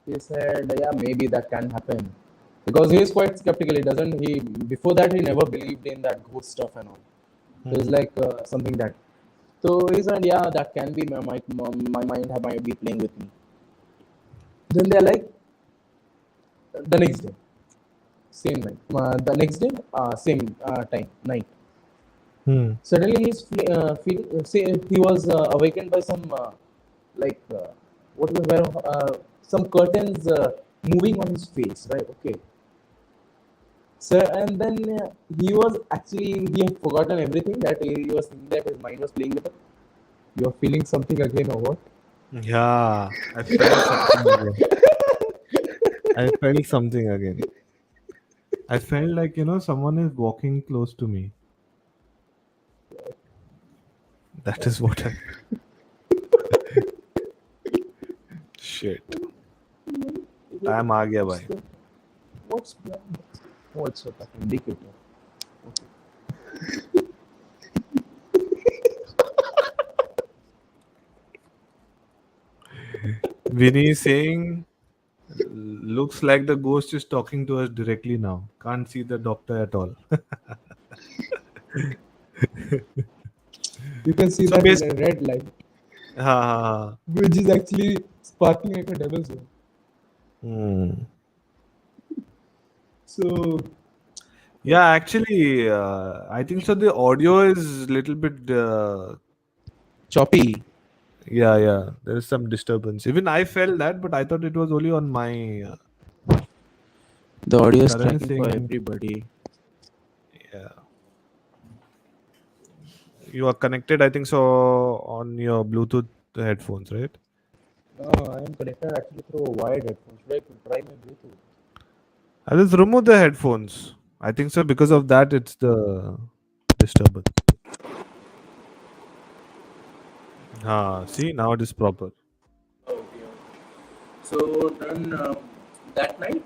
[SPEAKER 2] He said, yeah, maybe that can happen. Because he is quite skeptical. He doesn't, he, before that, he never believed in that ghost stuff and all. So it's
[SPEAKER 1] Hmm.
[SPEAKER 2] like something that. So he said, yeah, that can be my mind might be playing with me. Then they're like, the next day, same night. The next day, same time, night.
[SPEAKER 1] Hmm.
[SPEAKER 2] Suddenly he's say he was awakened by some like what was there some curtains moving on his face, right? Okay. So and then he was actually, he had forgotten everything, that he was thinking that his mind was playing with him. You're feeling something again or what?
[SPEAKER 1] Yeah, I felt something again. I felt something again. I felt like, someone is walking close to me. That is what I. Shit. Time आ गया
[SPEAKER 2] What's
[SPEAKER 1] भाई.
[SPEAKER 2] the what's the what's the indicator?
[SPEAKER 1] Vinny is saying, looks like the ghost is talking to us directly now. Can't see the doctor at all.
[SPEAKER 2] You can see
[SPEAKER 1] So
[SPEAKER 2] that
[SPEAKER 1] basically,
[SPEAKER 2] red light,
[SPEAKER 1] ha,
[SPEAKER 2] which is actually sparking like a devil's one.
[SPEAKER 1] hmm.
[SPEAKER 2] So
[SPEAKER 1] Yeah, actually, I think so. The audio is little bit,
[SPEAKER 2] choppy.
[SPEAKER 1] yeah, yeah. There is some disturbance. Even I felt that, but I thought it was only on my.
[SPEAKER 2] The audio is
[SPEAKER 1] Karan is
[SPEAKER 2] tracking for
[SPEAKER 1] saying,
[SPEAKER 2] everybody.
[SPEAKER 1] yeah, you are connected. I think so on your Bluetooth headphones, right?
[SPEAKER 2] No, I am connected actually through a wired headphone. Should I try my Bluetooth?
[SPEAKER 1] I just remove the headphones. I think so because of that, it's the disturbance. See, now it is proper.
[SPEAKER 2] Okay. So then that night,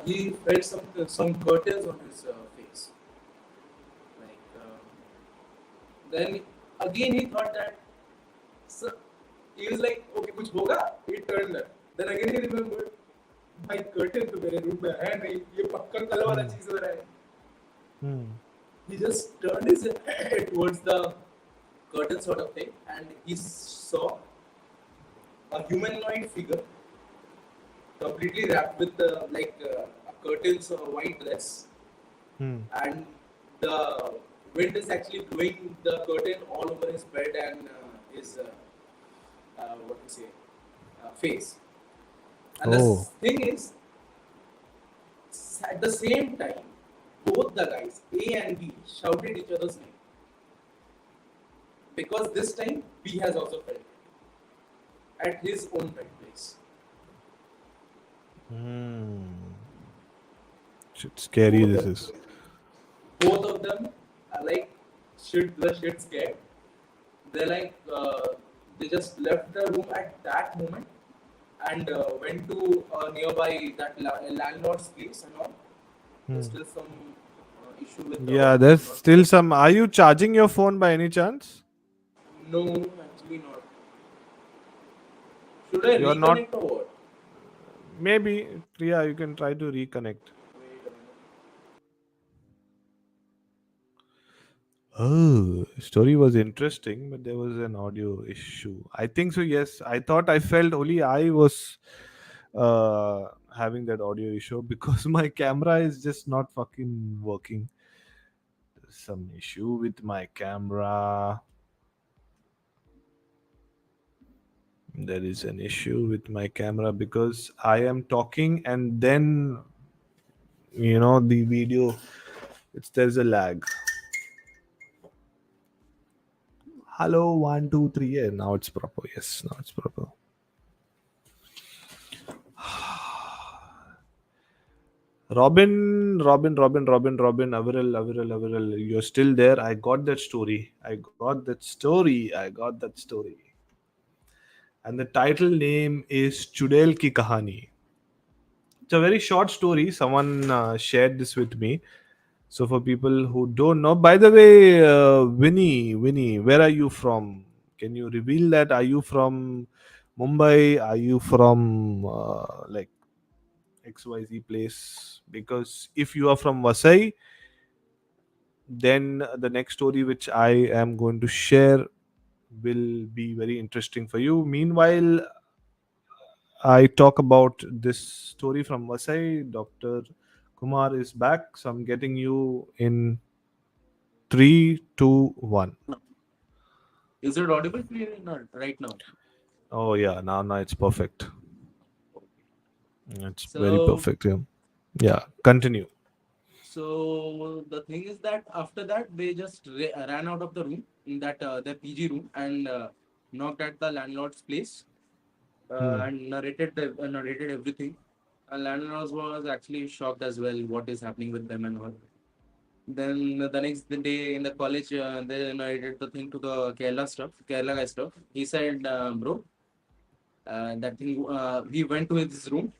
[SPEAKER 2] he felt some curtains on his face. Like then again he thought that so he was like okay कुछ होगा. He turned left. Then again he remembered भाई curtain तो मेरे room में है नहीं ये पक्का कल वाला
[SPEAKER 1] Hmm.
[SPEAKER 2] चीज हो रहा है.
[SPEAKER 1] Hmm.
[SPEAKER 2] He just turned his head towards the curtain sort of thing and he saw a humanoid figure completely wrapped with a curtains or white dress,
[SPEAKER 1] Hmm.
[SPEAKER 2] and the wind is actually blowing the curtain all over his bed and his what we say face. And the
[SPEAKER 1] Oh.
[SPEAKER 2] thing is, at the same time, both the guys A and B shouted each other's name because this time B has also felt it at his own bed place.
[SPEAKER 1] Hmm. Shit, scary
[SPEAKER 2] Both
[SPEAKER 1] this
[SPEAKER 2] of
[SPEAKER 1] is.
[SPEAKER 2] both of them are like shit scared. They're like they just left the room at that moment and went to nearby that landlord's place and all. There's
[SPEAKER 1] Hmm.
[SPEAKER 2] still some issue with the
[SPEAKER 1] Yeah, there's
[SPEAKER 2] landlord
[SPEAKER 1] still
[SPEAKER 2] place.
[SPEAKER 1] some. Are you charging your phone by any chance?
[SPEAKER 2] No, actually not. Should I
[SPEAKER 1] You're not.
[SPEAKER 2] reconnect or what?
[SPEAKER 1] Maybe. Yeah, you can try to reconnect.
[SPEAKER 2] Wait a minute.
[SPEAKER 1] Oh, story was interesting, but there was an audio issue. I think so. Yes, I thought I felt only I was uh, having that audio issue because my camera is just not fucking working. There's some issue with my camera. There is an issue with my camera because I am talking and then the video. It's there's a lag. Hello, 1, 2, 3. Yeah, now it's proper. Yes, now it's proper. Robin, Aviril, you're still there. I got that story. I got that story. And the title name is Chudel Ki Kahani. It's a very short story. Someone shared this with me. So for people who don't know, by the way, Winnie, where are you from? Can you reveal that? Are you from Mumbai? Are you from like XYZ place? Because if you are from Vasai, then the next story which I am going to share will be very interesting for you. Meanwhile, I talk about this story from Vasai. Dr. Kumar is back, so I'm getting you in 3, 2, 1.
[SPEAKER 2] Is it audible clearly not right now?
[SPEAKER 1] Oh yeah, now it's perfect. It's very
[SPEAKER 2] So
[SPEAKER 1] perfect. Yeah, yeah. Continue.
[SPEAKER 2] So the thing is that after that they just ran out of the room in that their PG room and knocked at the landlord's place
[SPEAKER 1] Hmm.
[SPEAKER 2] and narrated everything. And landlord was actually shocked as well what is happening with them and all. Then the next day in the college they narrated the thing to the Kerala guy stuff. He said, bro, that thing. He went to his room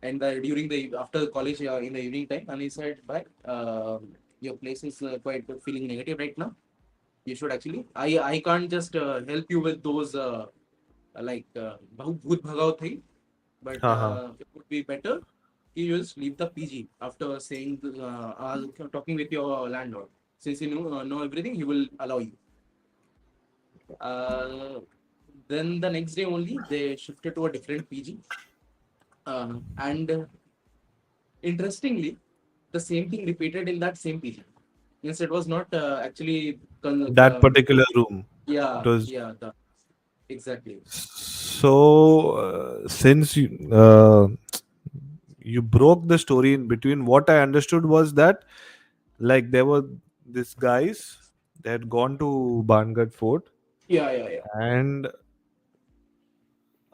[SPEAKER 2] and during the after college in the evening time and he said bye your place is quite feeling negative right now you should actually I can't just help you with those like bhoot bhagao thing, but
[SPEAKER 1] Haha.
[SPEAKER 2] it would be better you just leave the PG after saying talking with your landlord. Since you know everything, he will allow you. Uh, then the next day only they shifted to a different PG, and interestingly, the same thing repeated in that same PG. Yes, it was not actually.
[SPEAKER 1] That particular room. It
[SPEAKER 2] Yeah,
[SPEAKER 1] was
[SPEAKER 2] yeah, exactly.
[SPEAKER 1] so since you broke the story in between. What I understood was that like there were these guys, they had gone to Bhangarh Fort,
[SPEAKER 2] Yeah, yeah, yeah.
[SPEAKER 1] and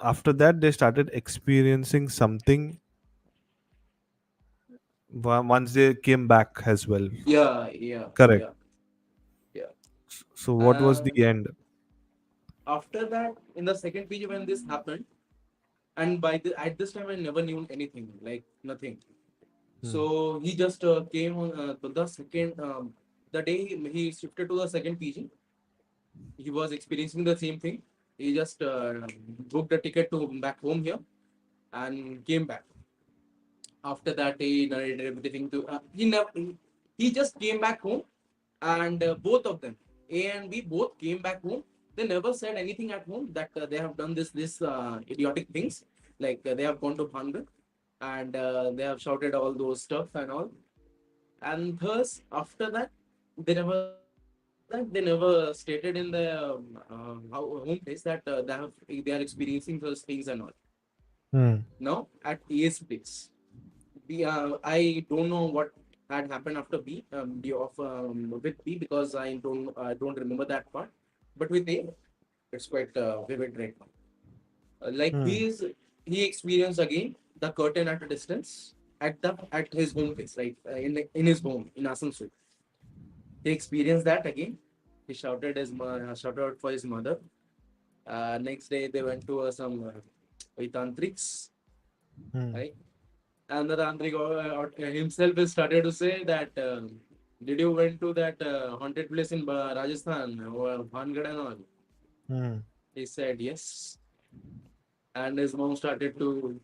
[SPEAKER 1] after that they started experiencing something once they came back as well.
[SPEAKER 2] Yeah, yeah,
[SPEAKER 1] Correct.
[SPEAKER 2] yeah, yeah.
[SPEAKER 1] So what was the
[SPEAKER 2] Uh,
[SPEAKER 1] end?
[SPEAKER 2] After that, in the second PG when this happened, and at this time I never knew anything, like nothing.
[SPEAKER 1] Hmm.
[SPEAKER 2] So he just came on the second the day he shifted to the second PG. He was experiencing the same thing. He just booked a ticket to back home here and came back. After that, he narrated everything to. He never. He just came back home, and both of them, A and B, both came back home. They never said anything at home that they have done this idiotic things, like they have gone to Bhangarh and they have shouted all those stuff and all. And thus, after that, they never stated in the home place that they are experiencing those things and all.
[SPEAKER 1] Hmm.
[SPEAKER 2] Now at A's place, I don't know what had happened after B, with B, because I don't remember that part. But with A, it's quite vivid right now. Like
[SPEAKER 1] Hmm.
[SPEAKER 2] he experienced again the curtain at a distance at his home place, right, in his home in Asansol. He experienced that again. He shouted out for his mother. Next day they went to some tantrics,
[SPEAKER 1] Hmm.
[SPEAKER 2] right? And the tantric himself has started to say that did you went to that haunted place in Rajasthan or Bhangarh and all?
[SPEAKER 1] Hmm.
[SPEAKER 2] He said yes, and his mom started to.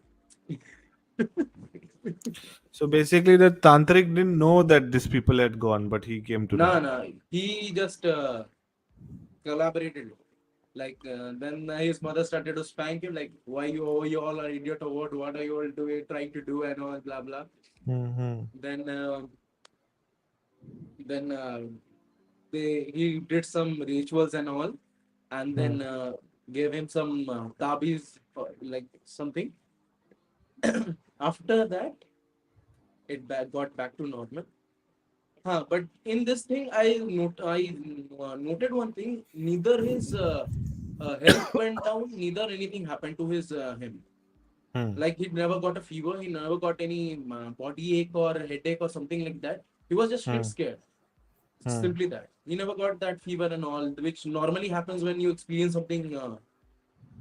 [SPEAKER 1] So basically, the tantric didn't know that these people had gone, but he came to know.
[SPEAKER 2] No, no, he just collaborated. Like then his mother started to spank him, like, "Why you all are idiot or what? What are you all doing, trying to do and all blah blah."
[SPEAKER 1] Hmm.
[SPEAKER 2] Then then he did some rituals and all, and
[SPEAKER 1] Hmm.
[SPEAKER 2] then gave him some tabis, like something. After that, got back to normal. But in this thing, I noted one thing. Neither his health went down, neither anything happened to him.
[SPEAKER 1] Hmm.
[SPEAKER 2] Like he never got a fever, he never got any body ache or headache or something like that. He was just shit
[SPEAKER 1] Hmm.
[SPEAKER 2] scared.
[SPEAKER 1] Hmm.
[SPEAKER 2] Simply that. He never got that fever and all, which normally happens when you experience something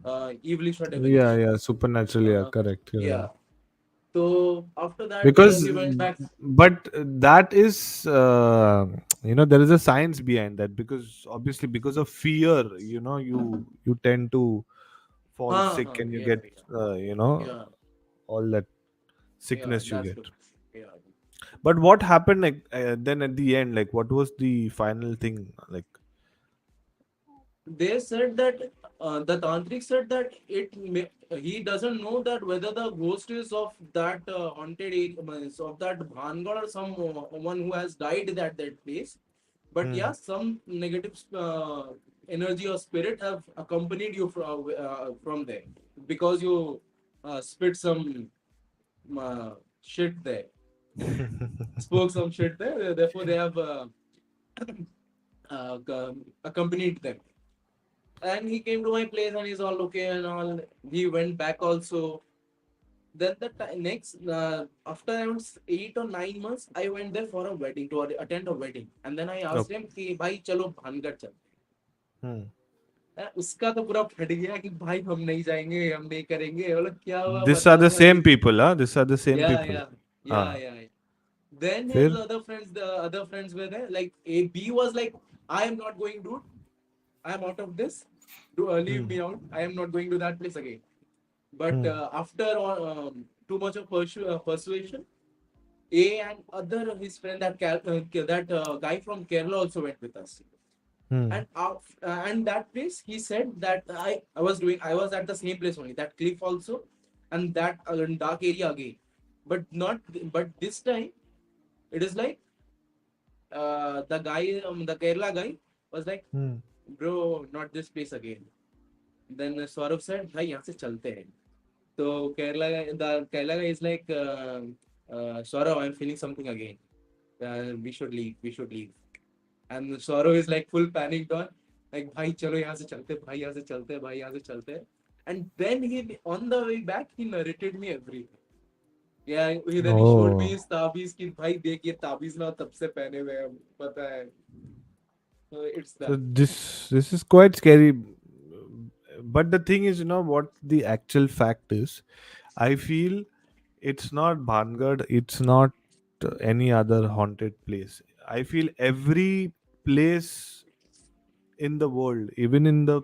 [SPEAKER 2] evilish or
[SPEAKER 1] Yeah,
[SPEAKER 2] devilish.
[SPEAKER 1] yeah, supernatural. Yeah,
[SPEAKER 2] Uh,
[SPEAKER 1] correct. You're right.
[SPEAKER 2] yeah. So after that,
[SPEAKER 1] Because
[SPEAKER 2] he went back.
[SPEAKER 1] but that is there is a science behind that, because obviously because of fear, you tend to fall sick and you
[SPEAKER 2] Yeah,
[SPEAKER 1] get
[SPEAKER 2] yeah,
[SPEAKER 1] all that
[SPEAKER 2] yeah.
[SPEAKER 1] sickness you
[SPEAKER 2] That's
[SPEAKER 1] get.
[SPEAKER 2] true. Yeah.
[SPEAKER 1] But what happened, like, then at the end, like what was the final thing, like?
[SPEAKER 2] They said that the tantric said that he doesn't know that whether the ghost is of that haunted area, means of that Bhangarh or someone who has died at that place. But
[SPEAKER 1] Hmm.
[SPEAKER 2] yeah, some negative energy or spirit have accompanied you from there because you spit some shit there, spoke some shit there. Therefore, they have accompanied them. And he came to my place and he's all okay and all. He went back also. Then next, after around 8 or 9 months, I went there for a wedding to attend a wedding. And then I asked
[SPEAKER 1] Okay.
[SPEAKER 2] him कि भाई चलो भानगढ़ चल.
[SPEAKER 1] Hmm.
[SPEAKER 2] उसका तो पूरा फट गया कि भाई हम नहीं जाएंगे, हम नहीं करेंगे. बोला क्या हुआ
[SPEAKER 1] These are
[SPEAKER 2] बताओ
[SPEAKER 1] the
[SPEAKER 2] भाई.
[SPEAKER 1] same people, huh? These are the same
[SPEAKER 2] Yeah,
[SPEAKER 1] people.
[SPEAKER 2] yeah, yeah,
[SPEAKER 1] Ah.
[SPEAKER 2] yeah. Then his
[SPEAKER 1] फिर?
[SPEAKER 2] the other friends were there. Like A B was like, I am not going, dude. I am out of this. Do leave
[SPEAKER 1] Hmm.
[SPEAKER 2] me out. I am not going to that place again. But
[SPEAKER 1] Hmm.
[SPEAKER 2] after too much of persuasion, A and other his friend that guy from Kerala also went with us.
[SPEAKER 1] Hmm.
[SPEAKER 2] And that place he said that I was at the same place only, that cliff also, and that dark area again, but not but this time it is like the Kerala guy was like,
[SPEAKER 1] Hmm.
[SPEAKER 2] bro, not this place again. Then Saurav said, भाई यहाँ से चलते हैं. So the Kerala guy is like, Saurav, I'm feeling something again. We should leave. We should leave. And Saurav is like full panicked on, like, भाई चलो यहाँ से चलते, भाई यहाँ से चलते, भाई यहाँ से चलते. And then he on the way back he narrated me everything. Yeah, then he showed me
[SPEAKER 1] Oh.
[SPEAKER 2] his ताबीज की, भाई देख ये ताबीज ना तब से पहने हुए हैं, पता है. So it's
[SPEAKER 1] So
[SPEAKER 2] that.
[SPEAKER 1] this is quite scary. But the thing is, what the actual fact is. I feel it's not Bhangarh. It's not any other haunted place. I feel every place in the world, even in the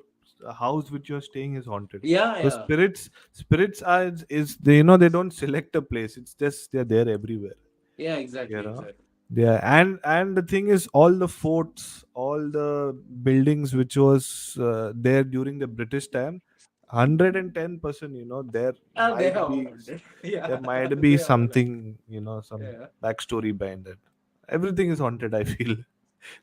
[SPEAKER 1] house which you're staying, is haunted.
[SPEAKER 2] Yeah,
[SPEAKER 1] Because
[SPEAKER 2] yeah,
[SPEAKER 1] spirits are is they they don't select a place. It's just they're there everywhere.
[SPEAKER 2] yeah,
[SPEAKER 1] You
[SPEAKER 2] exactly,
[SPEAKER 1] know.
[SPEAKER 2] exactly.
[SPEAKER 1] Yeah, and the thing is, all the forts, all the buildings which was there during the British time, 110%. There
[SPEAKER 2] They
[SPEAKER 1] might
[SPEAKER 2] are
[SPEAKER 1] be
[SPEAKER 2] haunted. Yeah,
[SPEAKER 1] there might be
[SPEAKER 2] they are like,
[SPEAKER 1] something, some
[SPEAKER 2] yeah.
[SPEAKER 1] backstory behind it. Everything is haunted, I feel.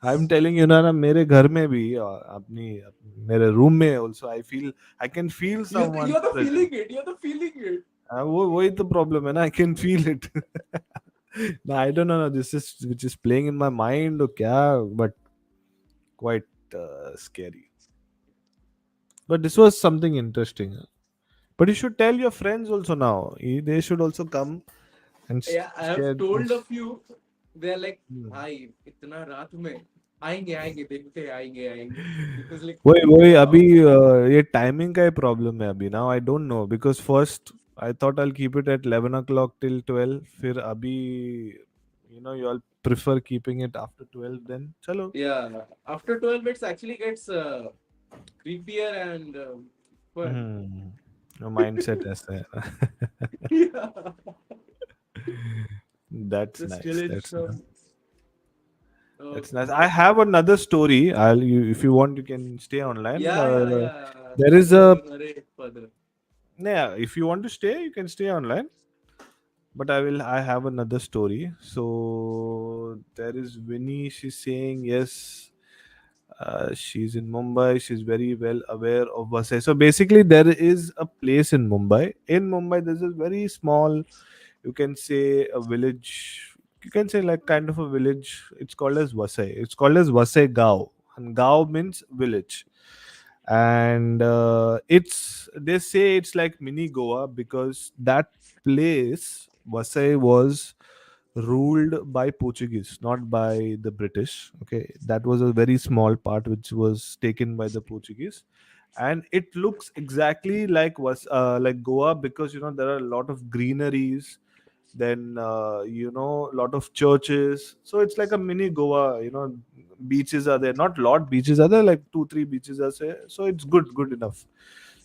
[SPEAKER 1] I'm telling you ना मेरे घर में भी अपनी मेरे room में also I feel I can feel someone's
[SPEAKER 2] You're the
[SPEAKER 1] presence.
[SPEAKER 2] feeling it. You're the feeling it.
[SPEAKER 1] वो वही तो problem है ना, I can feel it. No, I don't know, this is which is playing in my mind or क्या, but quite scary. But this was something interesting. But you should tell your friends also now. They should also come and
[SPEAKER 2] Yeah, I have
[SPEAKER 1] share
[SPEAKER 2] told a
[SPEAKER 1] this.
[SPEAKER 2] few. They're like,
[SPEAKER 1] Hmm.
[SPEAKER 2] भाई इतना रात में आएंगे आएंगे देखते हैं आएंगे आएंगे. It was like,
[SPEAKER 1] वही वही अभी
[SPEAKER 2] wow.
[SPEAKER 1] ये टाइमिंग का ही प्रॉब्लम है अभी. Now I don't know because first I thought I keep it at 11 o'clock till 12. फिर अभी you all prefer keeping it after 12. Then चलो.
[SPEAKER 2] Yeah, after 12, it's actually gets creepier and fun.
[SPEAKER 1] Mindset ऐसा है.
[SPEAKER 2] Yeah,
[SPEAKER 1] That's
[SPEAKER 2] the
[SPEAKER 1] nice.
[SPEAKER 2] stillage
[SPEAKER 1] That's nice.
[SPEAKER 2] from. Oh
[SPEAKER 1] That's nice. I
[SPEAKER 2] God.
[SPEAKER 1] have another story. If you want, you can stay online.
[SPEAKER 2] Yeah, yeah, yeah.
[SPEAKER 1] There is
[SPEAKER 2] Then
[SPEAKER 1] a
[SPEAKER 2] you narrate further.
[SPEAKER 1] Yeah. If you want to stay, you can stay online. But I have another story. So there is Winnie. She's saying yes. She's in Mumbai. She's very well aware of Vasai. So basically, there is a place in Mumbai. In Mumbai, there's a very small, you can say a village. You can say like kind of a village. It's called as Vasai. It's called as Vasai Gao. And Gao means village. And it's they say it's like mini Goa because that place Vasai was ruled by Portuguese, not by the British. Okay, that was a very small part which was taken by the Portuguese, and it looks exactly like was like Goa because there are a lot of greeneries. Then a lot of churches. So it's like a mini Goa. Beaches are there. Not lot beaches are there. Like two, three beaches are there. So it's good enough.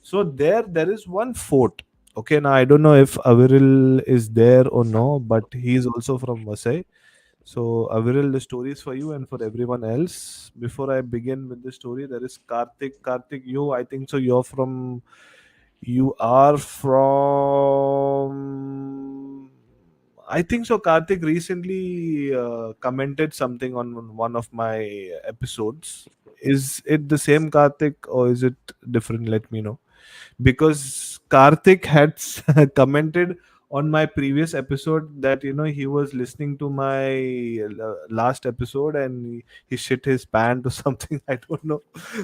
[SPEAKER 1] So there is one fort. Okay, now I don't know if Aviril is there or no, but he is also from Vasai. So Aviril, the story is for you and for everyone else. Before I begin with the story, there is Karthik. Karthik, I think so. You are from. I think so. Karthik recently commented something on one of my episodes. Is it the same Karthik or is it different? Let me know because Karthik had commented on my previous episode that he was listening to my last episode and he shit his pant or something. I don't know.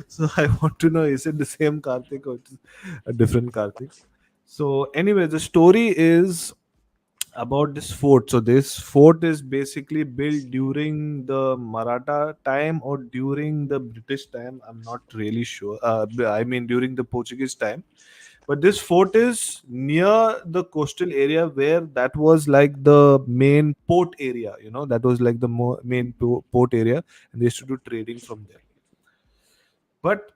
[SPEAKER 1] So I want to know, is it the same Karthik or it's a different Karthik? So anyway, the story is about this fort. So this fort is basically built during the Maratha time or during the British time. I'm not really sure. I mean during the Portuguese time. But this fort is near the coastal area where that was like the main port area. That was like the main port area, and they used to do trading from there. But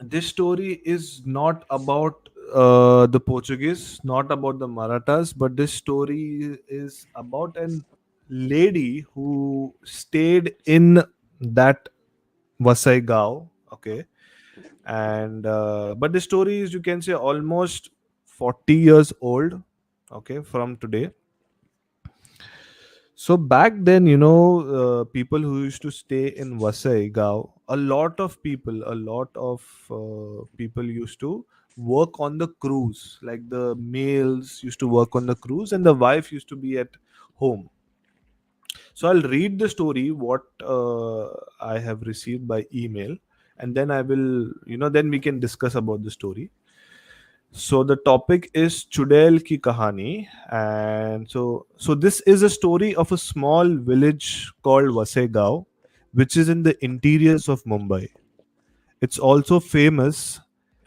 [SPEAKER 1] This story is not about the Portuguese, not about the Marathas, but this story is about an lady who stayed in that Vasai Gao. Okay, and but the story is, you can say, almost 40 years old. Okay, from today. So back then, people who used to stay in Vasai Gao, a lot of people used to work on the cruise. Like the males used to work on the cruise, and the wife used to be at home. So I'll read the story what I have received by email, and then I will, then we can discuss about the story. So the topic is Chudel ki kahani, and so this is a story of a small village called Vasai, which is in the interiors of Mumbai. It's also famous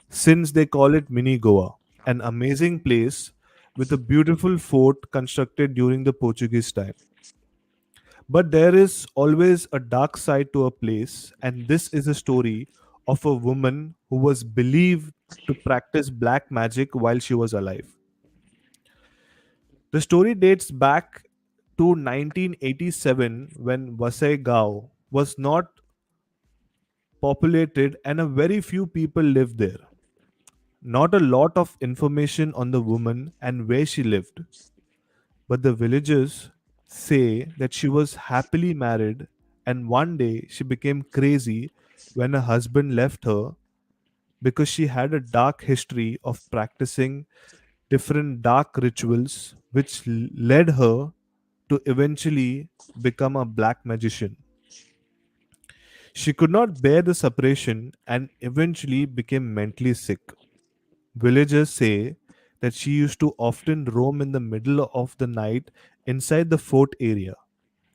[SPEAKER 1] since they call it Mini Goa, an amazing place with a beautiful fort constructed during the Portuguese time. But there is always a dark side to a place, and this is a story of a woman who was believed to practice black magic while she was alive. The story dates back to 1987 when Vasai Gao was not populated and a very few people lived there. Not a lot of information on the woman and where she lived, but the villagers say that she was happily married and one day she became crazy when her husband left her because she had a dark history of practicing different dark rituals which led her to eventually become a black magician. She could not bear the separation and eventually became mentally sick. Villagers say that she used to often roam in the middle of the night inside the fort area.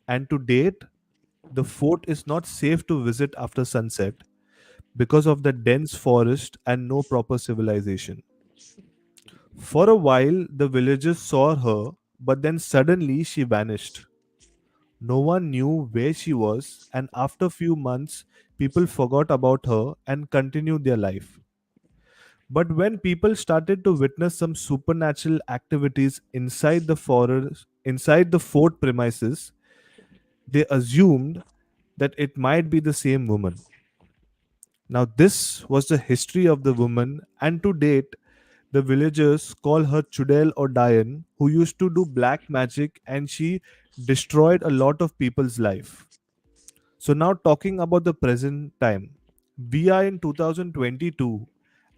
[SPEAKER 1] And to date, the fort is not safe to visit after sunset because of the dense forest and no proper civilization. For a while, the villagers saw her, but then suddenly she vanished. No one knew where she was, and after few months, people forgot about her and continued their life. But when people started to witness some supernatural activities inside the forest, inside the fort premises, they assumed that it might be the same woman. Now, this was the history of the woman, and to date, the villagers call her Chudel or Diane, who used to do black magic and she destroyed a lot of people's life. So now talking about the present time, we are in 2022,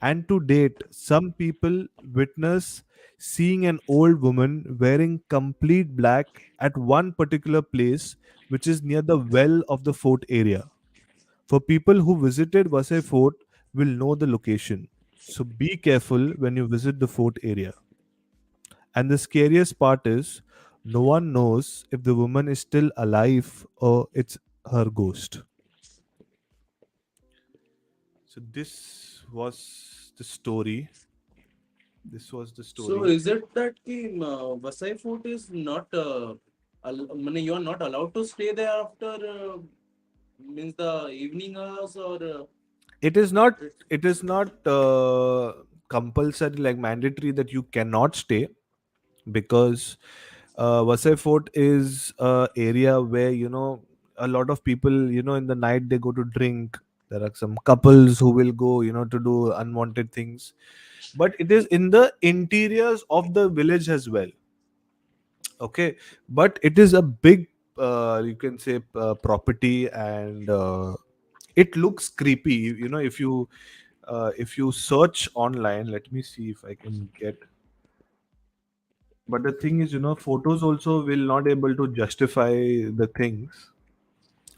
[SPEAKER 1] and to date, some people witness seeing an old woman wearing complete black at one particular place, which is near the well of the fort area. For people who visited Vasai Fort will know the location. So be careful when you visit the fort area. And the scariest part is no one knows if the woman is still alive or it's her ghost. So this was the story. This was the
[SPEAKER 2] So
[SPEAKER 1] story.
[SPEAKER 2] is it that the Vasai Fort is not, you are not allowed to stay there after means the evening hours or
[SPEAKER 1] It is not.
[SPEAKER 2] it,
[SPEAKER 1] It is not compulsory, like mandatory, that you cannot stay, because Vasai Fort is a area where a lot of people, in the night they go to drink. There are some couples who will go, to do unwanted things. But it is in the interiors of the village as well. Okay, but it is a big, you can say, property, and it looks creepy. If you search online, let me see if I can get. But the thing is, photos also will not able to justify the things.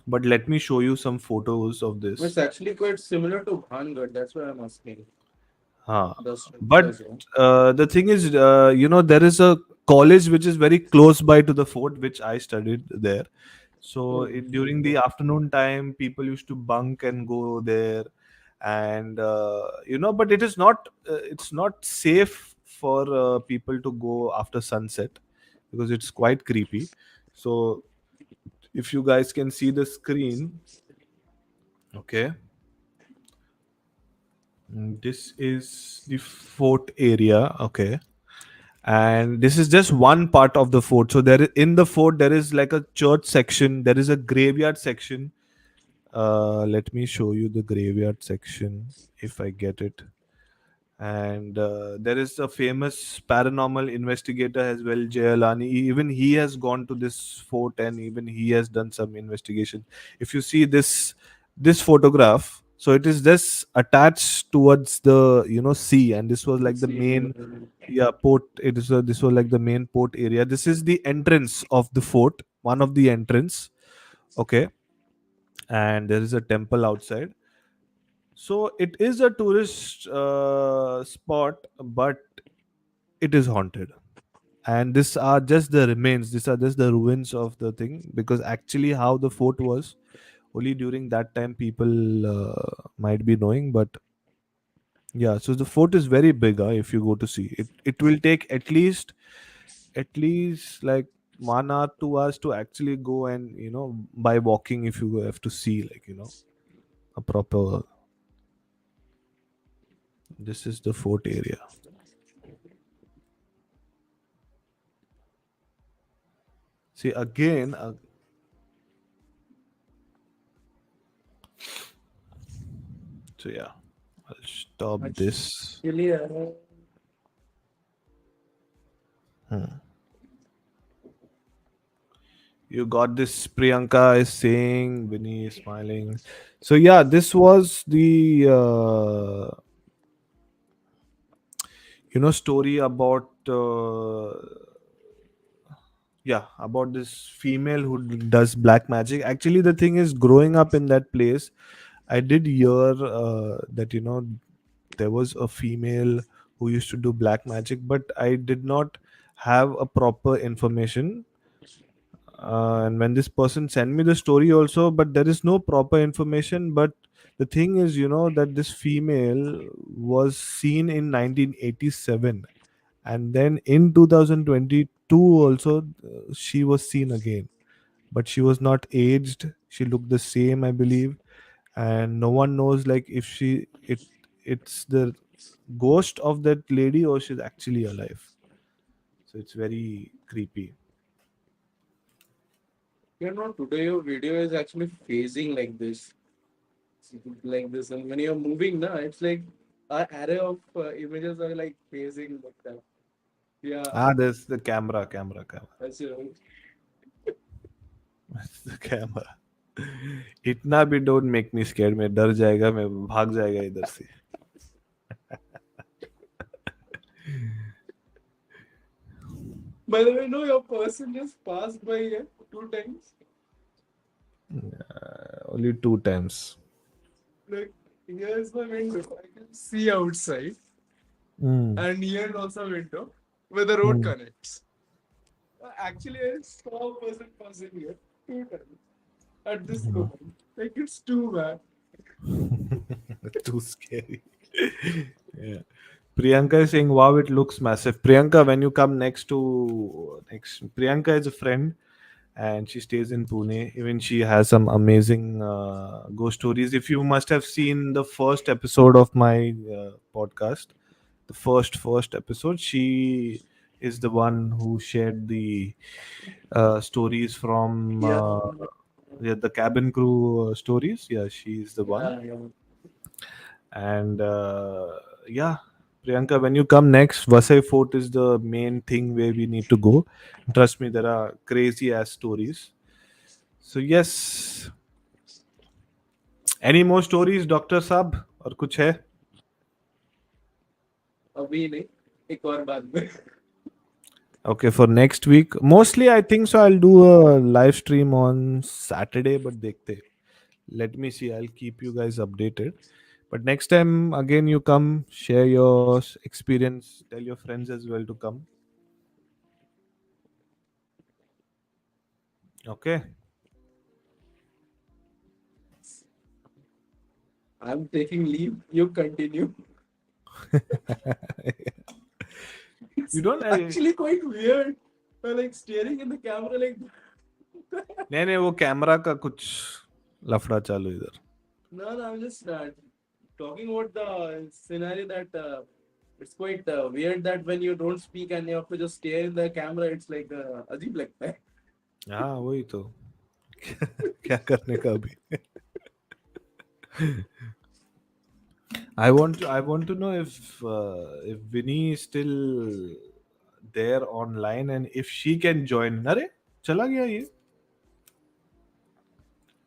[SPEAKER 1] But let me show you some photos of
[SPEAKER 2] it's
[SPEAKER 1] this.
[SPEAKER 2] actually quite similar to Bhangarh. That's why I'm asking
[SPEAKER 1] Huh.
[SPEAKER 2] the
[SPEAKER 1] But
[SPEAKER 2] structures. Yeah.
[SPEAKER 1] the thing is, there is a college which is very close by to the fort, which I studied there. So
[SPEAKER 2] Oh,
[SPEAKER 1] during the afternoon time, people used to bunk and go there, and but it is not. It's not safe for people to go after sunset because it's quite creepy. So if you guys can see the screen, okay. This is the fort area. Okay. And this is just one part of the fort. So there in the fort there is like a church section, there is a graveyard section. Let me show you the graveyard section if I get it. And there is a famous paranormal investigator as well, Jayalani. Even he has gone to this fort and even he has done some investigation. If you see this photograph, so it is just attached towards the sea, and this was like the
[SPEAKER 2] See,
[SPEAKER 1] main, yeah, port. It is this was like the main port area. This is the entrance of the fort, one of the entrance. Okay. And there is a temple outside. So it is a tourist spot, but it is haunted. And these are just the remains. These are just the ruins of the thing. Because actually, how the fort was, only during that time people might be knowing. But yeah, so the fort is very big. If you go to see it, it will take at least like 1 hour, 2 hours to actually go, and by walking, if you have to see, like a proper. This is the fort area. See again. So yeah, I'll stop this.
[SPEAKER 2] actually,
[SPEAKER 1] Hmm. You got this. Priyanka is saying. Vinny is smiling. So yeah, this was the story about about this female who does black magic. Actually, the thing is, growing up in that place, I did hear that there was a female who used to do black magic, but I did not have a proper information. And when this person sent me the story also, but there is no proper information. But the thing is, that this female was seen in 1987, and then in 2022 also she was seen again, but she was not aged. She looked the same, I believe. And no one knows, like, if it's the ghost of that lady or she's actually alive. So it's very creepy.
[SPEAKER 2] today your video is actually phasing like this. Like this, and when you're moving now, it's like an array of images are like phasing like that. Yeah,
[SPEAKER 1] There's the camera.
[SPEAKER 2] that's your
[SPEAKER 1] That's the camera. इतना भी don't make me scared. मैं डर जाएगा, मैं भाग जाएगा इधर से.
[SPEAKER 2] By the way, no, your person just passed by here 2 times.
[SPEAKER 1] Only 2 times.
[SPEAKER 2] Like, here's my window. I can see outside,
[SPEAKER 1] Mm.
[SPEAKER 2] and here also window where the road
[SPEAKER 1] Mm.
[SPEAKER 2] connects. Actually, I saw a person passing here 2 times at this moment. Like, it's too bad.
[SPEAKER 1] Too scary. Yeah. Priyanka is saying, "Wow, it looks massive." Priyanka, when you come next, Priyanka is a friend, and she stays in Pune. Even she has some amazing ghost stories. If you must have seen the first episode of my podcast, the first episode, she is the one who shared the stories from
[SPEAKER 2] Yeah,
[SPEAKER 1] the cabin crew stories. Yeah, she's the one.
[SPEAKER 2] yeah, yeah.
[SPEAKER 1] And yeah, Priyanka, when you come next, Vasai Fort is the main thing where we need to go. Trust me, there are crazy ass stories. So yes, any more stories, Doctor Sab, or kuch hai?
[SPEAKER 2] अभी नहीं एक और बाद में
[SPEAKER 1] Okay, for next week, mostly I think so. I'll do a live stream on Saturday, but dekhte. Let me see. I'll keep you guys updated. But next time again you come, share your experience, tell your friends as well to come. Okay.
[SPEAKER 2] I'm taking leave. You continue.
[SPEAKER 1] You
[SPEAKER 2] It's
[SPEAKER 1] don't.
[SPEAKER 2] actually quite weird. Like staring in the camera like
[SPEAKER 1] नहीं नहीं, वो camera का कुछ लफड़ा चालू इधर.
[SPEAKER 2] no, no, I'm just Talking about the scenario that it's quite weird that when you don't speak and you have to just stare in the camera, it's like अजीब लगता है.
[SPEAKER 1] हाँ वही तो. क्या करने का अभी. I want to know if Vinny is still there online and if she can join. अरे चला गया ये.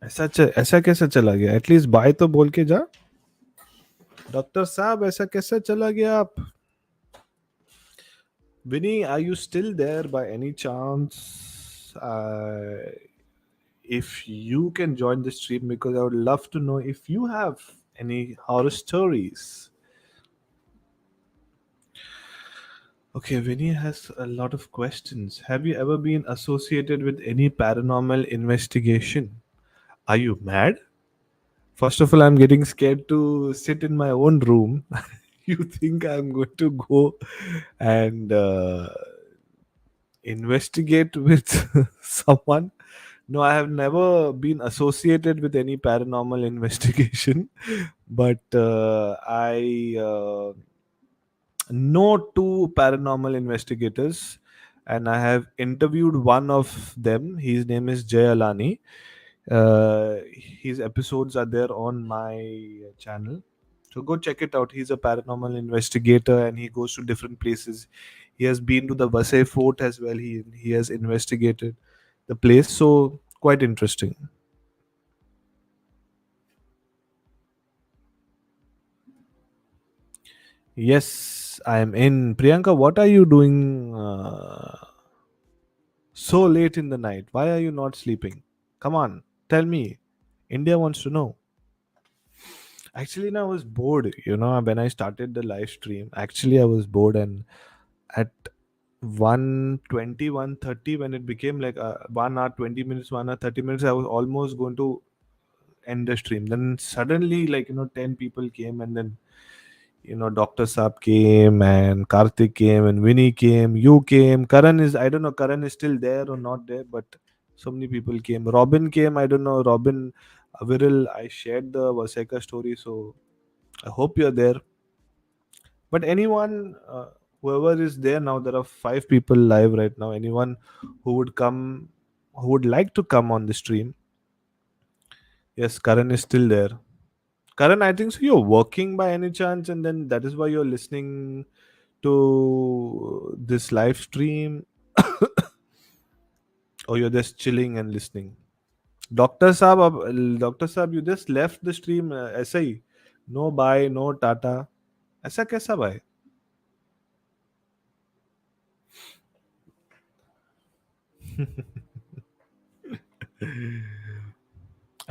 [SPEAKER 1] ऐसा कैसा चला गया? एटलीस्ट बाय तो बोल के जा. डॉक्टर साहब ऐसा कैसा चला गया आप? Vinny, are you still there by any chance? If you can join the stream, because I would love to know if you have any horror stories. Okay, Vinny has a lot of questions. Have you ever been associated with any paranormal investigation? Are you mad? First of all, I'm getting scared to sit in my own room. You think I'm going to go and investigate with someone? No, I have never been associated with any paranormal investigation, but I know two paranormal investigators, and I have interviewed one of them. His name is Jay Alani. His episodes are there on my channel. So go check it out. He's a paranormal investigator and he goes to different places. He has been to the Vasai fort as well. He has investigated the place. So quite interesting. Yes, I am in. Priyanka, what are you doing so late in the night? Why are you not sleeping? Come on, tell me. India wants to know. Actually, no, I was bored. When I started the live stream, actually, I was bored, and at 1:20, 1:30, when it became like 1 hour, 20 minutes, 1 hour, 30 minutes, I was almost going to end the stream. Then suddenly, 10 people came, and then Dr. Saab came and Karthik came and Vinny came, you came, Karan is, I don't know, Karan is still there or not there, but so many people came. Robin came, I don't know, Robin, Aviril, I shared the Vaseka story, so I hope you're there. But anyone, whoever is there now, there are 5 people live right now. Anyone who would come, who would like to come on the stream, yes, Karan is still there. Karan, I think so. You're working by any chance, and then that is why you're listening to this live stream, or you're just chilling and listening. Doctor Saab, you just left the stream. ऐसे ही, no bye, no tata. ऐसा कैसा bye?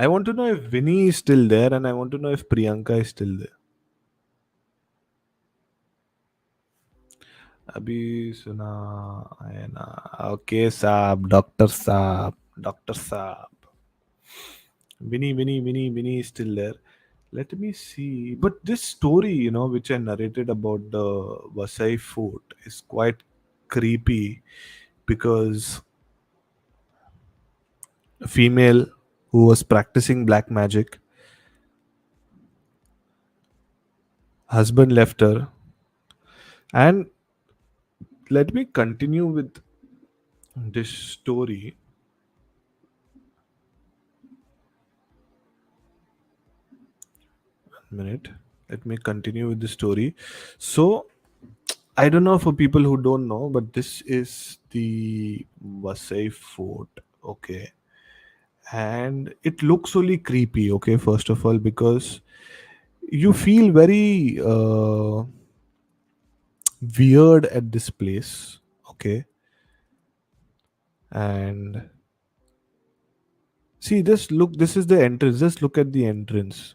[SPEAKER 1] I want to know if Vinny is still there, and I want to know if Priyanka is still there. अभी सुना है ना. Okay, साहब, doctor साहब. Vinny is still there. Let me see. But this story, which I narrated about the Vasai fort is quite creepy because a female who was practicing black magic, husband left her. And let me continue with this story. A minute. Let me continue with the story. So, I don't know for people who don't know, but this is the Vasai fort. Okay. And it looks really creepy, okay, first of all, because you feel very weird at this place, okay. And see, this is the entrance. Just look at the entrance.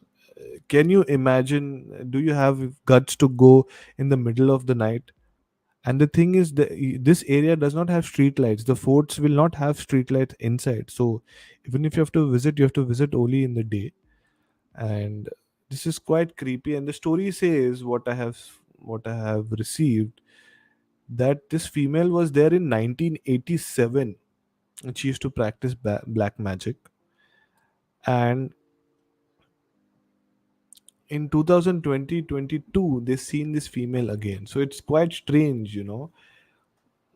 [SPEAKER 1] Can you imagine, do you have guts to go in the middle of the night? And the thing is, this area does not have street lights. The forts will not have street lights inside, so even if you have to visit, you have to visit only in the day. And this is quite creepy, and the story says, what I have received, that this female was there in 1987, and she used to practice black magic. And in 2020 22 they seen this female again, so it's quite strange,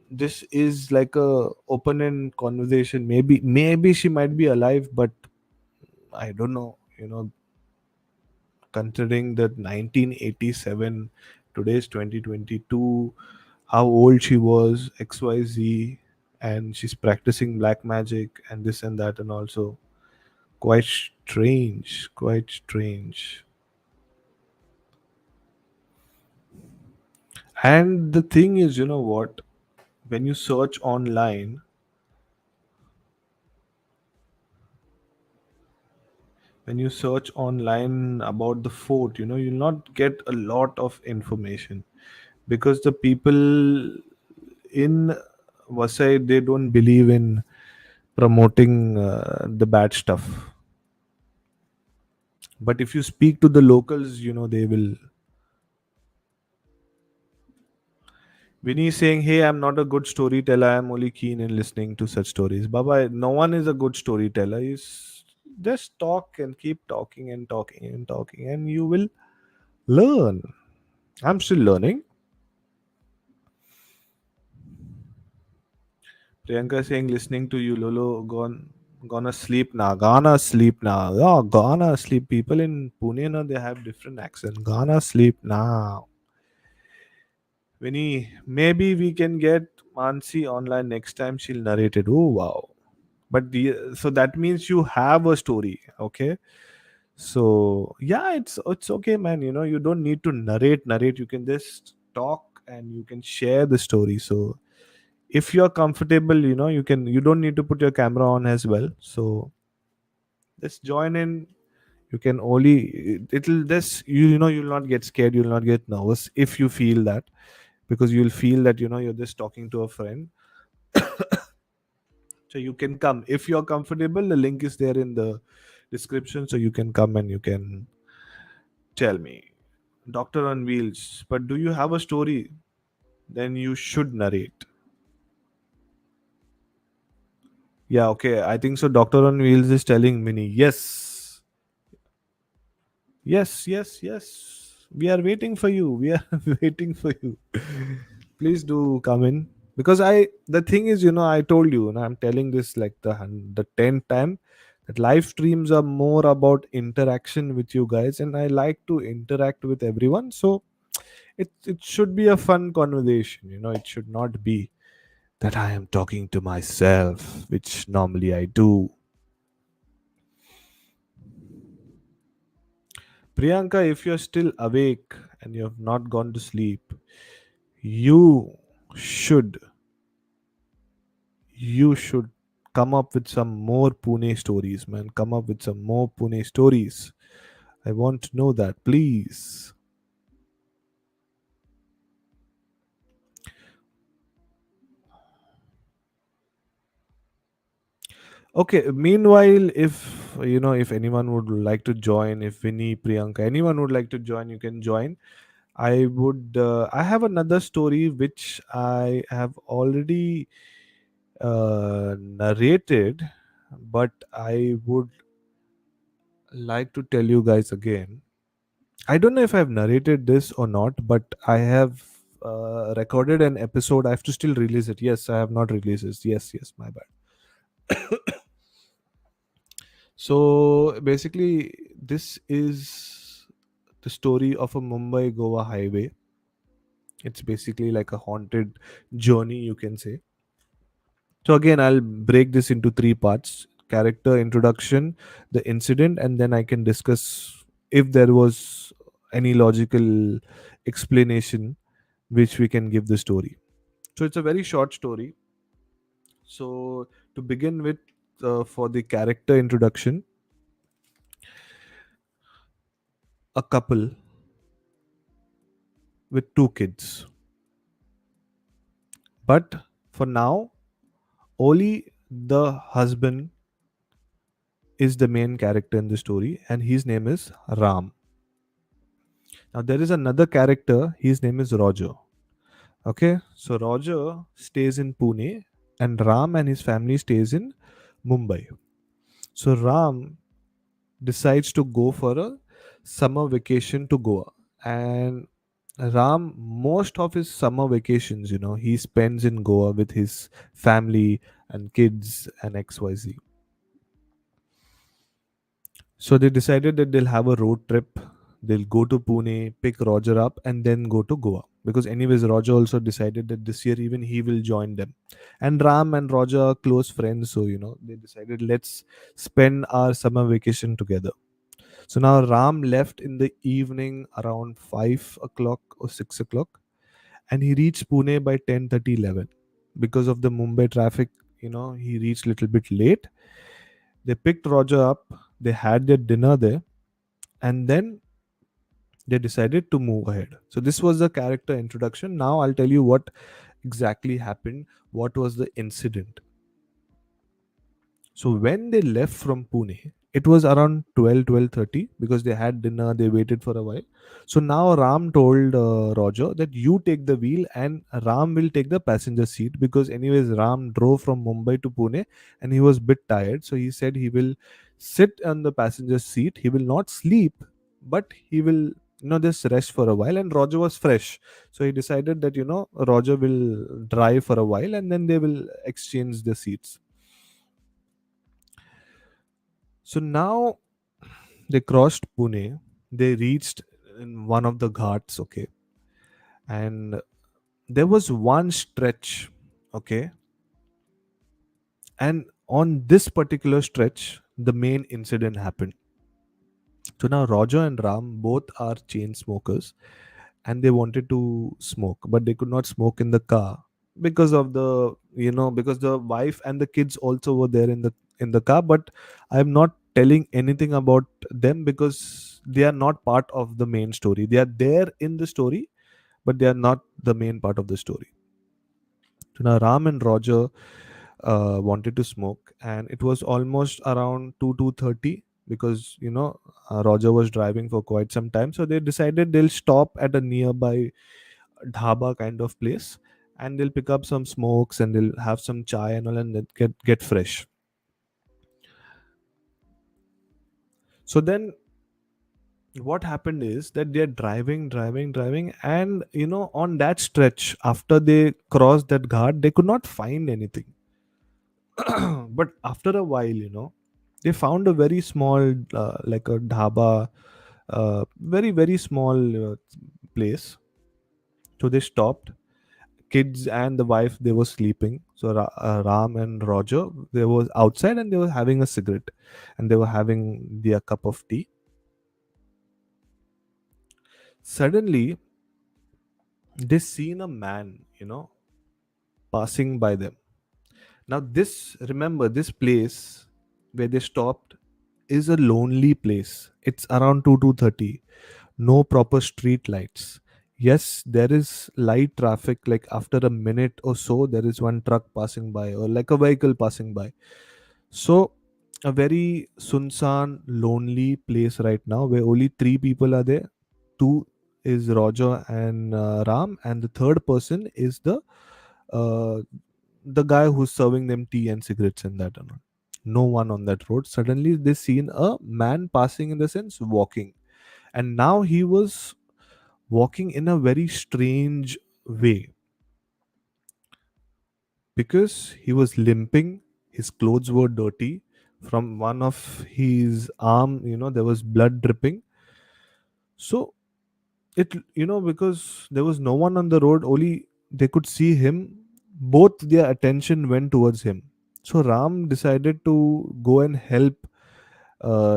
[SPEAKER 1] this is like a open end conversation. Maybe she might be alive, but I don't know, considering that 1987, today's 2022, how old she was, XYZ, and she's practicing black magic and this and that, and also quite strange, quite strange. And the thing is, you know what, when you search online, about the fort, you'll not get a lot of information, because the people in Vasai, they don't believe in promoting the bad stuff. But if you speak to the locals, they will. Vinny is saying, "Hey, I'm not a good storyteller. I'm only keen in listening to such stories." Baba, no one is a good storyteller. Is just talk and keep talking and talking and talking, and you will learn. I'm still learning. Priyanka saying, listening to you, Lolo, gonna sleep now. Gonna sleep now. Oh, gonna sleep. People in Pune, they have different accent. Gonna sleep now. Vinny, maybe we can get Mansi online next time. She'll narrate it. Oh, wow. But so that means you have a story. Okay. So yeah, it's okay, man. You don't need to narrate. You can just talk and you can share the story. So if you're comfortable, you don't need to put your camera on as well, so just join in. You can only, it'll just, you'll not get scared, you'll not get nervous if you feel that, because you'll feel that you're just talking to a friend. So you can come if you're comfortable. The link is there in the description, so you can come and you can tell me. Doctor on wheels, but do you have a story? Then you should narrate. Yeah, okay, I think so. Doctor on wheels is telling Mini, yes. Yes, yes, yes. We are waiting for you. We are waiting for you. Please do come in, because the thing is, I told you, and I'm telling this like the 10th time, that live streams are more about interaction with you guys, and I like to interact with everyone. So it should be a fun conversation. It should not be that I am talking to myself, which normally I do. Priyanka, if you're still awake and you have not gone to sleep, you should you should come up with some more Pune stories, man. Come up with some more Pune stories. I want to know that, please. Okay, meanwhile, if anyone would like to join, if Vinny, Priyanka, anyone would like to join, you can join. I have another story which I have already narrated, but I would like to tell you guys again. I don't know if I've narrated this or not, but I have recorded an episode. I have to still release it. Yes, I have not released it. Yes, yes, my bad. So basically, this is the story of a Mumbai-Goa highway. It's basically like a haunted journey, you can say. So again, I'll break this into three parts: character introduction, the incident, and then I can discuss if there was any logical explanation which we can give the story. So it's a very short story. So to begin with, for the character introduction, a couple with two kids. But for now, only the husband is the main character in the story, and his name is Ram. Now there is another character, his name is Roger. Okay, so Roger stays in Pune, and Ram and his family stays in Mumbai. So Ram decides to go for a summer vacation to Goa. And Ram, most of his summer vacations, he spends in Goa with his family and kids and XYZ. So they decided that they'll have a road trip. They'll go to Pune, pick Roger up, and then go to Goa. Because, anyways, Roger also decided that this year even he will join them. And Ram and Roger are close friends, so they decided, let's spend our summer vacation together. So now Ram left in the evening around 5 o'clock or 6 o'clock, and he reached Pune by 10:30, 11. Because of the Mumbai traffic, he reached a little bit late. They picked Roger up, they had their dinner there, and then they decided to move ahead. So this was the character introduction. Now I'll tell you what exactly happened, what was the incident. So when they left from Pune, it was around 12:30 because they had dinner, they waited for a while. So now Ram told Roger that you take the wheel and Ram will take the passenger seat, because anyways Ram drove from Mumbai to Pune and he was bit tired. So he said he will sit on the passenger seat. He will not sleep, but he will just rest for a while. And Roger was fresh. So he decided that Roger will drive for a while and then they will exchange the seats. So now they crossed Pune. They reached in one of the ghats, okay, and there was one stretch, okay, and on this particular stretch, the main incident happened. So now Roger and Ram both are chain smokers, and they wanted to smoke, but they could not smoke in the car because of the because the wife and the kids also were there in the car. But I'm not telling anything about them because they are not part of the main story. They are there in the story, but they are not the main part of the story. So now Ram and Roger wanted to smoke, and it was almost around 2:30 because Roger was driving for quite some time. So they decided they'll stop at a nearby dhaba kind of place, and they'll pick up some smokes and they'll have some chai and all, and then get fresh. So then what happened is that they're driving, and on that stretch, after they crossed that ghat, they could not find anything. But after a while, they found a very small, like a dhaba, very very small place. So they stopped. Kids and the wife, they were sleeping. So Ram and Roger, they was outside and they were having a cigarette, and they were having their cup of tea. Suddenly they seen a man, passing by them. Now this, remember, this place where they stopped is a lonely place. It's around 2:30. No proper street lights. Yes, there is light traffic, like after a minute or so there is one truck passing by or like a vehicle passing by. So a very sunsan, lonely place right now where only three people are there. Two is Roger and Ram, and the third person is uh, the guy who's serving them tea and cigarettes and that and all. No one on that road. Suddenly they seen a man passing, in the sense walking, and now he was walking in a very strange way because he was limping. His clothes were dirty. From one of his arm, there was blood dripping. So it, because there was no one on the road, only they could see him. Both their attention went towards him. So Ram decided to go and help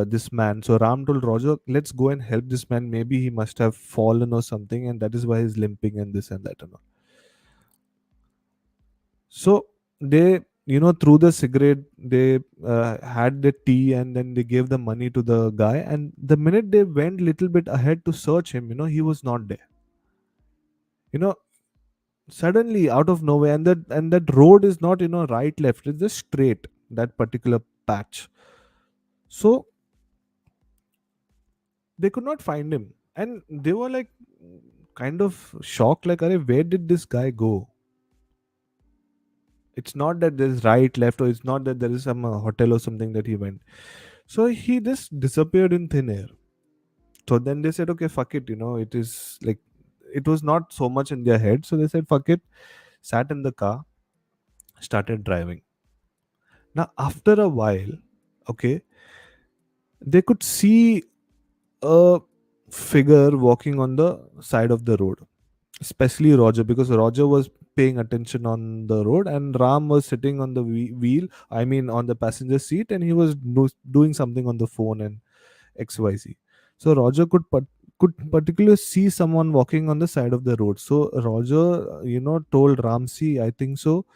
[SPEAKER 1] this man. So Ram told Roger, let's go and help this man. Maybe he must have fallen or something, and that is why he's limping and this and that and all. So they, through the cigarette, they had the tea and then they gave the money to the guy. And the minute they went little bit ahead to search him, he was not there. You know, Suddenly out of nowhere, and that road is not, right left. It's just straight, that particular patch. So they could not find him, and they were like kind of shocked, like, "Arey, where did this guy go?" It's not that there's right, left, or it's not that there is some hotel or something that he went. So he just disappeared in thin air. So then they said, okay, fuck it, it is like, it was not so much in their head. So they said, fuck it, sat in the car, started driving. Now, after a while, okay, they could see a figure walking on the side of the road, especially Roger, because Roger was paying attention on the road and Ram was sitting on the wheel, I mean, on the passenger seat, and he was doing something on the phone and XYZ. So Roger could particularly see someone walking on the side of the road. So Roger, told Ram, see, I think so.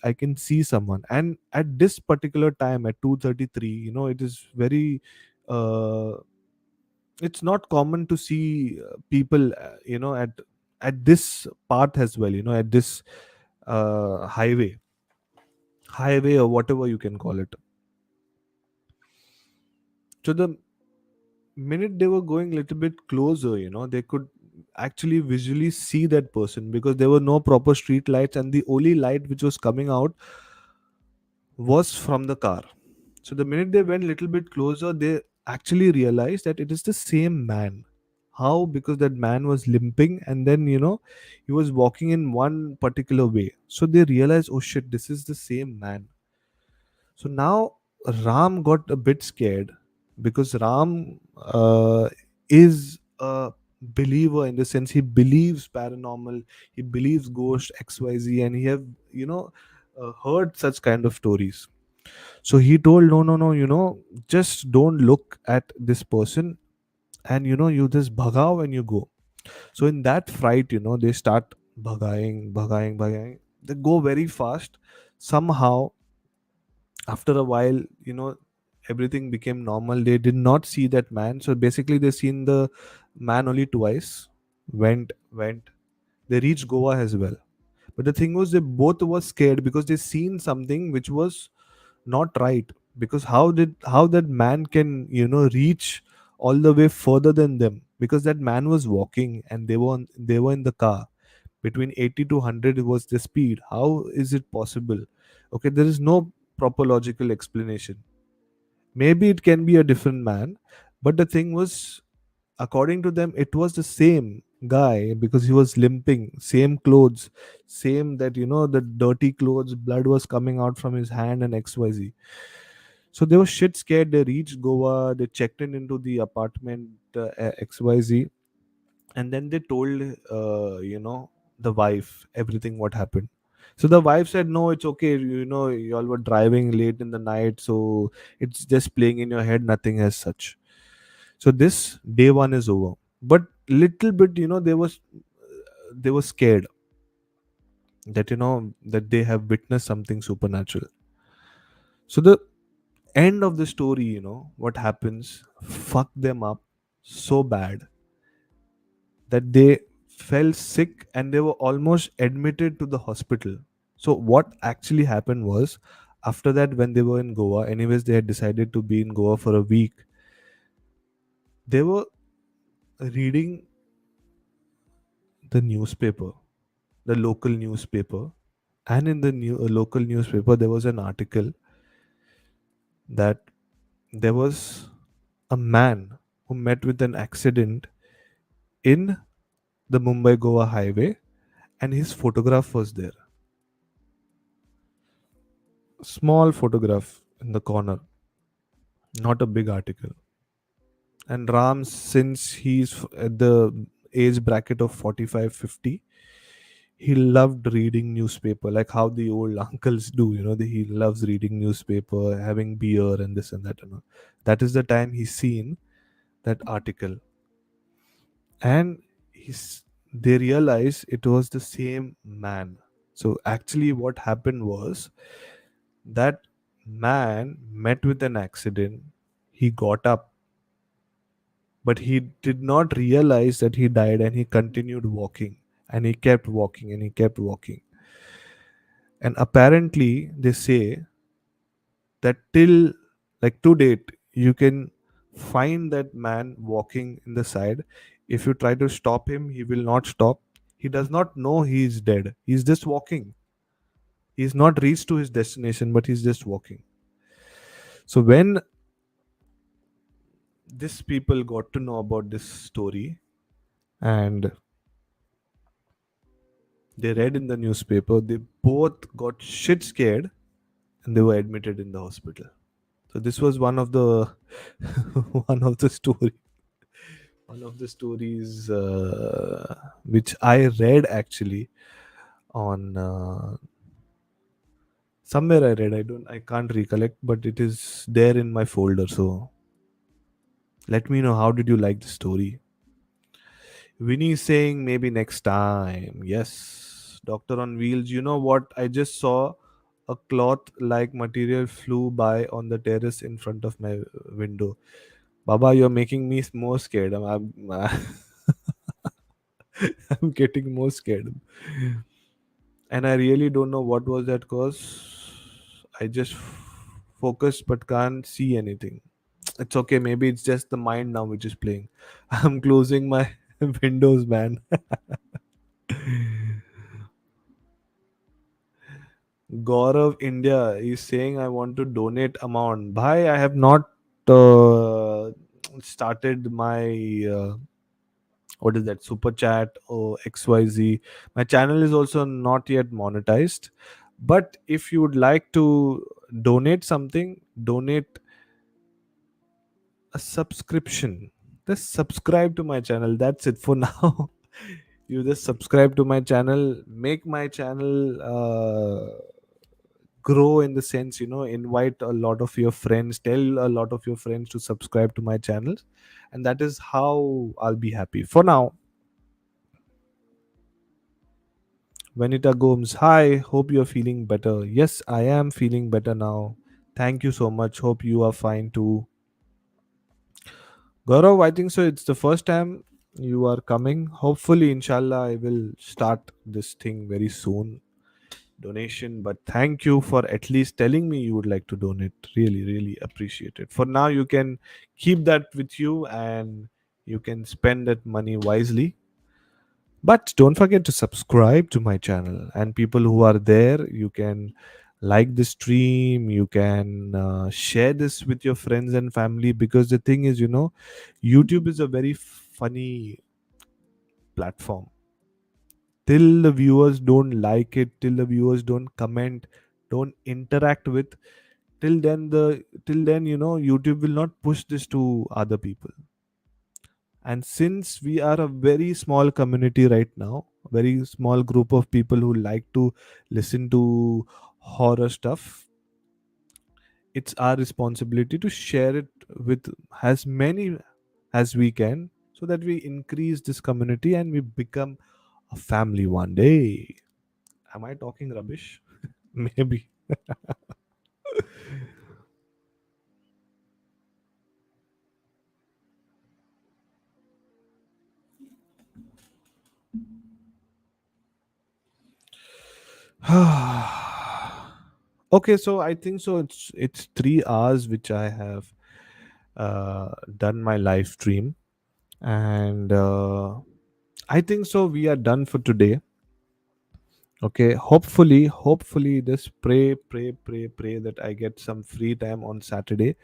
[SPEAKER 1] I can see someone. And at this particular time, at 2:33, it is very. It's not common to see people, at this path as well. At this highway or whatever you can call it. So the minute they were going a little bit closer, they could actually visually see that person, because there were no proper street lights and the only light which was coming out was from the car. So the minute they went a little bit closer, they actually realized that it is the same man. How? Because that man was limping, and then he was walking in one particular way. So they realized, oh shit, this is the same man. So now Ram got a bit scared, because Ram is a believer, in the sense he believes paranormal, he believes ghost XYZ, and he have heard such kind of stories. So he told, no, no, no, just don't look at this person, and you just bhagao when you go. So in that fright, they start bhagaying. They go very fast. Somehow, after a while, everything became normal. They did not see that man. So basically, they seen the man only twice. Went. They reached Goa as well. But the thing was, they both were scared, because they seen something which was not right. Because how that man can reach all the way further than them, because that man was walking and they were in the car. Between 80 to 100 was the speed. How is it possible? Okay, there is no proper logical explanation. Maybe it can be a different man, but the thing was, according to them, it was the same guy, because he was limping, same clothes, same, that the dirty clothes, blood was coming out from his hand and XYZ. So they were shit scared. They reached Goa, they checked in into the apartment, XYZ, and then they told the wife everything what happened. So the wife said, no, it's okay, you all were driving late in the night, so it's just playing in your head, nothing as such. So this day one is over. But little bit, they were scared that that they have witnessed something supernatural. So the end of the story, what happens, fuck them up so bad that they fell sick and they were almost admitted to the hospital. So what actually happened was, after that, when they were in Goa, anyways, they had decided to be in Goa for a week. They were reading the newspaper, the local newspaper, and in the local newspaper there was an article that there was a man who met with an accident in the Mumbai-Goa highway, and his photograph was there. Small photograph in the corner, not a big article. And Ram, since he's at the age bracket of 45, 50, he loved reading newspaper, like how the old uncles do. He loves reading newspaper, having beer, and this and that. That is the time he seen that article, and they realized it was the same man. So actually, what happened was, that man met with an accident. He got up, but he did not realize that he died, and he continued walking, and he kept walking, and he kept walking. And apparently, they say that till, like, to date, you can find that man walking in the side. If you try to stop him, he will not stop. He does not know he is dead. He's just walking. He's not reached to his destination, but he's just walking. So when This people got to know about this story, and they read in the newspaper. They both got shit scared, and they were admitted in the hospital. So this was one of the one of the story one of the stories which I read actually on somewhere. I read, I can't recollect, but it is there in my folder. So let me know, how did you like the story? Winnie is saying maybe next time. Yes. Doctor on Wheels. You know what? I just saw a cloth like material flew by on the terrace in front of my window. Baba, you're making me more scared. I'm getting more scared. And I really don't know what was that cause. I just focused but can't see anything. It's okay. Maybe it's just the mind now which is playing. I'm closing my windows, man. Gaurav India is saying I want to donate amount. Bhai, I have not started my what is that, super chat or XYZ. My channel is also not yet monetized. But if you would like to donate something, donate a subscription. Just subscribe to my channel. That's it for now. You just subscribe to my channel, make my channel grow, in the sense, invite a lot of your friends, tell a lot of your friends to subscribe to my channels, and that is how I'll be happy. For now, Vanita Gomes, hi, hope you're feeling better. Yes, I am feeling better now. Thank you so much, hope you are fine too. Gaurav, I think so it's the first time you are coming. Hopefully, inshallah, I will start this thing very soon, donation. But thank you for at least telling me you would like to donate. Really, really appreciate it. For now, you can keep that with you, and you can spend that money wisely. But don't forget to subscribe to my channel. And people who are there, you can like the stream, you can share this with your friends and family, because the thing is, YouTube is a very funny platform. Till the viewers don't like it, till the viewers don't comment, don't interact with, till then, YouTube will not push this to other people. And since we are a very small community right now, very small group of people who like to listen to horror stuff, it's our responsibility to share it with as many as we can, so that we increase this community and we become a family one day. Am I talking rubbish? Maybe. Okay, so I think so it's 3 hours which I have done my live stream. And I think so we are done for today. Okay, hopefully this pray that I get some free time on Saturday,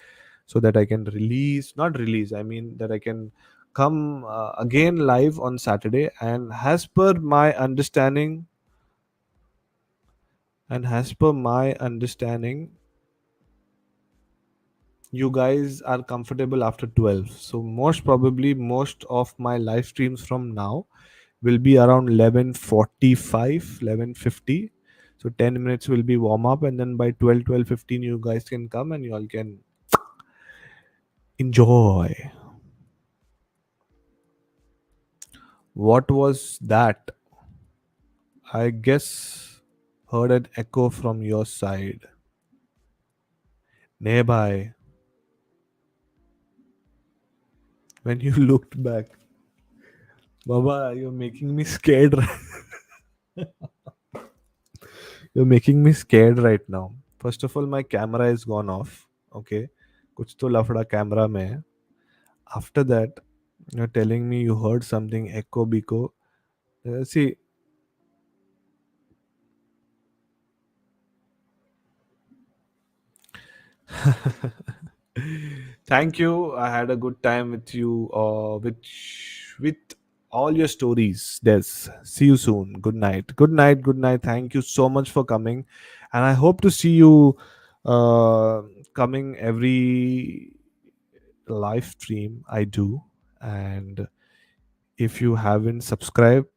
[SPEAKER 1] so that I can release, not release, I mean that I can come again live on Saturday. And as per my understanding, you guys are comfortable after 12. So most probably most of my live streams from now will be around 11:45, 11:50. So 10 minutes will be warm up, and then by 12:15 you guys can come and you all can enjoy. What was that? I guess heard an echo from your side. Nearby, when you looked back. Baba, you're making me scared. You're making me scared right now. First of all, my camera is gone off. Okay. कुछ तो लफड़ा camera में है. After that, you're telling me you heard something echo biko. See, Thank you. I had a good time with you. With all your stories. Des. See you soon. Good night. Good night. Good night. Thank you so much for coming, and I hope to see you uh, coming every live stream I do. And if you haven't subscribed,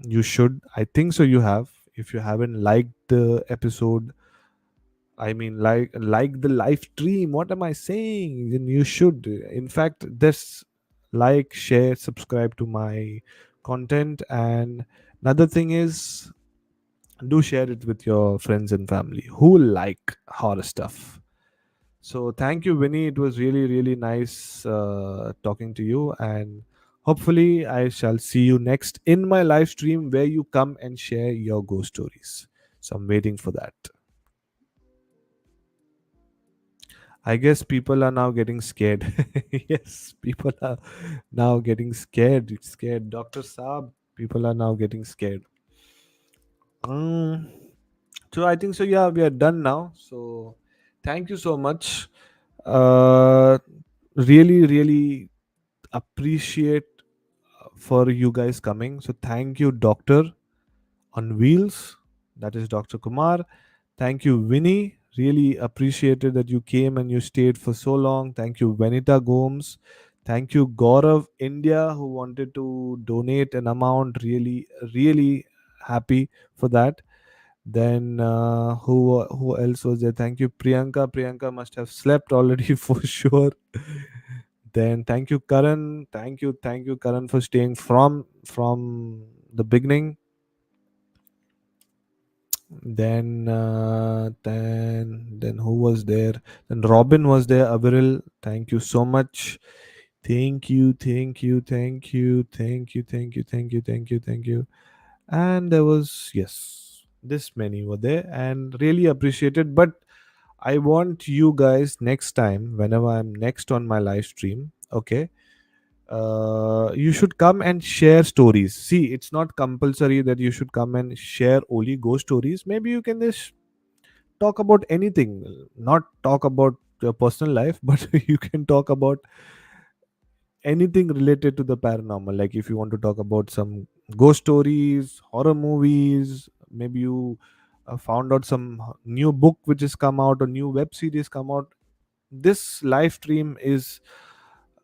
[SPEAKER 1] you should. I think so. You have. If you haven't liked the episode, I mean, like the live stream. What am I saying? Then you should. In fact, this like, share, subscribe to my content. And another thing is, do share it with your friends and family who like horror stuff. So thank you, Winnie. It was really really nice talking to you, and hopefully I shall see you next in my live stream where you come and share your ghost stories. So I'm waiting for that. I guess people are now getting scared. Yes, people are now getting scared. Scared. Dr. Saab, people are now getting scared. Um, so I think so. Yeah, we are done now. So thank you so much. Uh, really, really appreciate for you guys coming. So thank you, Doctor on Wheels. That is Dr. Kumar. Thank you, Winnie. Really appreciated that you came and you stayed for so long. Thank you, Vanita Gomes. Thank you, Gaurav India, who wanted to donate an amount. Really, really happy for that. Then who else was there? Thank you, Priyanka. Priyanka must have slept already for sure. Then thank you, Karan. Thank you, Karan, for staying from the beginning. Then who was there? Then Robin was there. Avril, thank you so much. Thank you. And there was, yes, this many were there and really appreciated. But I want you guys next time, whenever I'm next on my live stream, okay, you should come and share stories. See, it's not compulsory that you should come and share only ghost stories. Maybe you can just talk about anything, not talk about your personal life, but you can talk about anything related to the paranormal. Like if you want to talk about some ghost stories, horror movies, maybe you found out some new book which has come out or new web series come out. This live stream is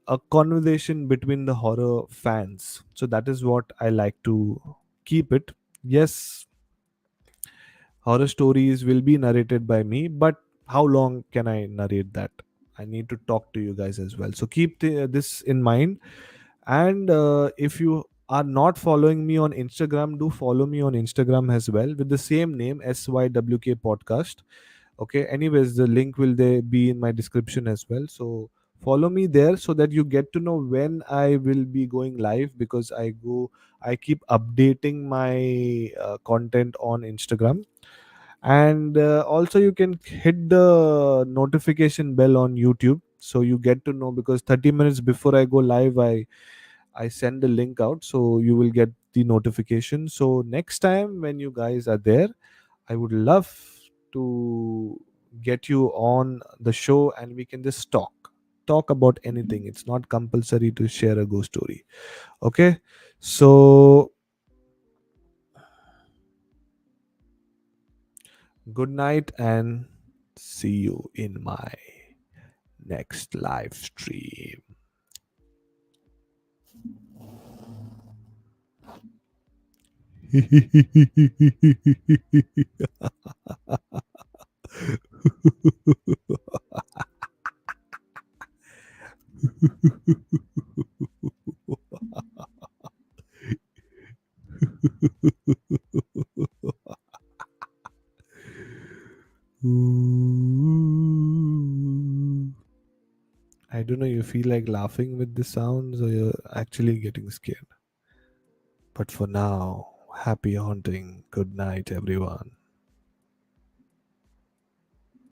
[SPEAKER 1] a conversation between the horror fans, so that is what I like to keep it. Yes, horror stories will be narrated by me, but how long can I narrate that? I need to talk to you guys as well, so keep this in mind. And if you are not following me on Instagram, do follow me on Instagram as well with the same name, SYWK podcast. Okay, anyways, the link will there be in my description as well, so follow me there so that you get to know when I will be going live, because I keep updating my content on Instagram. And also you can hit the notification bell on YouTube so you get to know, because 30 minutes before I go live, I send the link out, so you will get the notification. So next time when you guys are there, I would love to get you on the show and we can just talk about anything. It's not compulsory to share a ghost story. Okay, so good night and see you in my next live stream. I don't know, you feel like laughing with the sounds or you're actually getting scared. But for now, happy haunting. Good night, everyone.